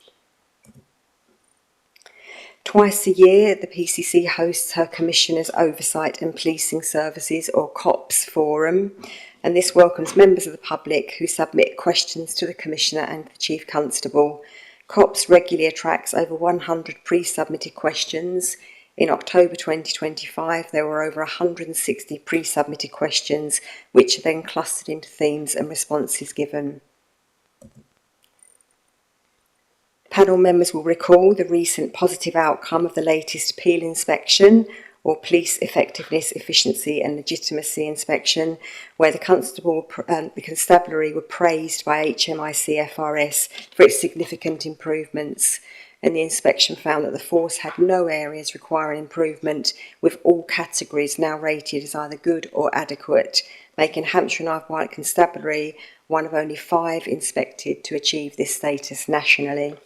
Twice a year, the PCC hosts her Commissioners' Oversight and Policing Services, or COPS, Forum, and this welcomes members of the public who submit questions to the Commissioner and the Chief Constable. COPS regularly attracts over 100 pre-submitted questions. In October 2025, there were over 160 pre-submitted questions, which are then clustered into themes and responses given. Panel members will recall the recent positive outcome of the latest PEEL inspection, or Police Effectiveness, Efficiency and Legitimacy Inspection, where the constabulary were praised by HMIC FRS for its significant improvements. And the inspection found that the force had no areas requiring improvement, with all categories now rated as either good or adequate, making Hampshire and Isle of Wight Constabulary one of only 5 inspected to achieve this status nationally.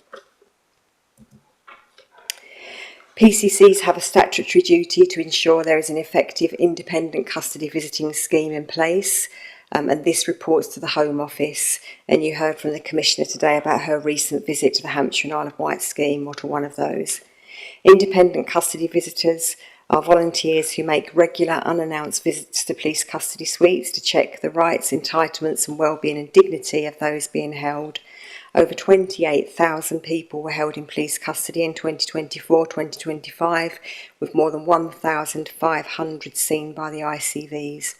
PCCs have a statutory duty to ensure there is an effective independent custody visiting scheme in place, and this reports to the Home Office. And you heard from the Commissioner today about her recent visit to the Hampshire and Isle of Wight scheme, or to one of those. Independent custody visitors are volunteers who make regular unannounced visits to police custody suites to check the rights, entitlements and wellbeing and dignity of those being held. Over 28,000 people were held in police custody in 2024-2025, with more than 1,500 seen by the ICVs.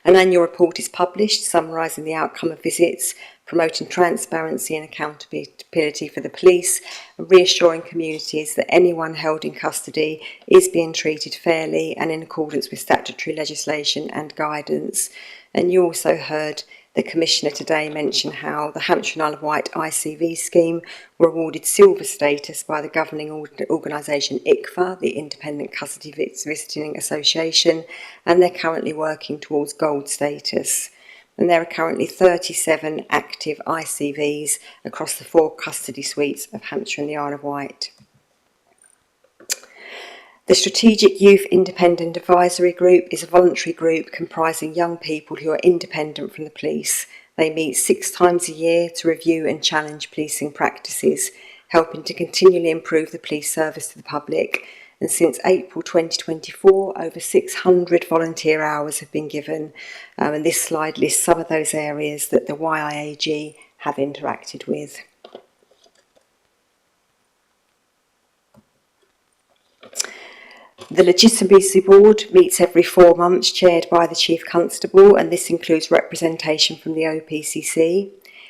An annual report is published summarising the outcome of visits, promoting transparency and accountability for the police, and reassuring communities that anyone held in custody is being treated fairly and in accordance with statutory legislation and guidance. And you also heard the Commissioner today mention how the Hampshire and Isle of Wight ICV scheme were awarded silver status by the governing organisation ICFA, the Independent Custody Visiting Association, and they're currently working towards gold status. And there are currently 37 active ICVs across the 4 custody suites of Hampshire and the Isle of Wight. The Strategic Youth Independent Advisory Group is a voluntary group comprising young people who are independent from the police. They meet 6 times a year to review and challenge policing practices, helping to continually improve the police service to the public. And since April 2024, over 600 volunteer hours have been given. And this slide lists some of those areas that the YIAG have interacted with. The Legitimacy Board meets every 4 months, chaired by the Chief Constable, and this includes representation from the OPCC.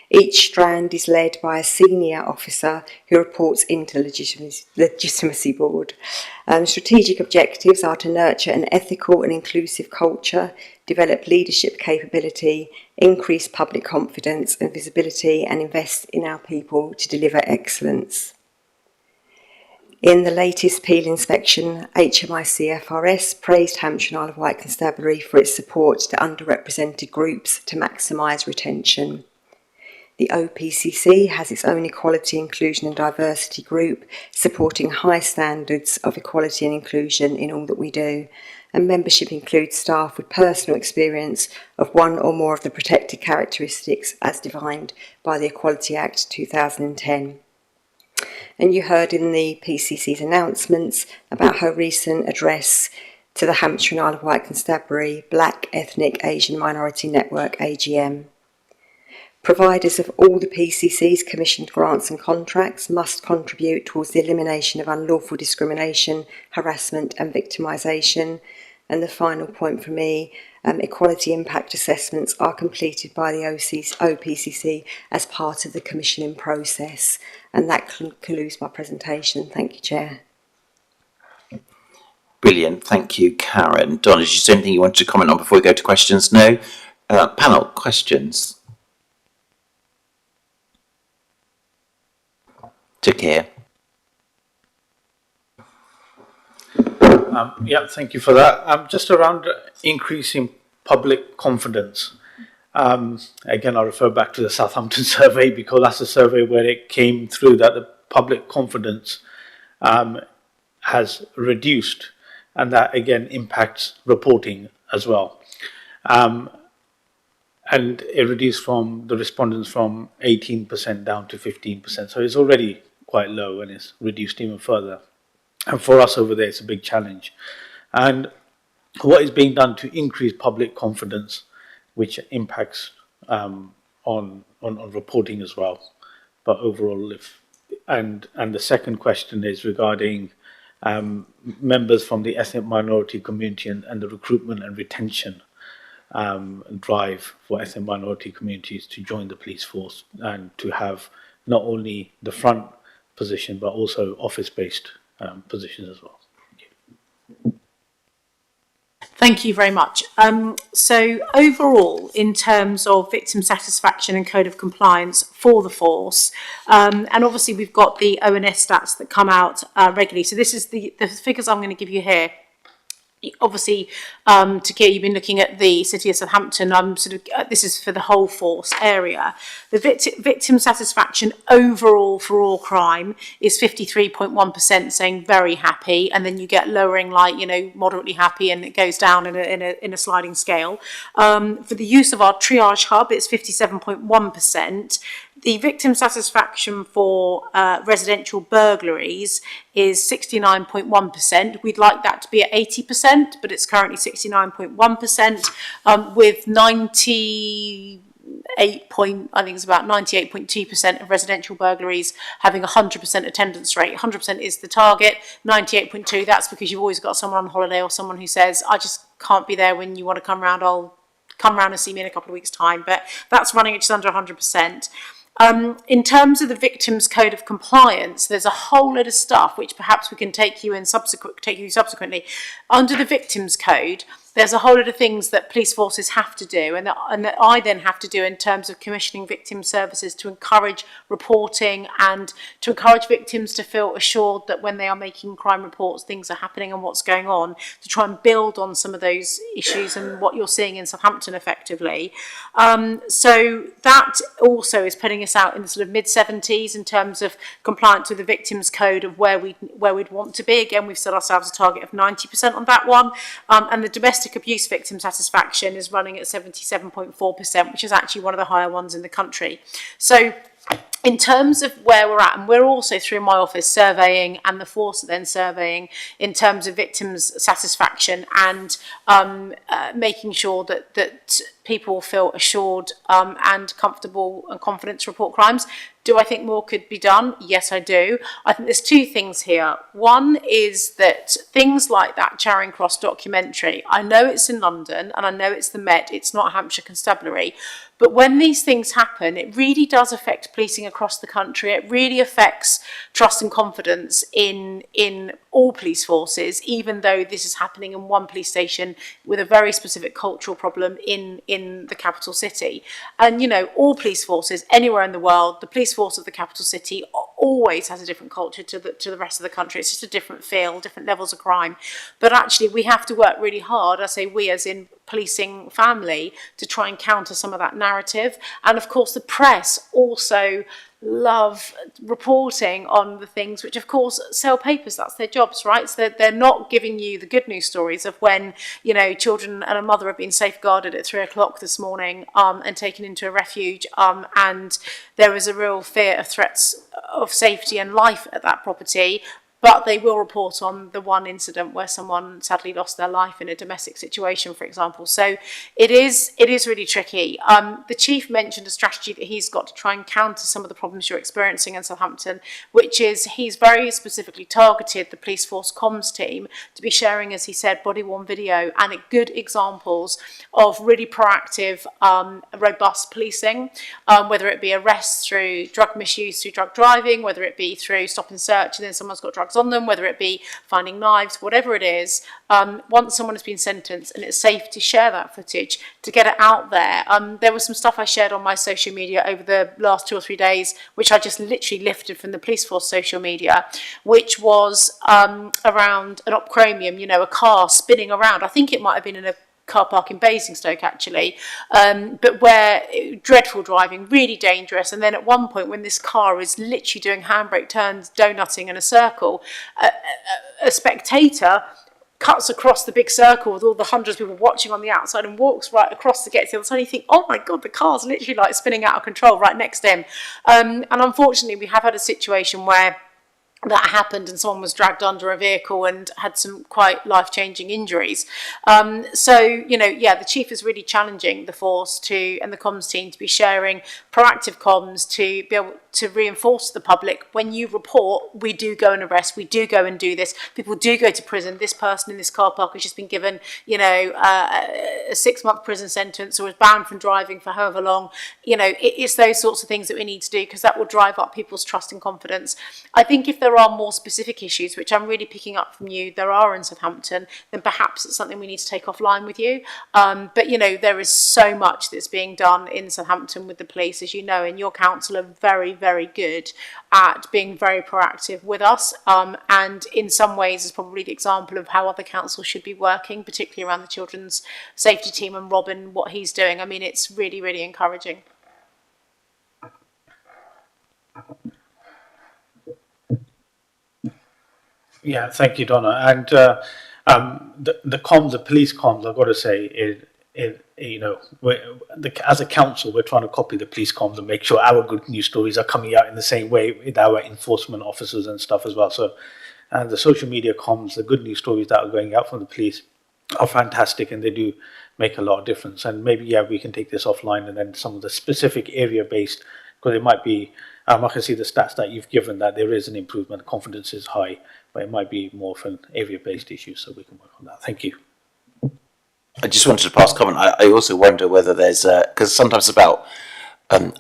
Each strand is led by a senior officer who reports into the Legitimacy Board. Strategic objectives are to nurture an ethical and inclusive culture, develop leadership capability, increase public confidence and visibility, and invest in our people to deliver excellence. In the latest PEEL inspection, HMIC FRS praised Hampshire and Isle of Wight Constabulary for its support to underrepresented groups to maximise retention. The OPCC has its own Equality, Inclusion and Diversity group, supporting high standards of equality and inclusion in all that we do. And membership includes staff with personal experience of one or more of the protected characteristics as defined by the Equality Act 2010. And you heard in the PCC's announcements about her recent address to the Hampshire and Isle of Wight Constabulary Black Ethnic Asian Minority Network AGM. Providers of all the PCC's commissioned grants and contracts must contribute towards the elimination of unlawful discrimination, harassment and victimisation. And the final point for me, equality impact assessments are completed by the OPCC as part of the commissioning process. And that concludes my presentation. Thank you, Chair. Brilliant. Thank you, Karen. Donna, is there anything you wanted to comment on before we go to questions? No? Panel, questions? To Keir. Yeah, thank you for that. Just around increasing public confidence. Again, I refer back to the Southampton survey because that's a survey where it came through that the public confidence has reduced, and that again impacts reporting as well. And it reduced from the respondents from 18% down to 15%. So it's already quite low and it's reduced even further. And for us over there, it's a big challenge. And what is being done to increase public confidence which impacts on reporting as well. But overall, and the second question is regarding members from the ethnic minority community and the recruitment and retention drive for ethnic minority communities to join the police force and to have not only the front position but also office-based positions as well. Thank you very much. So overall, in terms of victim satisfaction and code of compliance for the force, and obviously we've got the ONS stats that come out regularly. So this is the figures I'm going to give you here. Obviously, Takir, you've been looking at the city of Southampton. This is for the whole force area. The victim satisfaction overall for all crime is 53.1%, saying very happy, and then you get lowering like moderately happy, and it goes down in a sliding scale. For the use of our triage hub, it's 57.1%. The victim satisfaction for residential burglaries is 69.1%. We'd like that to be at 80%, but it's currently 69.1%, with 98.2% of residential burglaries having 100% attendance rate. 100% is the target. 98.2%, that's because you've always got someone on holiday or someone who says, I just can't be there when you want to come round. I'll come round and see me in a couple of weeks' time. But that's running at just under 100%. In terms of the victims' code of compliance, there's a whole lot of stuff which perhaps we can take you subsequently. Under the victims' code, there's a whole lot of things that police forces have to do and that I then have to do in terms of commissioning victim services to encourage reporting and to encourage victims to feel assured that when they are making crime reports, things are happening and what's going on, to try and build on some of those issues and what you're seeing in Southampton effectively. So that also is putting us out in the sort of mid-70s in terms of compliance with the victims' code of where we'd want to be. Again, we've set ourselves a target of 90% on that one, and the domestic abuse victim satisfaction is running at 77.4%, which is actually one of the higher ones in the country. So in terms of where we're at, and we're also through my office surveying and the force then surveying in terms of victims satisfaction and making sure that people feel assured and comfortable and confident to report crimes. Do I think more could be done? Yes, I do. I think there's two things here. One is that things like that Charing Cross documentary, I know it's in London and I know it's the Met, it's not Hampshire Constabulary, but when these things happen, it really does affect policing across the country. It really affects trust and confidence in all police forces, even though this is happening in one police station with a very specific cultural problem in the capital city. And, all police forces anywhere in the world, the police force of the capital city always has a different culture to the rest of the country. It's just a different feel, different levels of crime. But actually, we have to work really hard, I say we as in policing family, to try and counter some of that narrative. And of course, the press also love reporting on the things which of course sell papers. That's their jobs, right? So they're not giving you the good news stories of when children and a mother have been safeguarded at 3 o'clock this morning and taken into a refuge, and there is a real fear of threats of safety and life at that property. But they will report on the one incident where someone sadly lost their life in a domestic situation, for example. So it is really tricky. The Chief mentioned a strategy that he's got to try and counter some of the problems you're experiencing in Southampton, which is he's very specifically targeted the police force comms team to be sharing, as he said, body-worn video and good examples of really proactive, robust policing, whether it be arrests through drug misuse, through drug driving, whether it be through stop and search and then someone's got drugs on them, whether it be finding knives, whatever it is. Once someone has been sentenced and it's safe to share that footage, to get it out there. There was some stuff I shared on my social media over the last 2 or 3 days, which I just literally lifted from the police force social media, which was around an opchromium, a car spinning around. I think it might have been in a car park in Basingstoke actually, but where dreadful driving, really dangerous. And then at one point when this car is literally doing handbrake turns, donutting in a circle, a spectator cuts across the big circle with all the hundreds of people watching on the outside and walks right across to get to the other side. And you think, oh my God, the car's literally like spinning out of control right next to him. And unfortunately, we have had a situation where that happened and someone was dragged under a vehicle and had some quite life-changing injuries. So, you know, yeah, the chief is really challenging the force and the comms team to be sharing proactive comms to be able to reinforce to the public, when you report, we do go and arrest, we do go and do this, people do go to prison, this person in this car park has just been given, you know, a 6-month prison sentence or is banned from driving for however long. You know, it's those sorts of things that we need to do, because that will drive up people's trust and confidence. I think if there are more specific issues, which I'm really picking up from you, there are in Southampton, then perhaps it's something we need to take offline with you. But, you know, there is so much that's being done in Southampton with the police, as you know, and your council are very, very good at being very proactive with us. And in some ways is probably the example of how other councils should be working, particularly around the children's safety team and Robin, what he's doing. I mean, it's really, really encouraging. Yeah, thank you, Donna. And the police comms, I've got to say, you know, as a council, we're trying to copy the police comms and make sure our good news stories are coming out in the same way with our enforcement officers and stuff as well. So, and the social media comms, the good news stories that are going out from the police are fantastic, and they do make a lot of difference. And maybe, yeah, we can take this offline, and then some of the specific area-based, because it might be, I can see the stats that you've given that there is an improvement, confidence is high, but it might be more of an area-based issue, so we can work on that. Thank you. I just wanted to pass comment. I also wonder whether there's, because sometimes it's about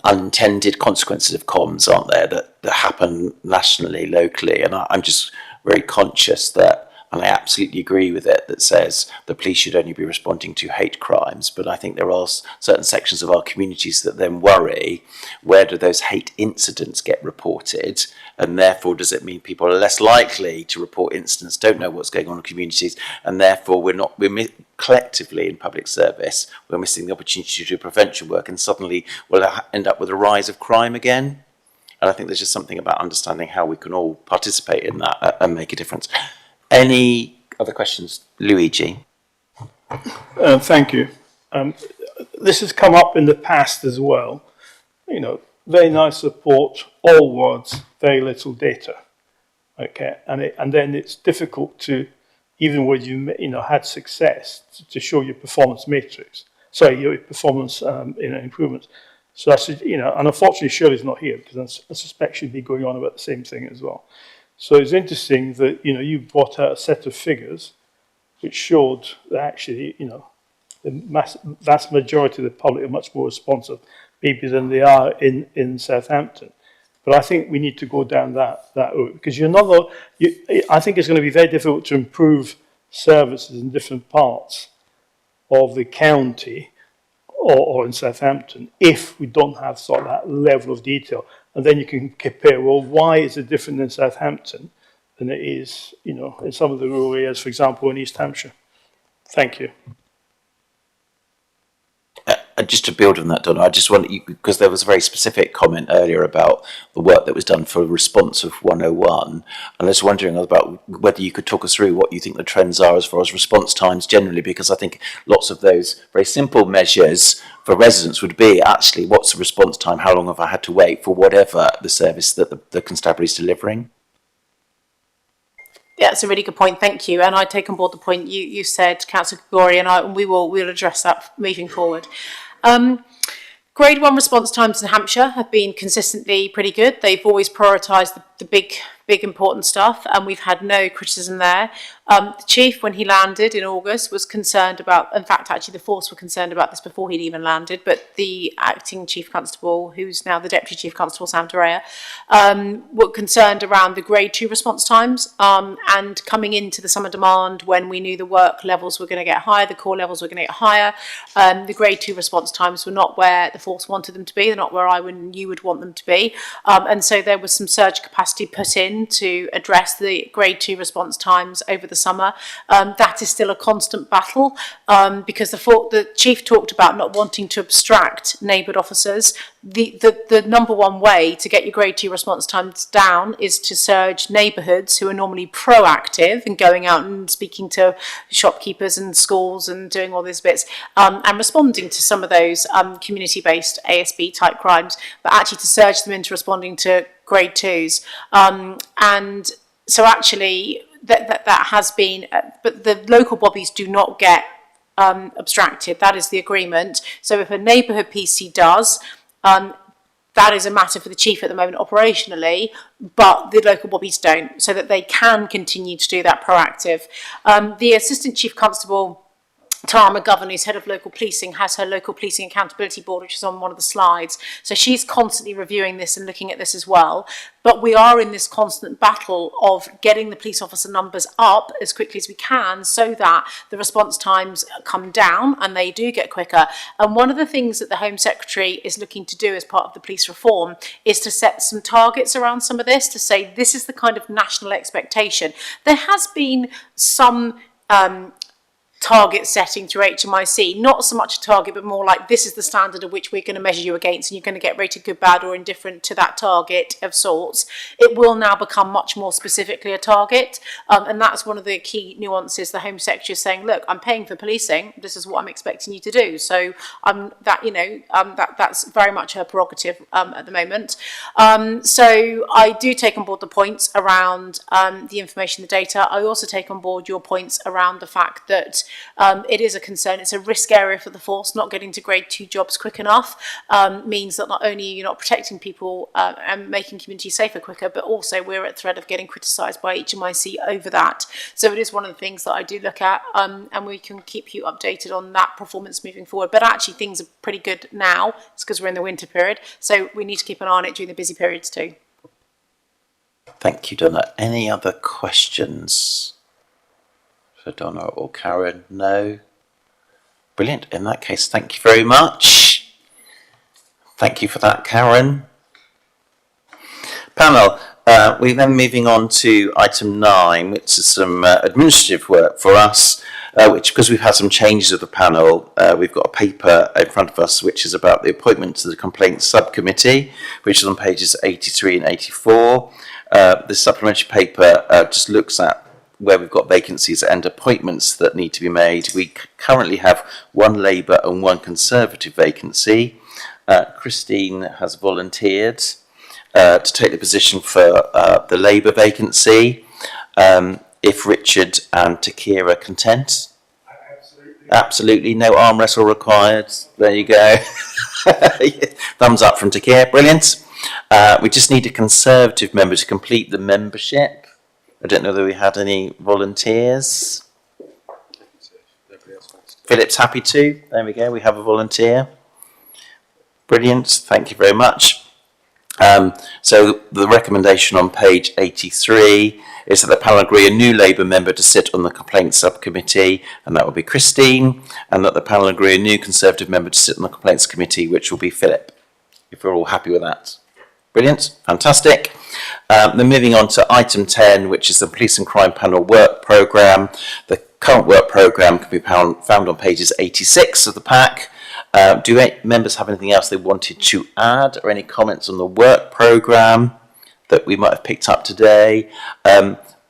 unintended consequences of comms, aren't there, that happen nationally, locally, and I'm just very conscious that, and I absolutely agree with it, that says the police should only be responding to hate crimes, but I think there are certain sections of our communities that then worry, where do those hate incidents get reported, and therefore does it mean people are less likely to report incidents, don't know what's going on in communities, and therefore we're collectively in public service, we're missing the opportunity to do prevention work, and suddenly we'll end up with a rise of crime again. And I think there's just something about understanding how we can all participate in that and make a difference. Any other questions? Luigi? Thank you. This has come up in the past as well. You know, very nice report, all words, very little data. Okay, and then it's difficult to, even when you know had success, to show your performance matrix. Sorry, your performance improvements. So that's, you know, and unfortunately Shirley's not here, because I suspect she'd be going on about the same thing as well. So it's interesting that, you know, you brought out a set of figures which showed that actually, you know, the vast majority of the public are much more responsive maybe than they are in Southampton. But I think we need to go down that route, because I think it's going to be very difficult to improve services in different parts of the county or in Southampton if we don't have sort of that level of detail. And then you can compare, well, why is it different in Southampton than it is, you know, in some of the rural areas, for example, in East Hampshire? Thank you. Just to build on that, Donna, I just want you, because there was a very specific comment earlier about the work that was done for response of 101, and I was wondering about whether you could talk us through what you think the trends are as far as response times generally, because I think lots of those very simple measures for residents would be actually, what's the response time, how long have I had to wait for whatever the service that the constabulary is delivering? Yeah, it's a really good point. Thank you. And I take on board the point you said, Councillor Gregori, and we'll address that moving forward. Grade 1 response times in Hampshire have been consistently pretty good. They've always prioritised the big important stuff, and we've had no criticism there. The chief, when he landed in August, was concerned about, in fact, actually the force were concerned about this before he'd even landed, but the acting chief constable, who's now the deputy chief constable, Sam Dorea, were concerned around the grade 2 response times, and coming into the summer demand when we knew the work levels were going to get higher, the core levels were going to get higher, the grade 2 response times were not where the force wanted them to be, they're not where I and you would want them to be, and so there was some surge capacity put in to address the grade 2 response times over the summer. That is still a constant battle, because the chief talked about not wanting to abstract neighbourhood officers. The number one way to get your grade 2 response times down is to surge neighbourhoods who are normally proactive and going out and speaking to shopkeepers and schools and doing all these bits, and responding to some of those community-based ASB type crimes, but actually to surge them into responding to grade 2s. And so actually that has been, but the local bodies do not get abstracted. That is the agreement. So if a neighbourhood PC does, that is a matter for the chief at the moment operationally, but the local bodies don't, so that they can continue to do that proactive. The Assistant Chief Constable, Tara McGovern, who's head of local policing, has her local policing accountability board, which is on one of the slides. So she's constantly reviewing this and looking at this as well. But we are in this constant battle of getting the police officer numbers up as quickly as we can so that the response times come down and they do get quicker. And one of the things that the Home Secretary is looking to do as part of the police reform is to set some targets around some of this, to say this is the kind of national expectation. There has been some target setting through HMIC, not so much a target, but more like this is the standard of which we're going to measure you against, and you're going to get rated good, bad, or indifferent to that target of sorts. It will now become much more specifically a target, and that's one of the key nuances. The Home Secretary is saying, look, I'm paying for policing, this is what I'm expecting you to do. So that's very much her prerogative at the moment. So I do take on board the points around the information, the data. I also take on board your points around the fact that it is a concern. It's a risk area for the force. Not getting to grade 2 jobs quick enough means that not only you're not protecting people and making communities safer quicker, but also we're at threat of getting criticised by HMIC over that. So it is one of the things that I do look at, and we can keep you updated on that performance moving forward. But actually things are pretty good now. It's because we're in the winter period, so we need to keep an eye on it during the busy periods too. Thank you, Donna. Any other questions for Donna or Karen? No? Brilliant. In that case, thank you very much. Thank you for that, Karen. Panel, we're then moving on to item 9, which is some administrative work for us, which, because we've had some changes of the panel, we've got a paper in front of us which is about the appointment to the Complaints Subcommittee, which is on pages 83 and 84. This supplementary paper just looks at where we've got vacancies and appointments that need to be made. We currently have 1 Labour and 1 Conservative vacancy. Christine has volunteered to take the position for the Labour vacancy. If Richard and Takira are content. Absolutely, no arm wrestle required. There you go. Thumbs up from Takira, brilliant. We just need a Conservative member to complete the membership. I don't know whether we had any volunteers. Philip's happy to. There we go, we have a volunteer. Brilliant, thank you very much. So the recommendation on page 83 is that the panel agree a new Labour member to sit on the Complaints Subcommittee, and that will be Christine, and that the panel agree a new Conservative member to sit on the Complaints Committee, which will be Philip, if we're all happy with that. Brilliant, fantastic. Then moving on to item 10, which is the Police and Crime Panel Work Programme. The current work programme can be found on pages 86 of the pack. Do members have anything else they wanted to add, or any comments on the work programme that we might have picked up today?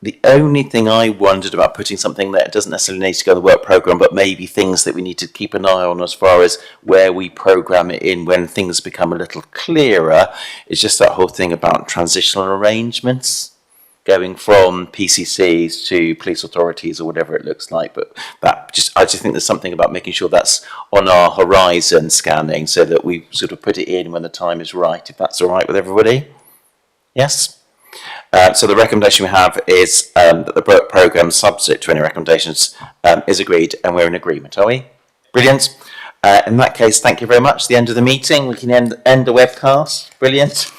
The only thing I wondered about putting something there, it doesn't necessarily need to go to the work programme, but maybe things that we need to keep an eye on as far as where we programme it in when things become a little clearer, is just that whole thing about transitional arrangements, going from PCCs to police authorities or whatever it looks like. But I just think there's something about making sure that's on our horizon scanning, so that we sort of put it in when the time is right, if that's all right with everybody. Yes? So the recommendation we have is that the work programme, subject to any recommendations, is agreed, and we're in agreement, are we? Brilliant. In that case, thank you very much. The end of the meeting. We can end the webcast. Brilliant.